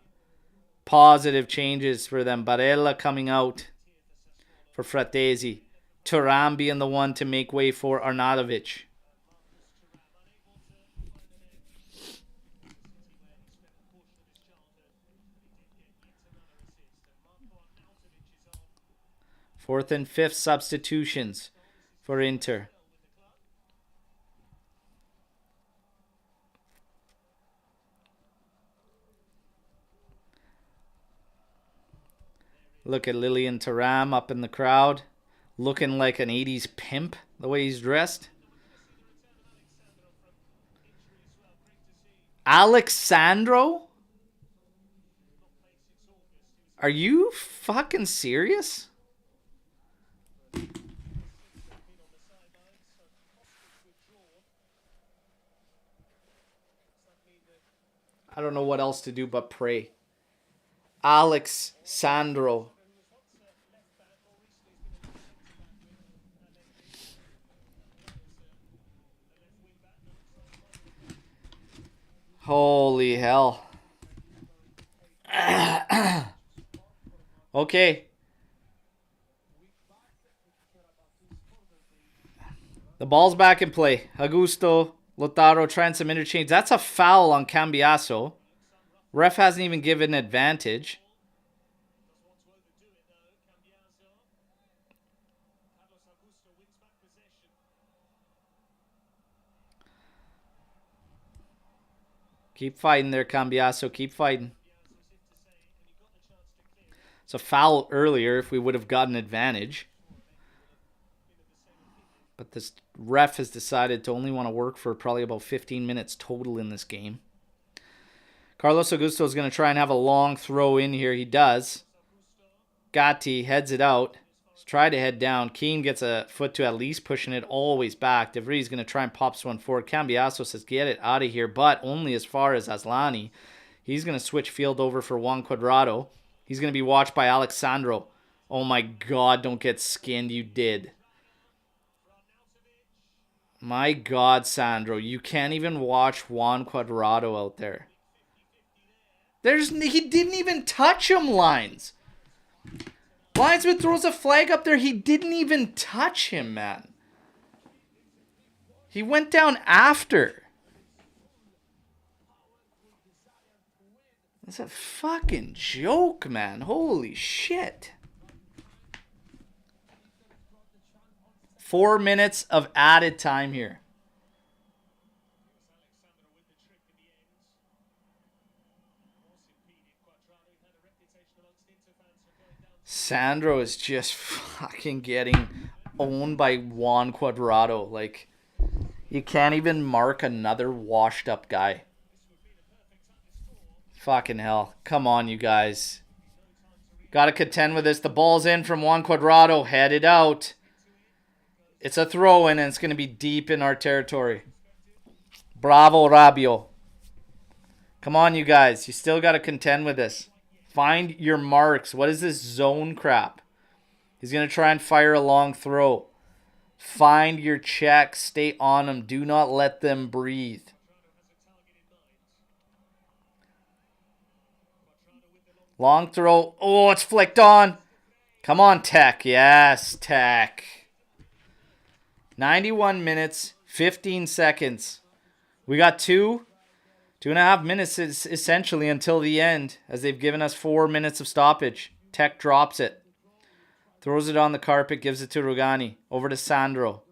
positive changes for them. Barella coming out for Fratesi. Thuram being the one to make way for Arnautovic. Fourth and fifth substitutions for Inter. Look at Lilian Thuram up in the crowd. Looking like an 80s pimp, the way he's dressed. Alexandro? Are you fucking serious? I don't know what else to do but pray. Alex Sandro. Holy hell. Okay. The ball's back in play. Augusto, Lautaro trying some interchange. That's a foul on Cambiasso. Ref hasn't even given advantage. Keep fighting there, Cambiasso. Keep fighting. It's a foul earlier if we would have gotten advantage. But this ref has decided to only want to work for probably about 15 minutes total in this game. Carlos Augusto is going to try and have a long throw in here. He does. Gatti heads it out. Try to head down. Keane gets a foot to at least pushing it always back. De Vrie's going to try and pop this one forward. Cambiasso says, get it out of here, but only as far as Aslani. He's going to switch field over for Juan Cuadrado. He's going to be watched by Alexandro. Oh my God, don't get skinned. You did. My God, Sandro. You can't even watch Juan Cuadrado out there. He didn't even touch him, Lines. Linesman throws a flag up there. He didn't even touch him, man. He went down after. That's a fucking joke, man. Holy shit. 4 minutes of added time here. Sandro is just fucking getting owned by Juan Cuadrado. Like, you can't even mark another washed up guy. Fucking hell. Come on, you guys. Gotta contend with this. The ball's in from Juan Cuadrado. Headed out. It's a throw-in, and it's going to be deep in our territory. Bravo, Rabiot. Come on, you guys. You still got to contend with this. Find your marks. What is this zone crap? He's going to try and fire a long throw. Find your checks. Stay on them. Do not let them breathe. Long throw. Oh, it's flicked on. Come on, Tech. Yes, Tech. 91 minutes, 15 seconds. We got 2.5 minutes essentially until the end, as they've given us 4 minutes of stoppage. Tech drops it. Throws it on the carpet, gives it to Rugani. Over to Sandro.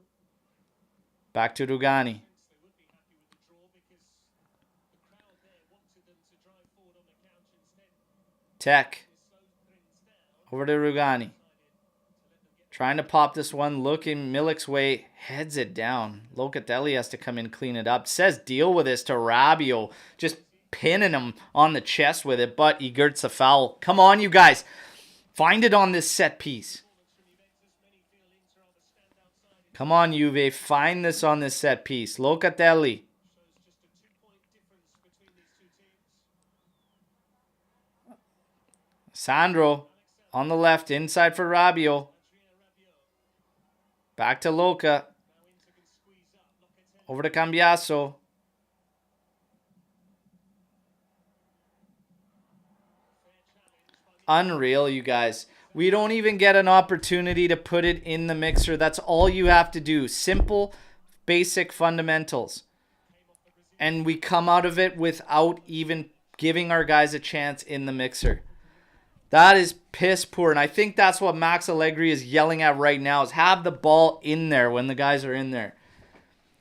Back to Rugani. Tech. Over to Rugani. Trying to pop this one, looking Milik's way, heads it down. Locatelli has to come in, clean it up. Says deal with this to Rabiot, just pinning him on the chest with it, but he gets a foul. Come on, you guys. Find it on this set piece. Come on, Juve. Find this on this set piece. Locatelli. Sandro on the left, inside for Rabiot. Back to Luca. Over to Cambiasso. Unreal, you guys. We don't even get an opportunity to put it in the mixer. That's all you have to do. Simple, basic fundamentals. And we come out of it without even giving our guys a chance in the mixer. That is piss poor. And I think that's what Max Allegri is yelling at right now, is have the ball in there when the guys are in there.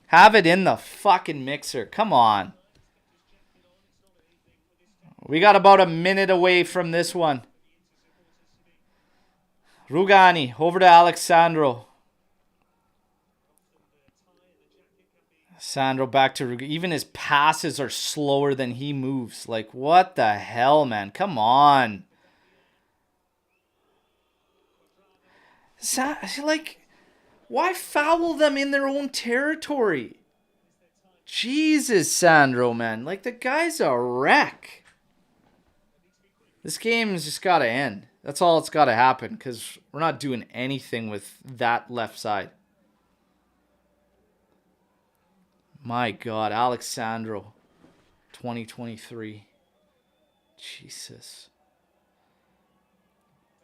Have it in the fucking mixer. Come on. We got about a minute away from this one. Rugani over to Alexandro. Sandro back to Rugani. Even his passes are slower than he moves. Like, what the hell, man? Come on. Like, why foul them in their own territory? Jesus, Sandro, man. Like, the guy's a wreck. This game's just got to end. That's all it's got to happen, because we're not doing anything with that left side. My God, Alexandro, 2023. Jesus.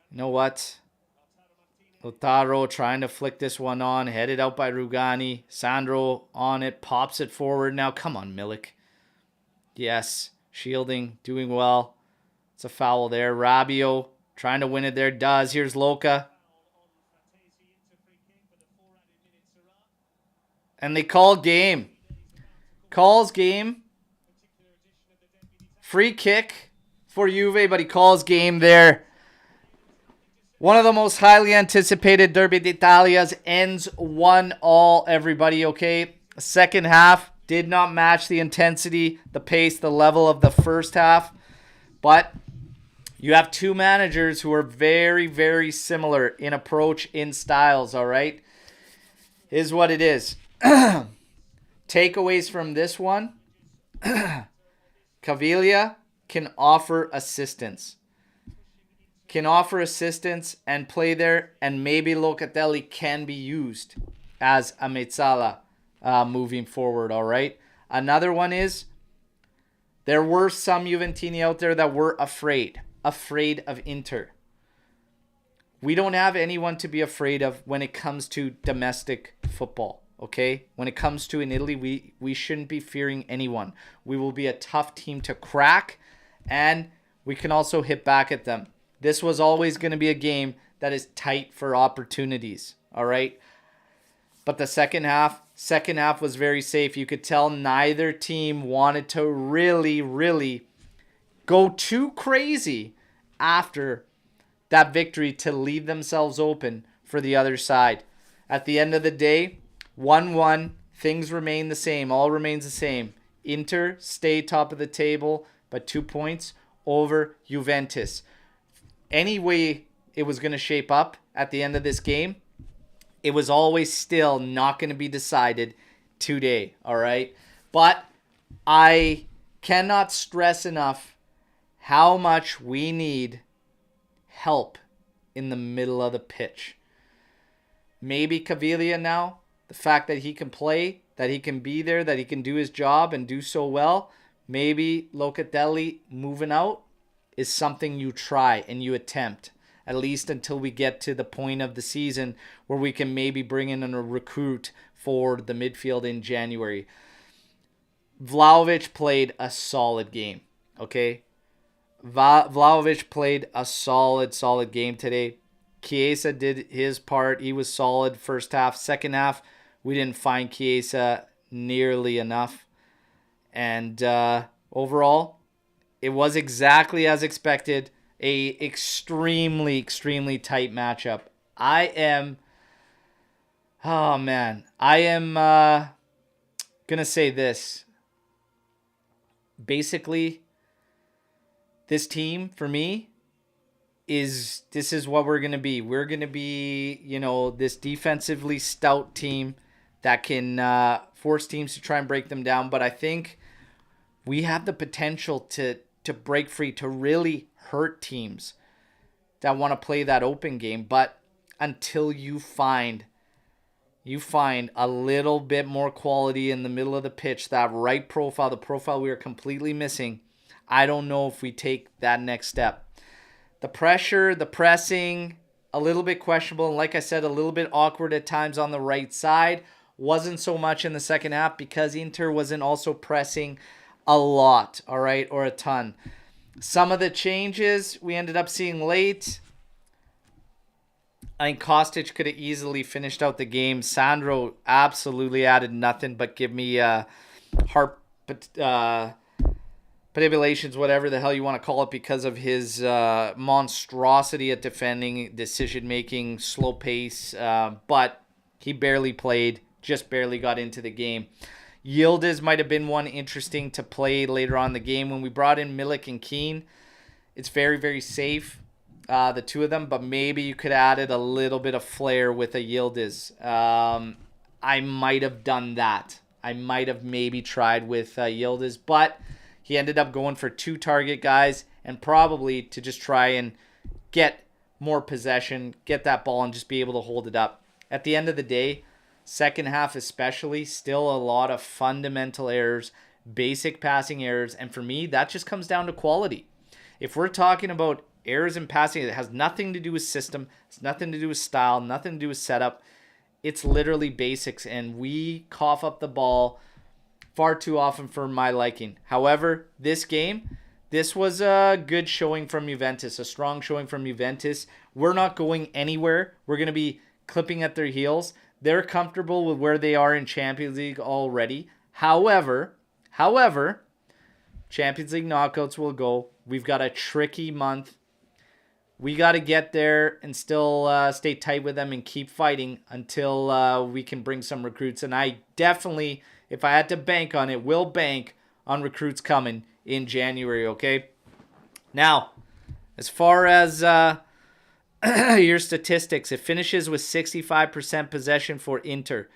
You know what? Lautaro trying to flick this one on. Headed out by Rugani. Sandro on it. Pops it forward now. Come on, Milik. Yes. Shielding. Doing well. It's a foul there. Rabiot trying to win it there. Does. Here's Luca. And they call game. Calls game. Free kick for Juve, but he calls game there. One of the most highly anticipated Derby d'Italias ends 1-1, everybody, okay? Second half did not match the intensity, the pace, the level of the first half. But You have two managers who are very, very similar in approach, in styles, all right? Is what it is. Takeaways from this one. Caviglia can offer assistance. And play there, and maybe Locatelli can be used as a mezzala moving forward, all right? Another one is there were some Juventini out there that were afraid of Inter. We don't have anyone to be afraid of when it comes to domestic football, okay? When it comes to in Italy, we shouldn't be fearing anyone. We will be a tough team to crack, and we can also hit back at them. This was always going to be a game that is tight for opportunities, all right? But the second half was very safe. You could tell neither team wanted to really go too crazy after that victory to leave themselves open for the other side. At the end of the day, 1-1, things remain the same. All remains the same. Inter stay top of the table, but 2 points over Juventus. Any way it was going to shape up at the end of this game, it was always still not going to be decided today, all right? But I cannot stress enough how much we need help in the middle of the pitch. Maybe Caviglia now, the fact that he can play, that he can be there, that he can do his job and do so well, maybe Locatelli moving out is something you try and you attempt, at least until we get to the point of the season where we can maybe bring in a recruit for the midfield in January. Vlahovic played a solid game, okay? Vlahovic played a solid game today. Chiesa did his part. He was solid first half. Second half, we didn't find Chiesa nearly enough. And overall, it was exactly as expected. A extremely tight matchup. I am gonna say this. Basically, this team for me this is what we're gonna be. We're gonna be, this defensively stout team that can force teams to try and break them down. But I think we have the potential to break free, to really hurt teams that want to play that open game. But until you find a little bit more quality in the middle of the pitch, that right profile, the profile we are completely missing, I don't know if we take that next step. The pressure, the pressing, a little bit questionable. And like I said, a little bit awkward at times on the right side. Wasn't so much in the second half because Inter wasn't also pressing a lot, all right, or a ton. Some of the changes we ended up seeing late. I think Kostic could have easily finished out the game. Sandro absolutely added nothing but give me heart palpitations, whatever the hell you want to call it, because of his monstrosity at defending, decision-making, slow pace. But he barely played, just barely got into the game. Yildiz might have been one interesting to play later on in the game. When we brought in Milik and Keane, it's very safe, the two of them, but maybe you could have added a little bit of flair with a Yildiz. I might have done that. I might have maybe tried with Yildiz, but he ended up going for 2 target guys and probably to just try and get more possession, get that ball and just be able to hold it up. At the end of the day, second half especially, still a lot of fundamental errors, basic passing errors, and for me, that just comes down to quality. If we're talking about errors in passing, it has nothing to do with system, it's nothing to do with style, nothing to do with setup. It's literally basics, and we cough up the ball far too often for my liking. However, this game, this was a good showing from Juventus, a strong showing from Juventus. We're not going anywhere. We're going to be clipping at their heels. They're comfortable with where they are in Champions League already. However, Champions League knockouts will go. We've got a tricky month. We got to get there and still stay tight with them and keep fighting until we can bring some recruits. And I definitely, if I had to bank on it, will bank on recruits coming in January, okay? Now, As far as your statistics, it finishes with 65% possession for Inter,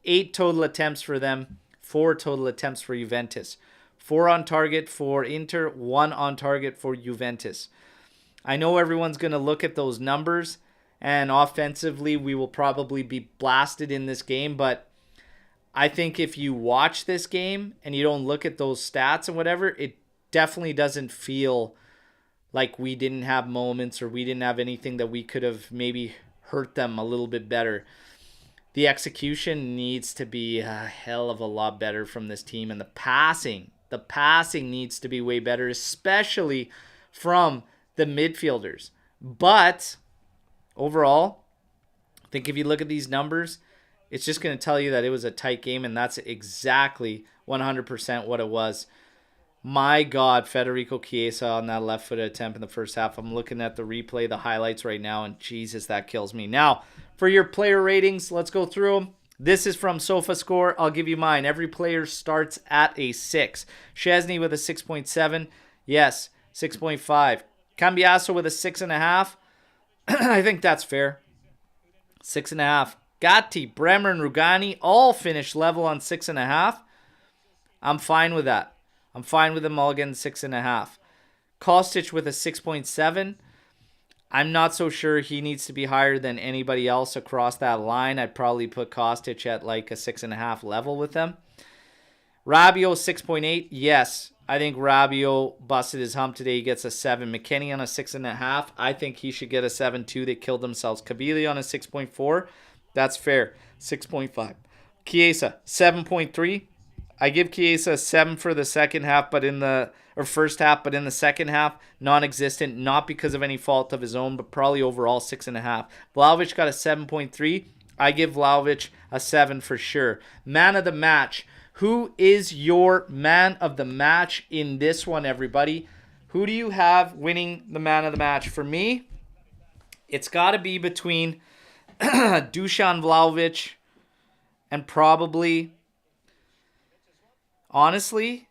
8 total attempts for them, 4 total attempts for Juventus, 4 on target for Inter, 1 on target for Juventus. I know everyone's going to look at those numbers, and offensively we will probably be blasted in this game, but I think if you watch this game and you don't look at those stats and whatever, it definitely doesn't feel like we didn't have moments or we didn't have anything that we could have maybe hurt them a little bit better. The execution needs to be a hell of a lot better from this team, and the passing needs to be way better, especially from the midfielders. But overall, I think if you look at these numbers, it's just going to tell you that it was a tight game, and that's exactly 100% what it was. My God, Federico Chiesa on that left-footed attempt in the first half. I'm looking at the replay, the highlights right now, and Jesus, that kills me. Now, for your player ratings, let's go through them. This is from SofaScore. I'll give you mine. Every player starts at a 6. Szczesny with a 6.7. Yes, 6.5. Cambiaso with a 6.5. I think that's fair. 6.5. Gatti, Bremer, and Rugani all finished level on 6.5. I'm fine with that. I'm fine with them all getting 6.5. Kostic with a 6.7. I'm not so sure he needs to be higher than anybody else across that line. I'd probably put Kostic at like a 6.5 level with them. Rabiot 6.8. Yes, I think Rabiot busted his hump today. He gets a 7. McKennie on a 6.5. I think he should get a 7 too. They killed themselves. Kabili on a 6.4. That's fair. 6.5. Chiesa 7.3. I give Chiesa a 7 for the second half, first half, but in the second half, non-existent, not because of any fault of his own, but probably overall 6.5. Vlahovic got a 7.3. I give Vlahovic a 7 for sure. Man of the match. Who is your man of the match in this one, everybody? Who do you have winning the man of the match? For me, it's got to be between Dusan Vlahovic and probably, honestly,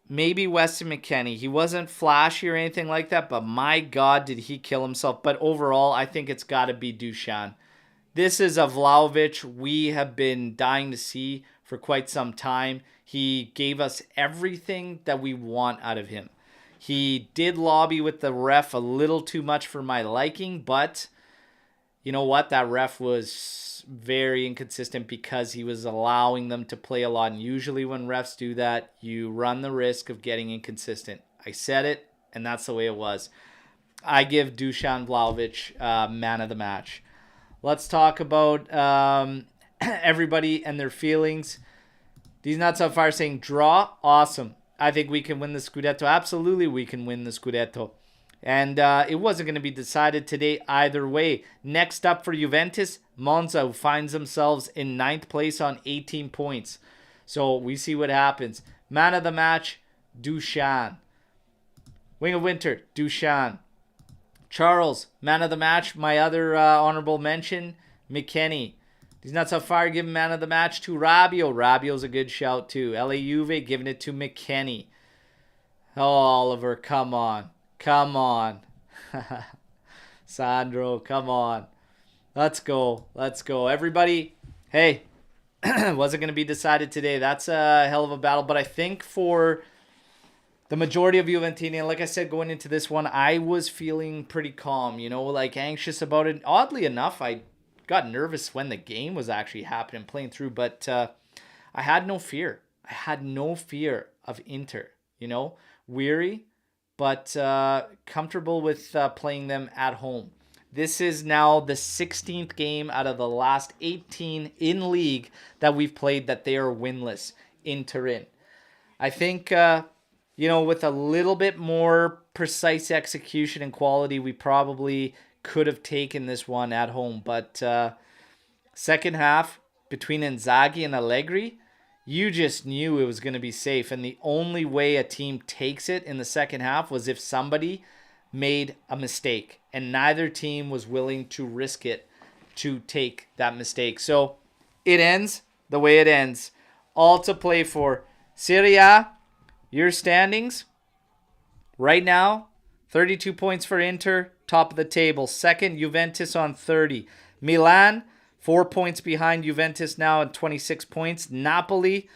maybe Weston McKennie. He wasn't flashy or anything like that, but my God, did he kill himself. But overall, I think it's got to be Dusan. This is a Vlahovic we have been dying to see for quite some time. He gave us everything that we want out of him. He did lobby with the ref a little too much for my liking, but you know what? That ref was very inconsistent because he was allowing them to play a lot. And usually when refs do that, you run the risk of getting inconsistent. I said it, and that's the way it was. I give Dusan Vlahovic man of the match. Let's talk about everybody and their feelings. These nuts on fire saying draw. Awesome. I think we can win the Scudetto. Absolutely, we can win the Scudetto. And it wasn't going to be decided today either way. Next up for Juventus, Monza, who finds themselves in 9th place on 18 points. So we see what happens. Man of the match, Dusan. Wing of Winter, Dusan. Charles, man of the match. My other honorable mention, McKennie. These nuts on fire giving man of the match to Rabiot. Rabiot's a good shout too. LA Juve giving it to McKennie. Oh, Oliver, come on. Come on. Sandro, come on. Let's go. Let's go. Everybody, hey, wasn't going to be decided today. That's a hell of a battle. But I think for the majority of Juventini, and like I said, going into this one, I was feeling pretty calm, like anxious about it. Oddly enough, I got nervous when the game was actually happening, playing through, but I had no fear. I had no fear of Inter, weary, but comfortable with playing them at home. This is now the 16th game out of the last 18 in league that we've played that they are winless in Turin. I think, with a little bit more precise execution and quality, we probably could have taken this one at home. But second half, between Inzaghi and Allegri, you just knew it was going to be safe. And the only way a team takes it in the second half was if somebody made a mistake. And neither team was willing to risk it to take that mistake. So it ends the way it ends. All to play for. Serie A, your standings right now, 32 points for Inter, top of the table. Second, Juventus on 30. Milan, 4 points behind Juventus now at 26 points. Napoli,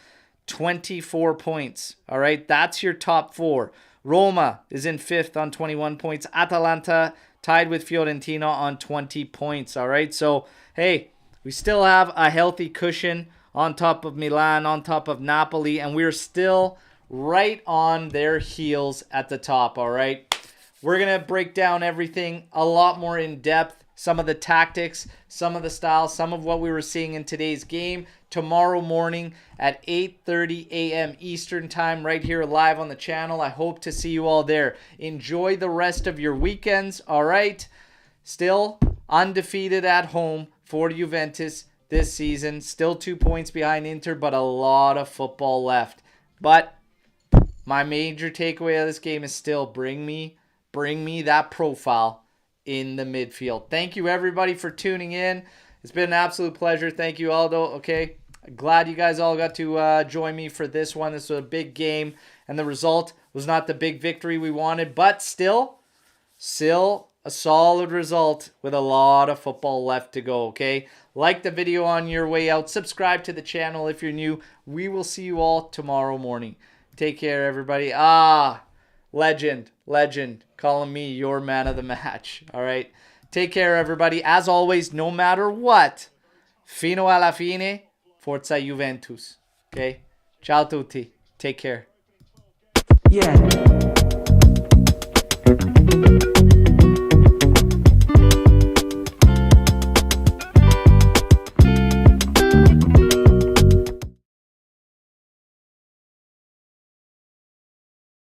24 points. All right, that's your top four. Roma is in fifth on 21 points. Atalanta tied with Fiorentina on 20 points. All right, so, hey, we still have a healthy cushion on top of Milan, on top of Napoli, and we're still right on their heels at the top, all right? We're going to break down everything a lot more in depth, some of the tactics, some of the styles, some of what we were seeing in today's game tomorrow morning at 8:30 a.m. Eastern time right here live on the channel. I hope to see you all there. Enjoy the rest of your weekends, all right? Still undefeated at home for Juventus this season. Still 2 points behind Inter, but a lot of football left. But my major takeaway of this game is still bring me that profile in the midfield. Thank you, everybody, for tuning in. It's been an absolute pleasure. Thank you, Aldo. Okay, glad you guys all got to join me for this one. This was a big game, and the result was not the big victory we wanted, but still a solid result with a lot of football left to go, okay? Like the video on your way out. Subscribe to the channel if you're new. We will see you all tomorrow morning. Take care, everybody. Legend. Calling me your man of the match. All right. Take care, everybody. As always, no matter what, fino alla fine, forza Juventus. Okay? Ciao tutti. Take care. Yeah.